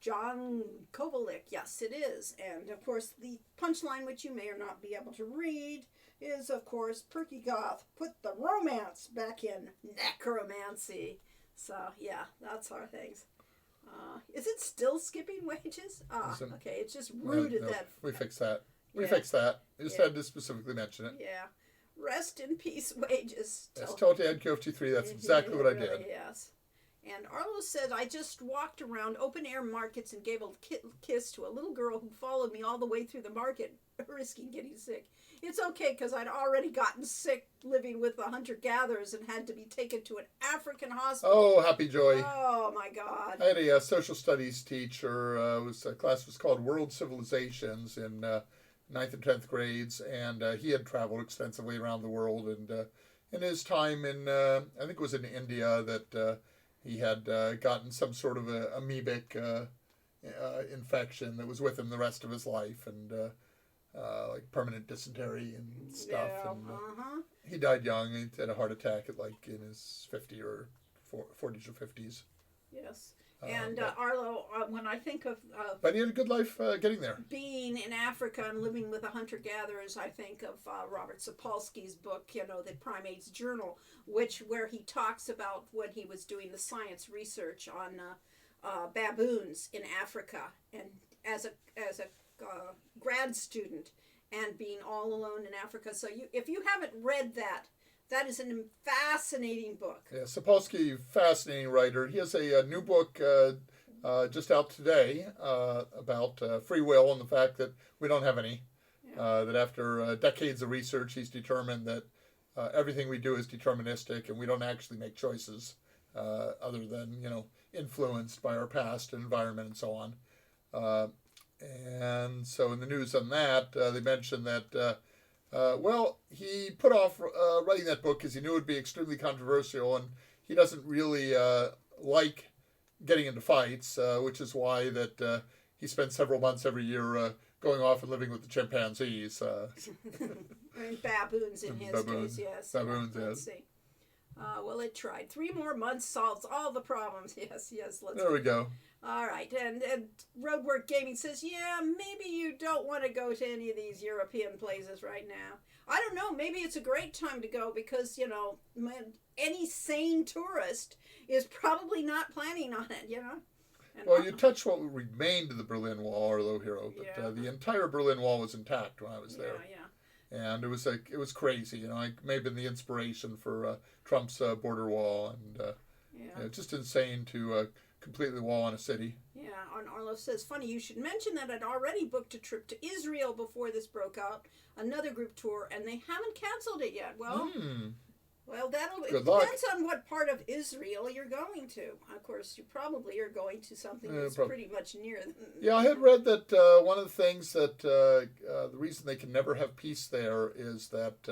John Kovalik. Yes, it is. And, of course, the punchline, which you may or not be able to read, is, of course, Perky Goth put the romance back in necromancy. So, yeah, that's our things. Is it still skipping wages? Okay, it's just rooted that. We fixed that. We fixed that. We just had to specifically mention it. Yeah. Rest in peace, wages. That's totally Ed KFT3. That's exactly what I did. Yes. And Arlo said, I just walked around open-air markets and gave a kiss to a little girl who followed me all the way through the market, risking getting sick. It's okay, because I'd already gotten sick living with the hunter-gatherers and had to be taken to an African hospital. Oh, happy joy. Oh, my God. I had a social studies teacher. Class was called World Civilizations in 9th and 10th grades, and he had traveled extensively around the world. And in his time in, I think it was in India, that he had gotten some sort of a amoebic infection that was with him the rest of his life, and like permanent dysentery and stuff. Yeah, and he died young. He had a heart attack at in his 40s or 50s. Yes. And Arlo, when I think of but he had a good life getting there. Being in Africa and living with the hunter-gatherers, I think of Robert Sapolsky's book, The Primates Journal, where he talks about when he was doing the science research on baboons in Africa, and as a grad student, and being all alone in Africa. So if you haven't read that, that is a fascinating book. Yeah, Sapolsky, fascinating writer. He has a new book just out today about free will and the fact that we don't have any. Yeah. That after decades of research, he's determined that everything we do is deterministic, and we don't actually make choices other than, influenced by our past and environment and so on. And so in the news on that, they mentioned that he put off writing that book because he knew it would be extremely controversial, and he doesn't really like getting into fights, which is why that he spends several months every year going off and living with the chimpanzees. And baboons in his case, yes. Baboons, yes. Let's see. Well, it tried. 3 more months solves all the problems. Yes. There we go. All right, and Roadwork Gaming says, maybe you don't want to go to any of these European places right now. I don't know, maybe it's a great time to go because, any sane tourist is probably not planning on it, And well, you touched what remained of the Berlin Wall, Arlo Hero, but the entire Berlin Wall was intact when I was there. Yeah. And it was crazy, it may have been the inspiration for Trump's border wall, and just insane to completely wall on a city. Yeah, and Arlo says, funny, you should mention that I'd already booked a trip to Israel before this broke out, another group tour, and they haven't canceled it yet. Well, Well, it Good luck. depends on what part of Israel you're going to. Of course, you probably are going to something that's pretty much near. Yeah, I had read that one of the things that the reason they can never have peace there is that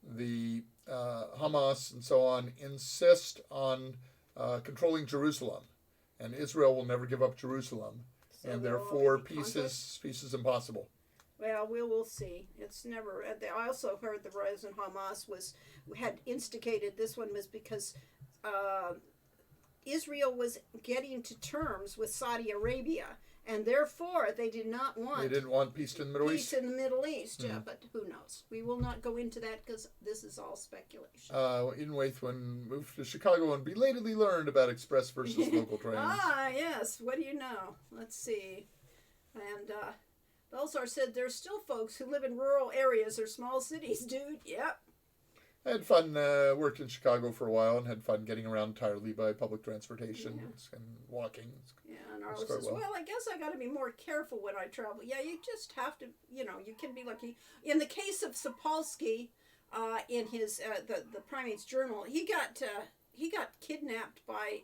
the Hamas and so on insist on controlling Jerusalem, and Israel will never give up Jerusalem, So and they'll therefore be peace conflict? is impossible. Well, we'll see. It's never. I also heard the rise in Hamas had instigated this one was because Israel was getting to terms with Saudi Arabia, and therefore they did not want. They didn't want peace in the Middle peace East. in the Middle East. Yeah, but who knows? We will not go into that because this is all speculation. Eden Waithwin moved to Chicago and belatedly learned about express versus local trains. Ah, yes. What do you know? Let's see. And Belzar said there's still folks who live in rural areas or small cities, dude. Yep. I had fun, worked in Chicago for a while and had fun getting around entirely by public transportation and walking. Yeah, and Arlo says, well, I guess I got to be more careful when I travel. Yeah, you just have to, you can be lucky. In the case of Sapolsky, in his, the Primates Journal, he got kidnapped by,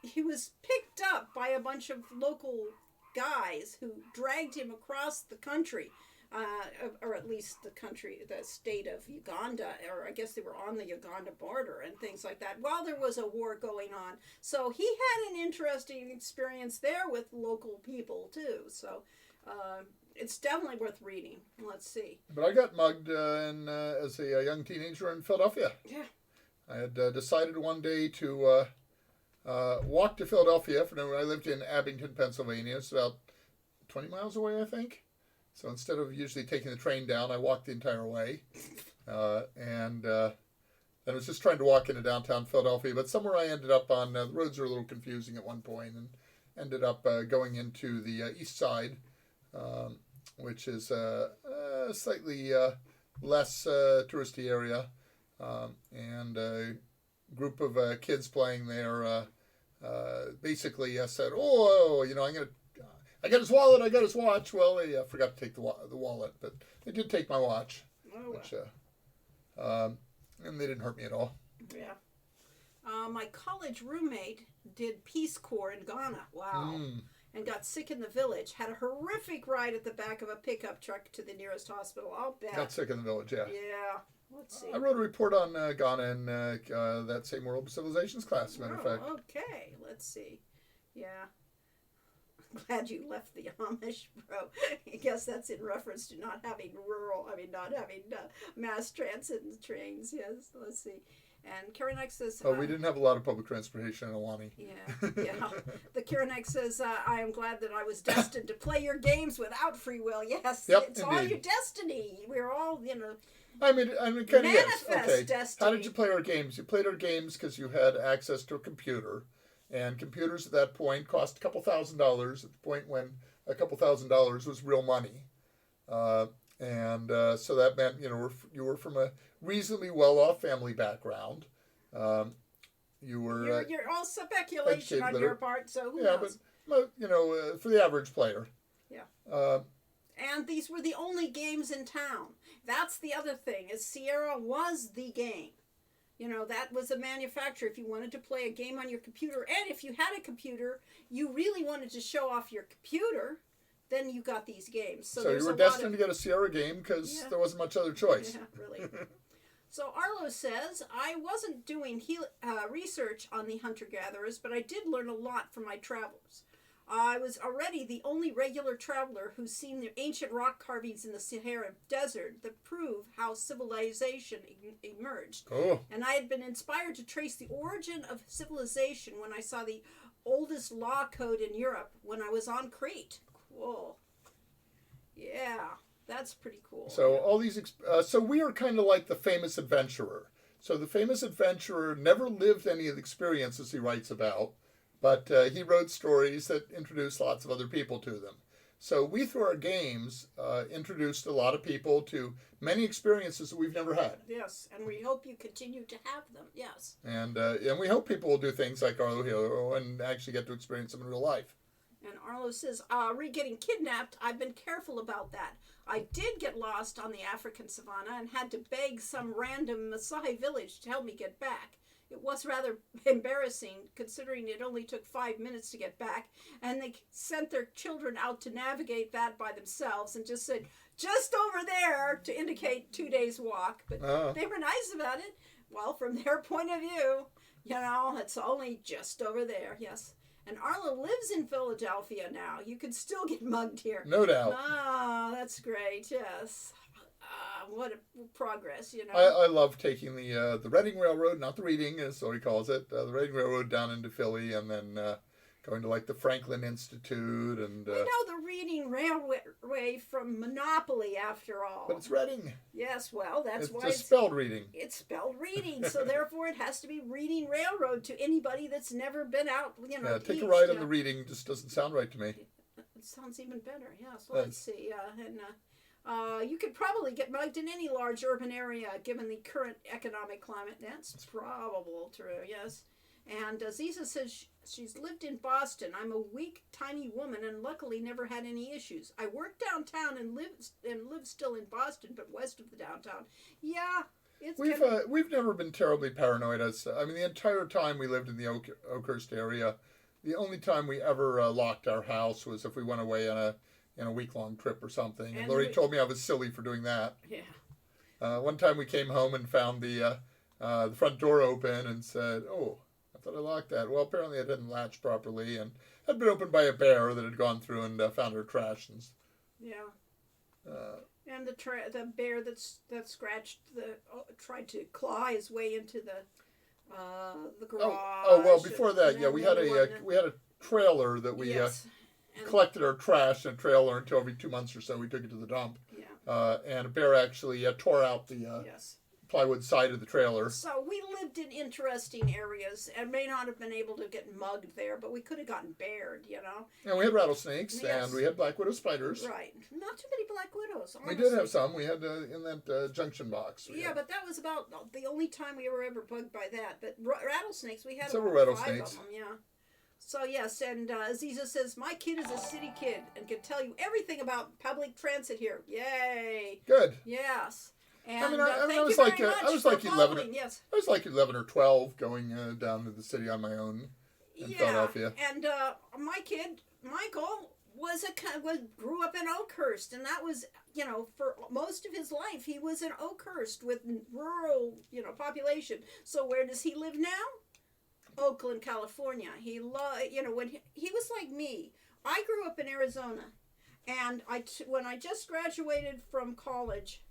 he was picked up by a bunch of local guys who dragged him across the country. Or at least the state of Uganda, or I guess they were on the Uganda border and things like that, while there was a war going on. So he had an interesting experience there with local people, too. So it's definitely worth reading. Let's see. But I got mugged as a young teenager in Philadelphia. Yeah. I had decided one day to walk to Philadelphia. I lived in Abington, Pennsylvania. It's about 20 miles away, I think. So instead of usually taking the train down, I walked the entire way. And I was just trying to walk into downtown Philadelphia. But somewhere I ended up on, the roads were a little confusing at one point, and ended up going into the east side, which is a slightly less touristy area. And a group of kids playing there basically said, I got his wallet, I got his watch. Well, they forgot to take the wallet, but they did take my watch. Oh, which, and they didn't hurt me at all. Yeah. My college roommate did Peace Corps in Ghana. Wow. And got sick in the village. Had a horrific ride at the back of a pickup truck to the nearest hospital. I'll bet. Got sick in the village, yeah. Yeah. Let's see. I wrote a report on Ghana in that same World Civilizations class, as a matter of fact. Okay. Let's see. Yeah. Glad you left the Amish, bro. I guess that's in reference to not having mass transit and trains. Yes, let's see. And Karanek says... we didn't have a lot of public transportation in Awani. Yeah. The Karanek says, I am glad that I was destined to play your games without free will. Yes, yep, it's indeed. all your destiny. We're all, I mean, kind of yes. Okay. Destiny. How did you play our games? You played our games because you had access to a computer. And computers at that point cost a couple $1,000 at the point when a couple $1,000 was real money. So that meant, you were from a reasonably well-off family background. You were... You're all speculation on your part, so who knows? But, for the average player. Yeah. And these were the only games in town. That's the other thing, is Sierra was the game. That was a manufacturer. If you wanted to play a game on your computer, and if you had a computer, you really wanted to show off your computer, then you got these games. So you were destined to get a Sierra game because there wasn't much other choice. Yeah, really. So Arlo says, I wasn't doing research on the hunter-gatherers, but I did learn a lot from my travels. I was already the only regular traveler who's seen the ancient rock carvings in the Sahara Desert that prove how civilization emerged. Oh. And I had been inspired to trace the origin of civilization when I saw the oldest law code in Europe when I was on Crete. Cool. Yeah, that's pretty cool. So all these, so we are kind of like the famous adventurer. So the famous adventurer never lived any of the experiences he writes about. But he wrote stories that introduced lots of other people to them. So we, through our games, introduced a lot of people to many experiences that we've never had. Yes, and we hope you continue to have them, yes. And we hope people will do things like Arlo Hero and actually get to experience them in real life. And Arlo says, getting kidnapped, I've been careful about that. I did get lost on the African savannah and had to beg some random Maasai village to help me get back. It was rather embarrassing, considering it only took 5 minutes to get back, and they sent their children out to navigate that by themselves and just said, just over there, to indicate 2 days' walk. But they were nice about it. Well, from their point of view, it's only just over there, yes. And Arlo lives in Philadelphia now. You could still get mugged here. No doubt. That's great, yes. What a progress, I love taking the Reading Railroad, not the Reading, as so he calls it, the Reading Railroad down into Philly, and then going to like the Franklin Institute and. We know the Reading Railway from Monopoly, after all. But it's Reading. Yes, well, that's why it's spelled Reading. It's spelled Reading, so therefore it has to be Reading Railroad to anybody that's never been out. Yeah, take a ride on the Reading just doesn't sound right to me. It sounds even better. Yes, let's see, you could probably get mugged in any large urban area given the current economic climate. That's probable true, yes. And Aziza says she's lived in Boston. I'm a weak, tiny woman and luckily never had any issues. I work downtown and live still in Boston, but west of the downtown. Yeah, it's we've never been terribly paranoid. The entire time we lived in the Oakhurst area, the only time we ever locked our house was if we went away on a week-long trip or something. And Lori told me I was silly for doing that. Yeah. One time we came home and found the front door open and said, "Oh, I thought I locked that." Well, apparently it didn't latch properly and had been opened by a bear that had gone through and found our trash. Yeah. And the bear that scratched tried to claw his way into the garage. Oh well, before that, yeah, we had a trailer that we collected our trash in a trailer until every 2 months or so we took it to the dump. Yeah. And a bear actually tore out the plywood side of the trailer. So we lived in interesting areas and may not have been able to get mugged there, but we could have gotten beared, And we had rattlesnakes and we had black widow spiders. Right. Not too many black widows, honestly. We did have some. We had in that junction box. But that was about the only time we were ever bugged by that. But rattlesnakes, we had several about rattlesnakes. 5 of them, yeah. So yes, and Aziza says, my kid is a city kid and can tell you everything about public transit here. Yay. Good. Yes. And I was like 11. Yes. I was like 11 or 12 going down to the city on my own in Philadelphia. And my kid, Michael, grew up in Oakhurst, and that was, for most of his life, he was in Oakhurst with rural, population. So where does he live now? Oakland, California. He when he was like me. I grew up in Arizona, and when I just graduated from college,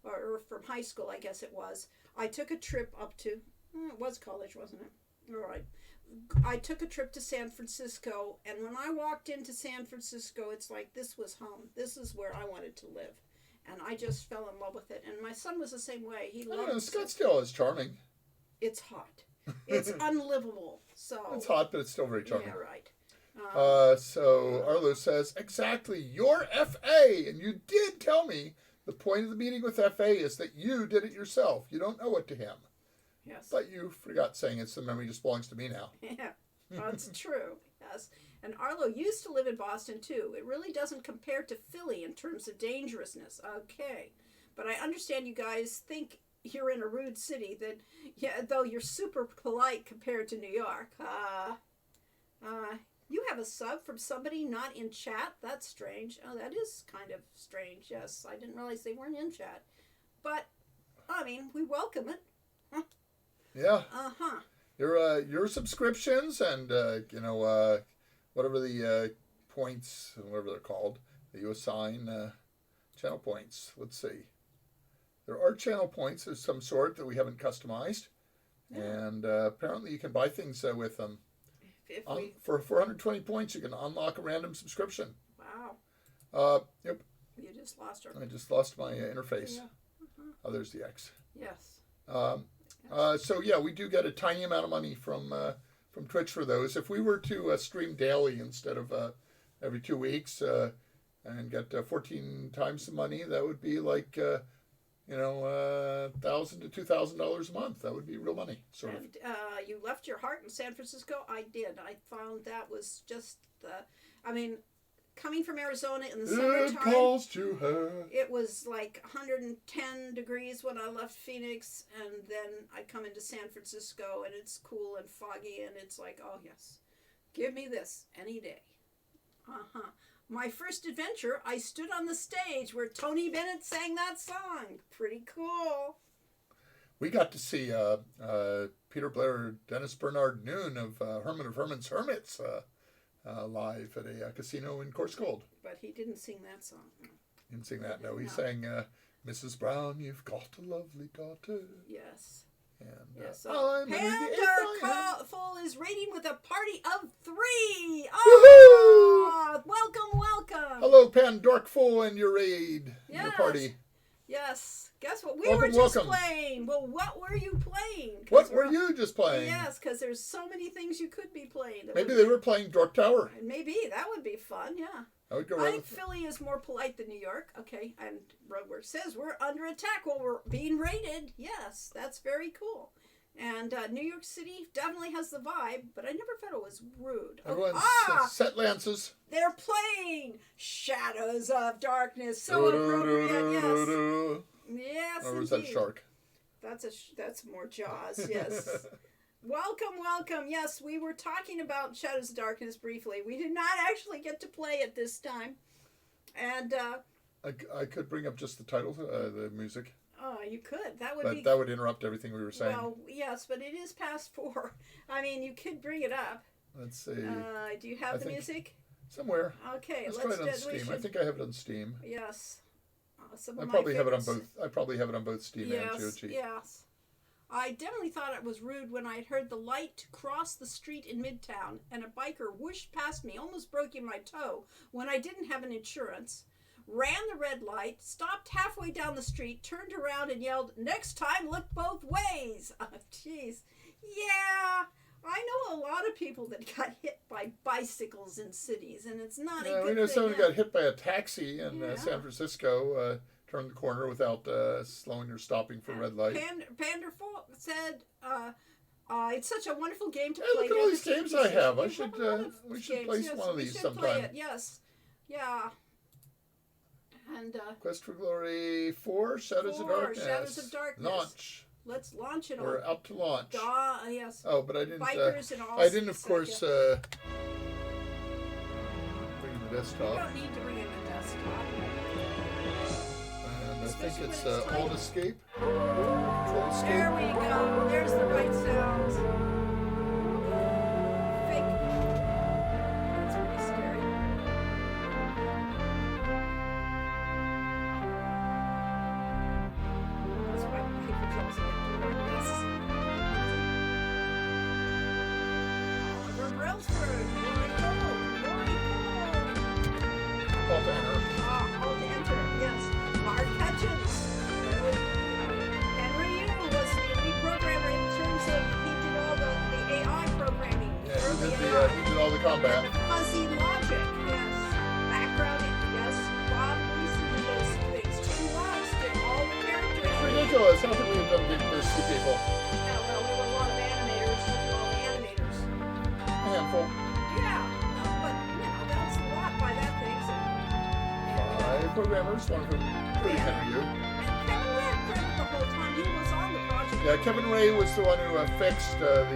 or from high school, I guess it was, I took a trip up to, it was college, wasn't it? All right. I took a trip to San Francisco, and when I walked into San Francisco, it's like this was home. This is where I wanted to live, and I just fell in love with it. And my son was the same way. He loved it. Scottsdale is charming. It's hot. It's unlivable. So it's hot, but it's still very charming. Yeah, right. So Arlo says, exactly, you're FA, and you did tell me the point of the meeting with FA is that you did it yourself. You don't owe it to him. Yes. But you forgot saying it's the memory just belongs to me now. Yeah, that's true. Yes. And Arlo used to live in Boston, too. It really doesn't compare to Philly in terms of dangerousness. Okay. But I understand you guys think you're in a rude city, though you're super polite compared to New York. You have a sub from somebody not in chat? That's strange. Oh, that is kind of strange. Yes, I didn't realize they weren't in chat. But, we welcome it. Huh. Yeah. Uh-huh. Your subscriptions and, whatever the points, whatever they're called, that you assign channel points. Let's see. There are channel points of some sort that we haven't customized. Yeah. And apparently you can buy things with them. For 420 points, you can unlock a random subscription. Wow. Yep. You just lost her. I just lost my interface. Yeah. Uh-huh. Oh, there's the X. Yes. So yeah, we do get a tiny amount of money from Twitch for those. If we were to stream daily instead of every 2 weeks and get 14 times the money, that would be like $1,000 to $2,000 a month. That would be real money, sort of. And you left your heart in San Francisco. I did. I found that was just I mean, coming from Arizona in the It summertime, calls to her. it was like 110 degrees when I left Phoenix, and then I come into San Francisco, and it's cool and foggy, and it's like, oh yes, give me this any day. My first adventure, I stood on the stage where Tony Bennett sang that song. Pretty cool. We got to see Peter Blair, Dennis Bernard Noon of Herman of Herman's Hermits live at a casino in Course Gold. But he didn't sing that song. He didn't sing that, no. He No. sang Mrs. Brown, You've Got a Lovely Daughter. Yes. And Yes. So I'm Panderful is rating with a party of 3. Woohoo! Oh, welcome. Hello, Pandorkful and your raid, your Yes. party. Yes. Guess what? We Welcome, were just welcome. playing. Well, what were you playing? What were you just playing? Yes, because there's so many things you could be playing. that Maybe would- they were playing Dork Tower. Maybe that would be fun. Yeah. I would go I right think with Philly is more polite than New York. Okay, and Roadwork says we're under attack while we're being raided. Yes, that's very cool. And New York City definitely has the vibe, but I never felt it was rude. everyone's set lances. They're playing Shadows of Darkness. So appropriate. Yes. Yes, Or was that indeed. Shark? That's more Jaws. Yes. Welcome. Yes, we were talking about Shadows of Darkness briefly. We did not actually get to play it this time. And, I could bring up just the title, the music. oh, you could. That would But be... that would interrupt everything we were saying. Well, yes, but it is past 4. I mean, you could bring it up. Let's see. Do you have I the think- music? Somewhere. Okay, Let's try it on we Steam. should... I think I have it on Steam. Yes. Some I of my probably have it on favorites. both. I probably have it on both Steam and GOG. Yes. I definitely thought it was rude when I heard the light cross the street in Midtown and a biker whooshed past me, almost breaking my toe when I didn't have an insurance, ran the red light, stopped halfway down the street, turned around and yelled, "Next time, look both ways." Oh, jeez. Yeah. I know a lot of people that got hit by bicycles in cities, and it's not a Yeah, good we know thing. someone yeah. got hit by a taxi in Yeah. San Francisco. Turned the corner without slowing or stopping for red light. Panderful said, it's such a wonderful game to Hey, play. look at all these Never games take I have. You I should, a lot of we should games, play yes, one of we these should play sometime. it, yes. Yeah. And Quest for Glory 4, Shadows of 4, Darkness. Shadows of Darkness. Launch. let's launch it We're on. out to launch. Yes. Oh, but I didn't. Bikers and all. I didn't, of sorts course, yeah. bring the You desktop. don't need to bring in the desktop. And I think Especially it's when it's Alt tight. Escape. Control Escape. There we go. There's the right sounds. Fake. That's pretty scary. That's why people also like to learn this. Oliver Brailsford. Lori Cole. Alt Enter. All to enter. Yes. Mark Hutchins. Henry Yu was the lead programmer in terms of he did all the AI programming. Yeah, early he AI. did all the combat. Fuzzy logic, yes. Background, yes. Bob Gleason did those things. Tim Watts did all the characters. It's ridiculous. How could we have done this to people? Yeah, well, there were a lot of animators who did all the animators. A handful. Yeah, but, that's a lot by that thing. So, and, Programmers, one of them, really Henry Yu. and Kevin Red credited the whole time he was on the project. Yeah, Kevin Ray was the one who fixed the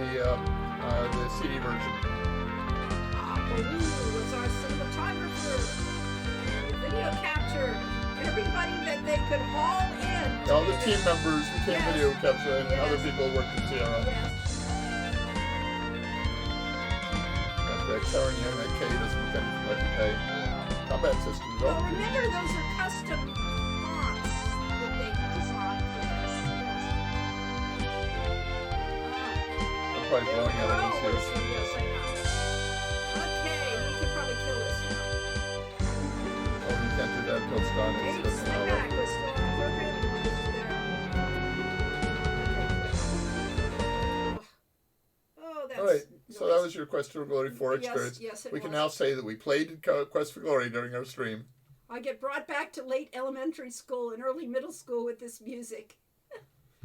CD version. Baloo was our cinematographer. Video capture. Everybody that they could haul in. All the team members became Yes. video capture, and Yes. other people worked at Sierra. Yes. And Karen Young, that K doesn't look anything like a K. Combat systems. Well, Oh, remember, those are custom fonts that they designed for this. Yes. I'm probably blowing out of Yes, these here. I know. Okay, we can probably kill this now. Oh, you can't do that until it's done. Hey, It's stay doesn't back. allow. We're still on the program. We'll just there. Oh, that's All right, so that noise. was your Quest for Glory 4 experience. Yes, it We can was. now say that we played Quest for Glory during our stream. I get brought back to late elementary school and early middle school with this music.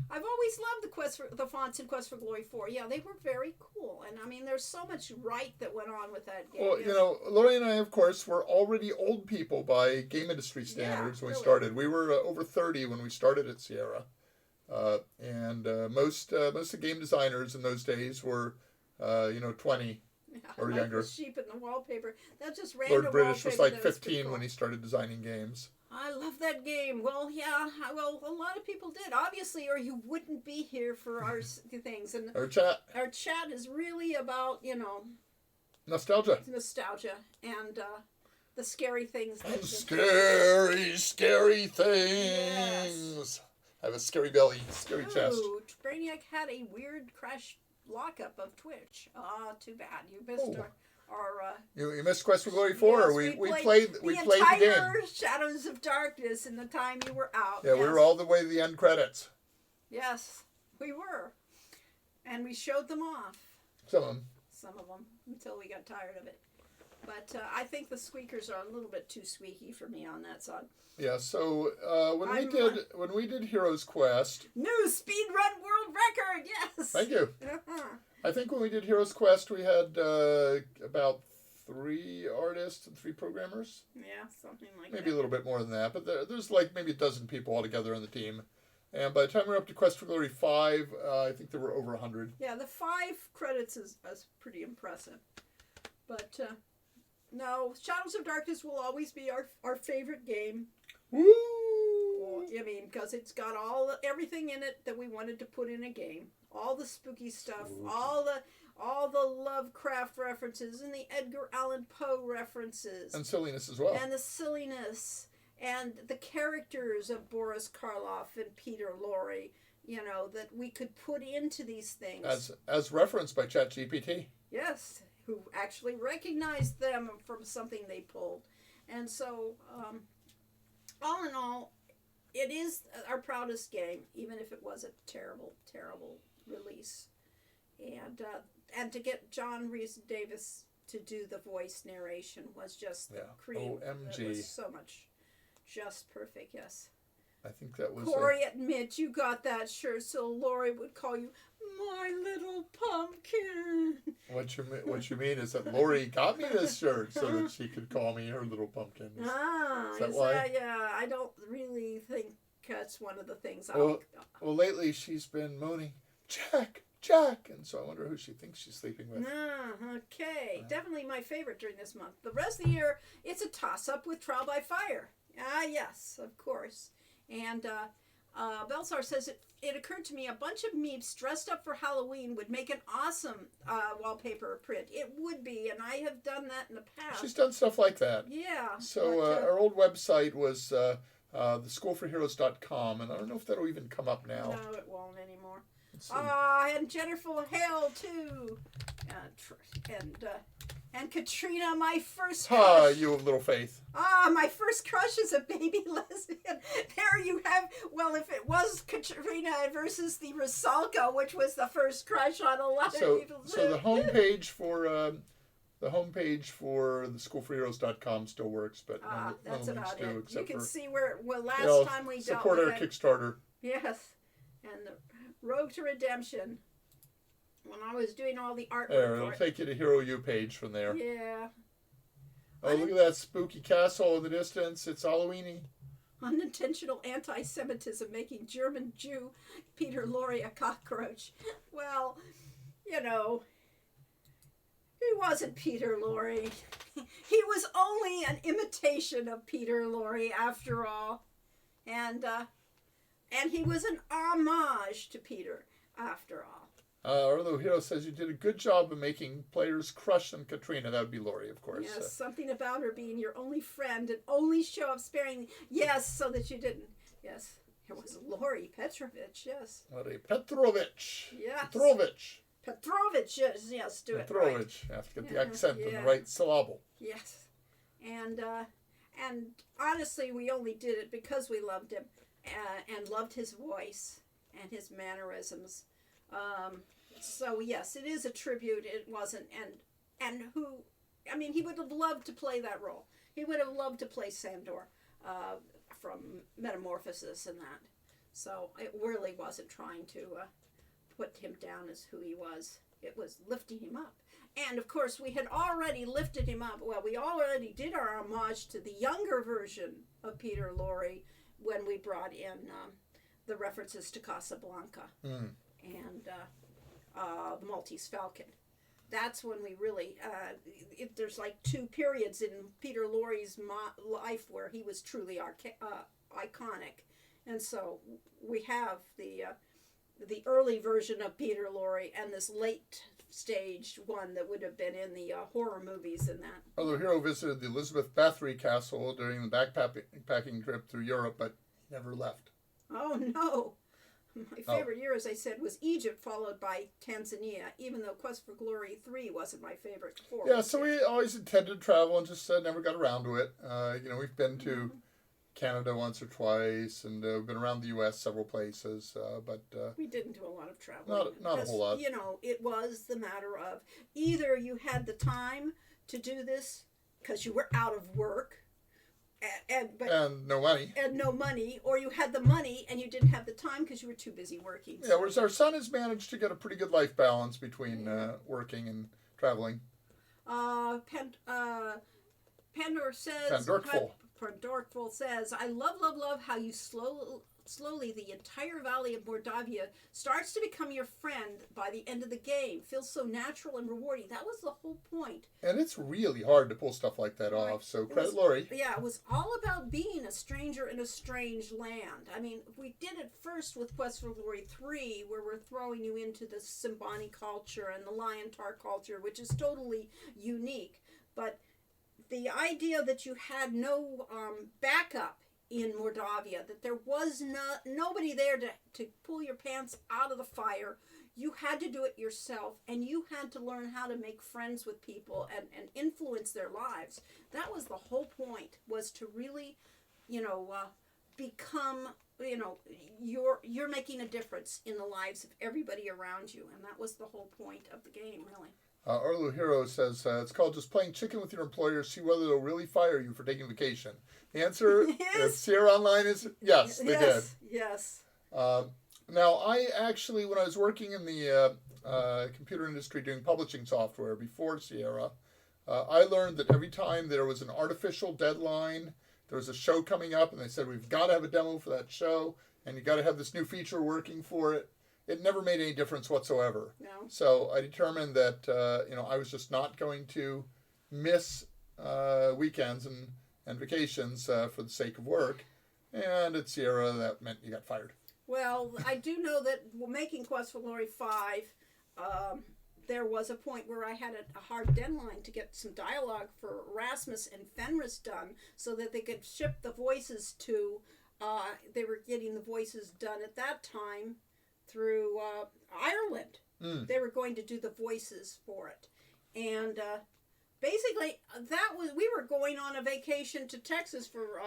I've always loved the fonts in Quest for Glory 4. Yeah, they were very cool. And I mean, there's so much right that went on with that game. Well, Yes. you know, Lori and I, of course, were already old people by game industry standards when we really. started. We were over 30 when we started at Sierra. And most of the game designers in those days were, 20 or like younger. The sheep in the wallpaper. That just Lord random British was wallpaper, like that was pretty 15 cool. when he started designing games. I love that game. Well, yeah, well, a lot of people did, obviously, or you wouldn't be here for our things. And Our chat is really about, nostalgia. nostalgia and the scary things. That Scary things. Yes. I have a scary belly, scary chest. Ooh, Brainiac had a weird crash lockup of Twitch. Ah, too bad. You missed our You missed Quest for Glory 4. yes, we played the entire game. Shadows of Darkness in the time you were out. Yeah, yes. we were all the way to the end credits. Yes, we were. And we showed them off. Some of them. Until we got tired of it. But I think the squeakers are a little bit too squeaky for me on that song. Yeah, so when we did Heroes Quest. New speedrun world record, yes. Thank you. Uh-huh. I think when we did Heroes Quest, we had about 3 artists and 3 programmers. Yeah, something like Maybe that. a little bit more than that, but there's like maybe a dozen people altogether on the team. And by the time we were up to Quest for Glory 5, I think there were over 100. Yeah, the 5 credits is pretty impressive. But no, Shadows of Darkness will always be our favorite game. Woo! Well, I mean, because it's got everything in it that we wanted to put in a game. All the spooky stuff, all the Lovecraft references, and the Edgar Allan Poe references, And silliness as well. and the silliness, and the characters of Boris Karloff and Peter Lorre. That we could put into these things. As referenced by ChatGPT. Yes, who actually recognized them from something they pulled. And so, all in all, it is our proudest game, even if it was a terrible, terrible release. And to get John Rhys-Davis to do the voice narration was just cream. OMG. It was so much, just perfect, yes. I think that was... Corey, admit you got that shirt so Lori would call you my little pumpkin. What you mean is that Lori got me this shirt so that she could call me her little pumpkin. Ah, is that why? Yeah, I don't really think that's one of the things. Well, lately she's been moaning, Jack, and so I wonder who she thinks she's sleeping with. Okay. Definitely my favorite during this month. The rest of the year, it's a toss-up with Trial by Fire. Ah, yes, of course. And Belsar says, it occurred to me a bunch of meeps dressed up for Halloween would make an awesome wallpaper print. It would be, and I have done that in the past. She's done stuff like that. Yeah. So our old website was theschoolforheroes.com, and I don't know if that'll even come up now. No, it won't anymore. And Jennifer Hale, too. And Katrina, my first crush. You of little faith. My first crush is a baby lesbian. There you have, well, if it was Katrina versus the Rusalka, which was the first crush on a lot of people. So the homepage for theschoolforheroes.com still works, but that's no links about do, it. except You can for, see where last time we dealt support with our it. Kickstarter. Yes. And the Road to Redemption. When I was doing all the artwork There, for it'll it. take you to Hero U page from there. Yeah. Oh, look at that spooky castle in the distance. It's Halloweeny. Unintentional anti-Semitism making German Jew Peter Lorre a cockroach. Well, he wasn't Peter Lorre. He was only an imitation of Peter Lorre after all. And he was an homage to Peter after all. Although Hero says you did a good job of making players crush on Katrina. That would be Lori, of course. Yes, something about her being your only friend and only show up sparingly. Yes, so that you didn't. Yes, it was Lori Petrovich, yes. Lori Petrovich. Yes. Petrovich, yes, do it right. Petrovich. You have to get the accent and the right syllable. Yes. And honestly, we only did it because we loved him and loved his voice and his mannerisms. So yes, it is a tribute. It wasn't, and he would have loved to play that role. He would have loved to play Sandor, from Metamorphosis and that. So it really wasn't trying to put him down as who he was. It was lifting him up. And of course, we had already lifted him up. Well, we already did our homage to the younger version of Peter Lorre when we brought in the references to Casablanca and the Maltese Falcon. That's when we really, there's like two periods in Peter Lorre's life where he was truly iconic. And so we have the early version of Peter Lorre and this late stage one that would have been in the horror movies and that. Although Hero visited the Elizabeth Bathory Castle during the backpacking trip through Europe, but never left. Oh, no. My favorite year, as I said, was Egypt, followed by Tanzania, even though Quest for Glory 3 wasn't my favorite 4. Yeah, so we always intended to travel and just never got around to it. We've been to Canada once or twice, and we've been around the U.S. several places, but... we didn't do a lot of traveling. Not a whole lot. It was the matter of either you had the time to do this because you were out of work, and no money. And no money, or you had the money and you didn't have the time because you were too busy working. Yeah, whereas our son has managed to get a pretty good life balance between working and traveling. Pandor says... Pandorful says, I love how you slowly the entire valley of Mordavia starts to become your friend by the end of the game. Feels so natural and rewarding. That was the whole point. And it's really hard to pull stuff like that off, so credit Lorre. Yeah, it was all about being a stranger in a strange land. I mean, we did it first with Quest for Glory 3, where we're throwing you into the Simbani culture and the Liontar culture, which is totally unique. But the idea that you had no backup in Mordavia, that there was nobody there to pull your pants out of the fire, you had to do it yourself, and you had to learn how to make friends with people and influence their lives. That was the whole point, was to really, become, you're making a difference in the lives of everybody around you, and that was the whole point of the game, really. Arlo Hero says, it's called just playing chicken with your employer, see whether they'll really fire you for taking vacation. The answer at Sierra Online is yes, they did. Yes. Now, I actually, when I was working in the computer industry doing publishing software before Sierra, I learned that every time there was an artificial deadline, there was a show coming up, and they said, we've got to have a demo for that show, and you got to have this new feature working for it. It never made any difference whatsoever. No. So I determined that I was just not going to miss weekends and vacations for the sake of work. And at Sierra, that meant you got fired. Well, I do know that making Quest for Glory 5, there was a point where I had a hard deadline to get some dialogue for Rasmus and Fenris done so that they could ship the voices to, they were getting the voices done at that time through Ireland. They were going to do the voices for it. And basically, we were going on a vacation to Texas for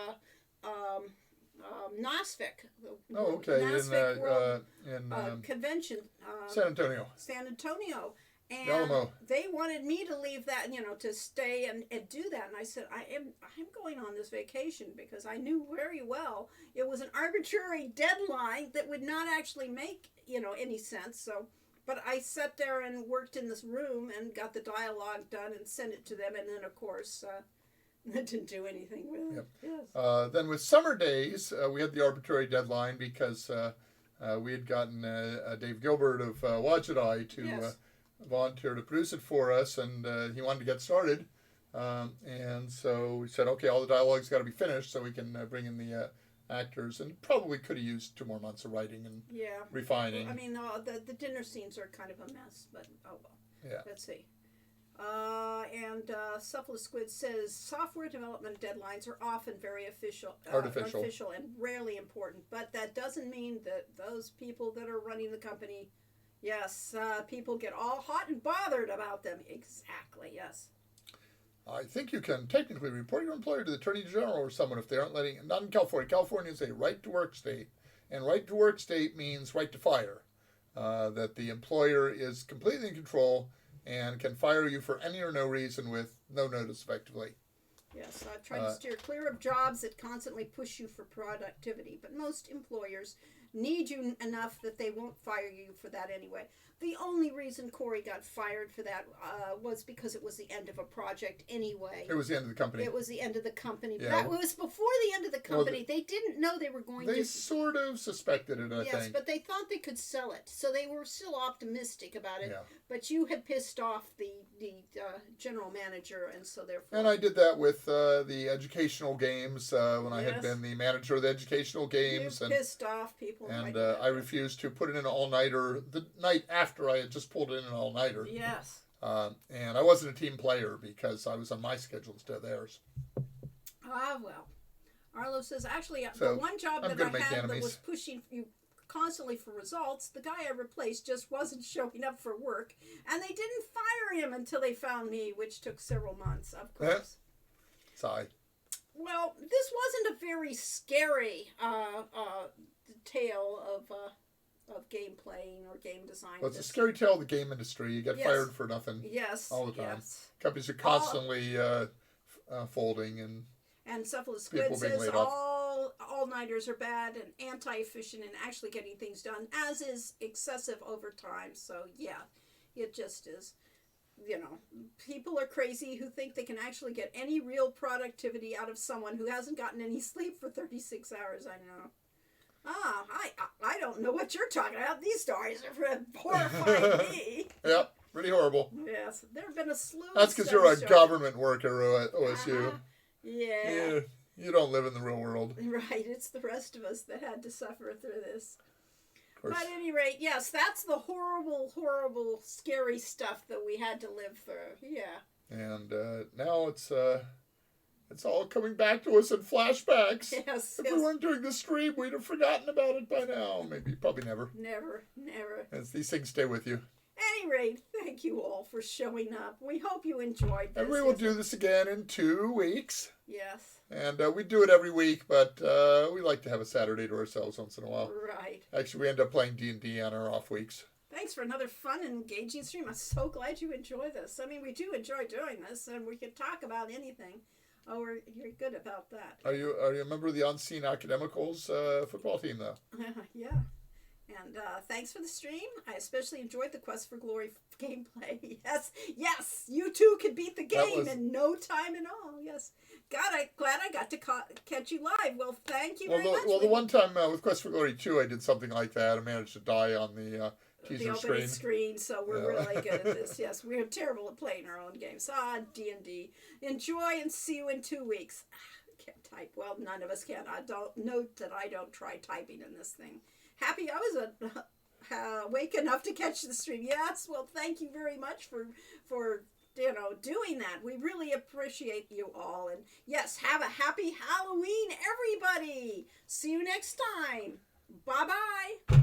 NASFIC. Oh, okay. NASFIC World in Convention. San Antonio. San Antonio. And Alamo. they wanted me to leave that, to stay and do that. And I said, I'm going on this vacation because I knew very well it was an arbitrary deadline that would not actually make, any sense. So, but I sat there and worked in this room and got the dialogue done and sent it to them. And then, of course, that didn't do anything with it. Yep. Yes. Then with Summer Days, we had the arbitrary deadline because we had gotten Dave Gilbert of Wajidai to volunteer to produce it for us, and he wanted to get started. And so we said, okay, all the dialogue's got to be finished so we can bring in the actors, and probably could have used 2 more months of writing and refining. I mean, the dinner scenes are kind of a mess, but oh well. Yeah. Let's see. And Cephalus Squid says software development deadlines are often very artificial and rarely important, but that doesn't mean that those people that are running the company, people get all hot and bothered about them. Exactly, yes. I think you can technically report your employer to the Attorney General or someone if they aren't letting, not in California. California is a right-to-work state, and right-to-work state means right to fire, that the employer is completely in control and can fire you for any or no reason with no notice, effectively. Yes, I try to steer clear of jobs that constantly push you for productivity, but most employers need you enough that they won't fire you for that anyway. The only reason Corey got fired for that was because it was the end of a project anyway. It was the end of the company. It was the end of the company. Yeah. That was before the end of the company. They didn't know they were going to. They sort of suspected it, I Yes, think. but they thought they could sell it, so they were still optimistic about it. Yeah. But you had pissed off the general manager, and so therefore. And I did that with the educational games when I had Yes. been the manager of the educational games. You pissed off people. And like I refused to put it in an all-nighter the night after I had just pulled it in an all-nighter. Yes. And I wasn't a team player because I was on my schedule instead of theirs. Ah, well. Arlo says, actually, So, the one job I'm that gonna I make had that enemies. was pushing you constantly for results, the guy I replaced just wasn't showing up for work, and they didn't fire him until they found me, which took several months, of course. Sigh. Well, this wasn't a very scary tale of game playing or game design. Well, it's a scary tale of the game industry. You get Yes. fired for nothing Yes. all the time. Yes. Companies are constantly folding and And Cephalus People Squid being says laid off. all-nighters are bad and anti-efficient in actually getting things done, as is excessive overtime. So, yeah, it just is. You know, people are crazy who think they can actually get any real productivity out of someone who hasn't gotten any sleep for 36 hours, I know. I don't know what you're talking about. These stories are horrifying me. Yep, pretty horrible. Yes, there have been a slew of That's because you're a studies showing- government worker at OSU. Uh-huh. Yeah. You don't live in the real world. Right, it's the rest of us that had to suffer through this. Of course. But at any rate, yes, that's the horrible, horrible, scary stuff that we had to live through. Yeah. And now it's all coming back to us in flashbacks. Yes. If yes. we weren't doing the stream, we'd have forgotten about it by now. Maybe, probably never. Never, never. As these things stay with you. Any rate, thank you all for showing up. We hope you enjoyed this. And we will do this again in 2 weeks. Yes. And we do it every week, but we like to have a Saturday to ourselves once in a while. Right. Actually, we end up playing D&D on our off weeks. Thanks for another fun and engaging stream. I'm so glad you enjoy this. I mean, we do enjoy doing this, and we can talk about anything. Oh, you're good about that. Are you a member of the Unseen Academicals football team, though? Yeah. And thanks for the stream. I especially enjoyed the Quest for Glory gameplay. Yes, you too could beat the game in no time at all. Yes. God, I'm glad I got to catch you live. Well, thank you very much. Well, the one time with Quest for Glory 2, I did something like that. I managed to die on the teaser opening screen. screen, so we're really good at this. Yes, we're terrible at playing our own games. D&D. Enjoy and see you in 2 weeks. Can't type. Well, none of us can. I don't note that I don't try typing in this thing. Happy I was awake enough to catch the stream. Yes, well, thank you very much for doing that. We really appreciate you all. And yes, have a happy Halloween, everybody. See you next time. Bye-bye.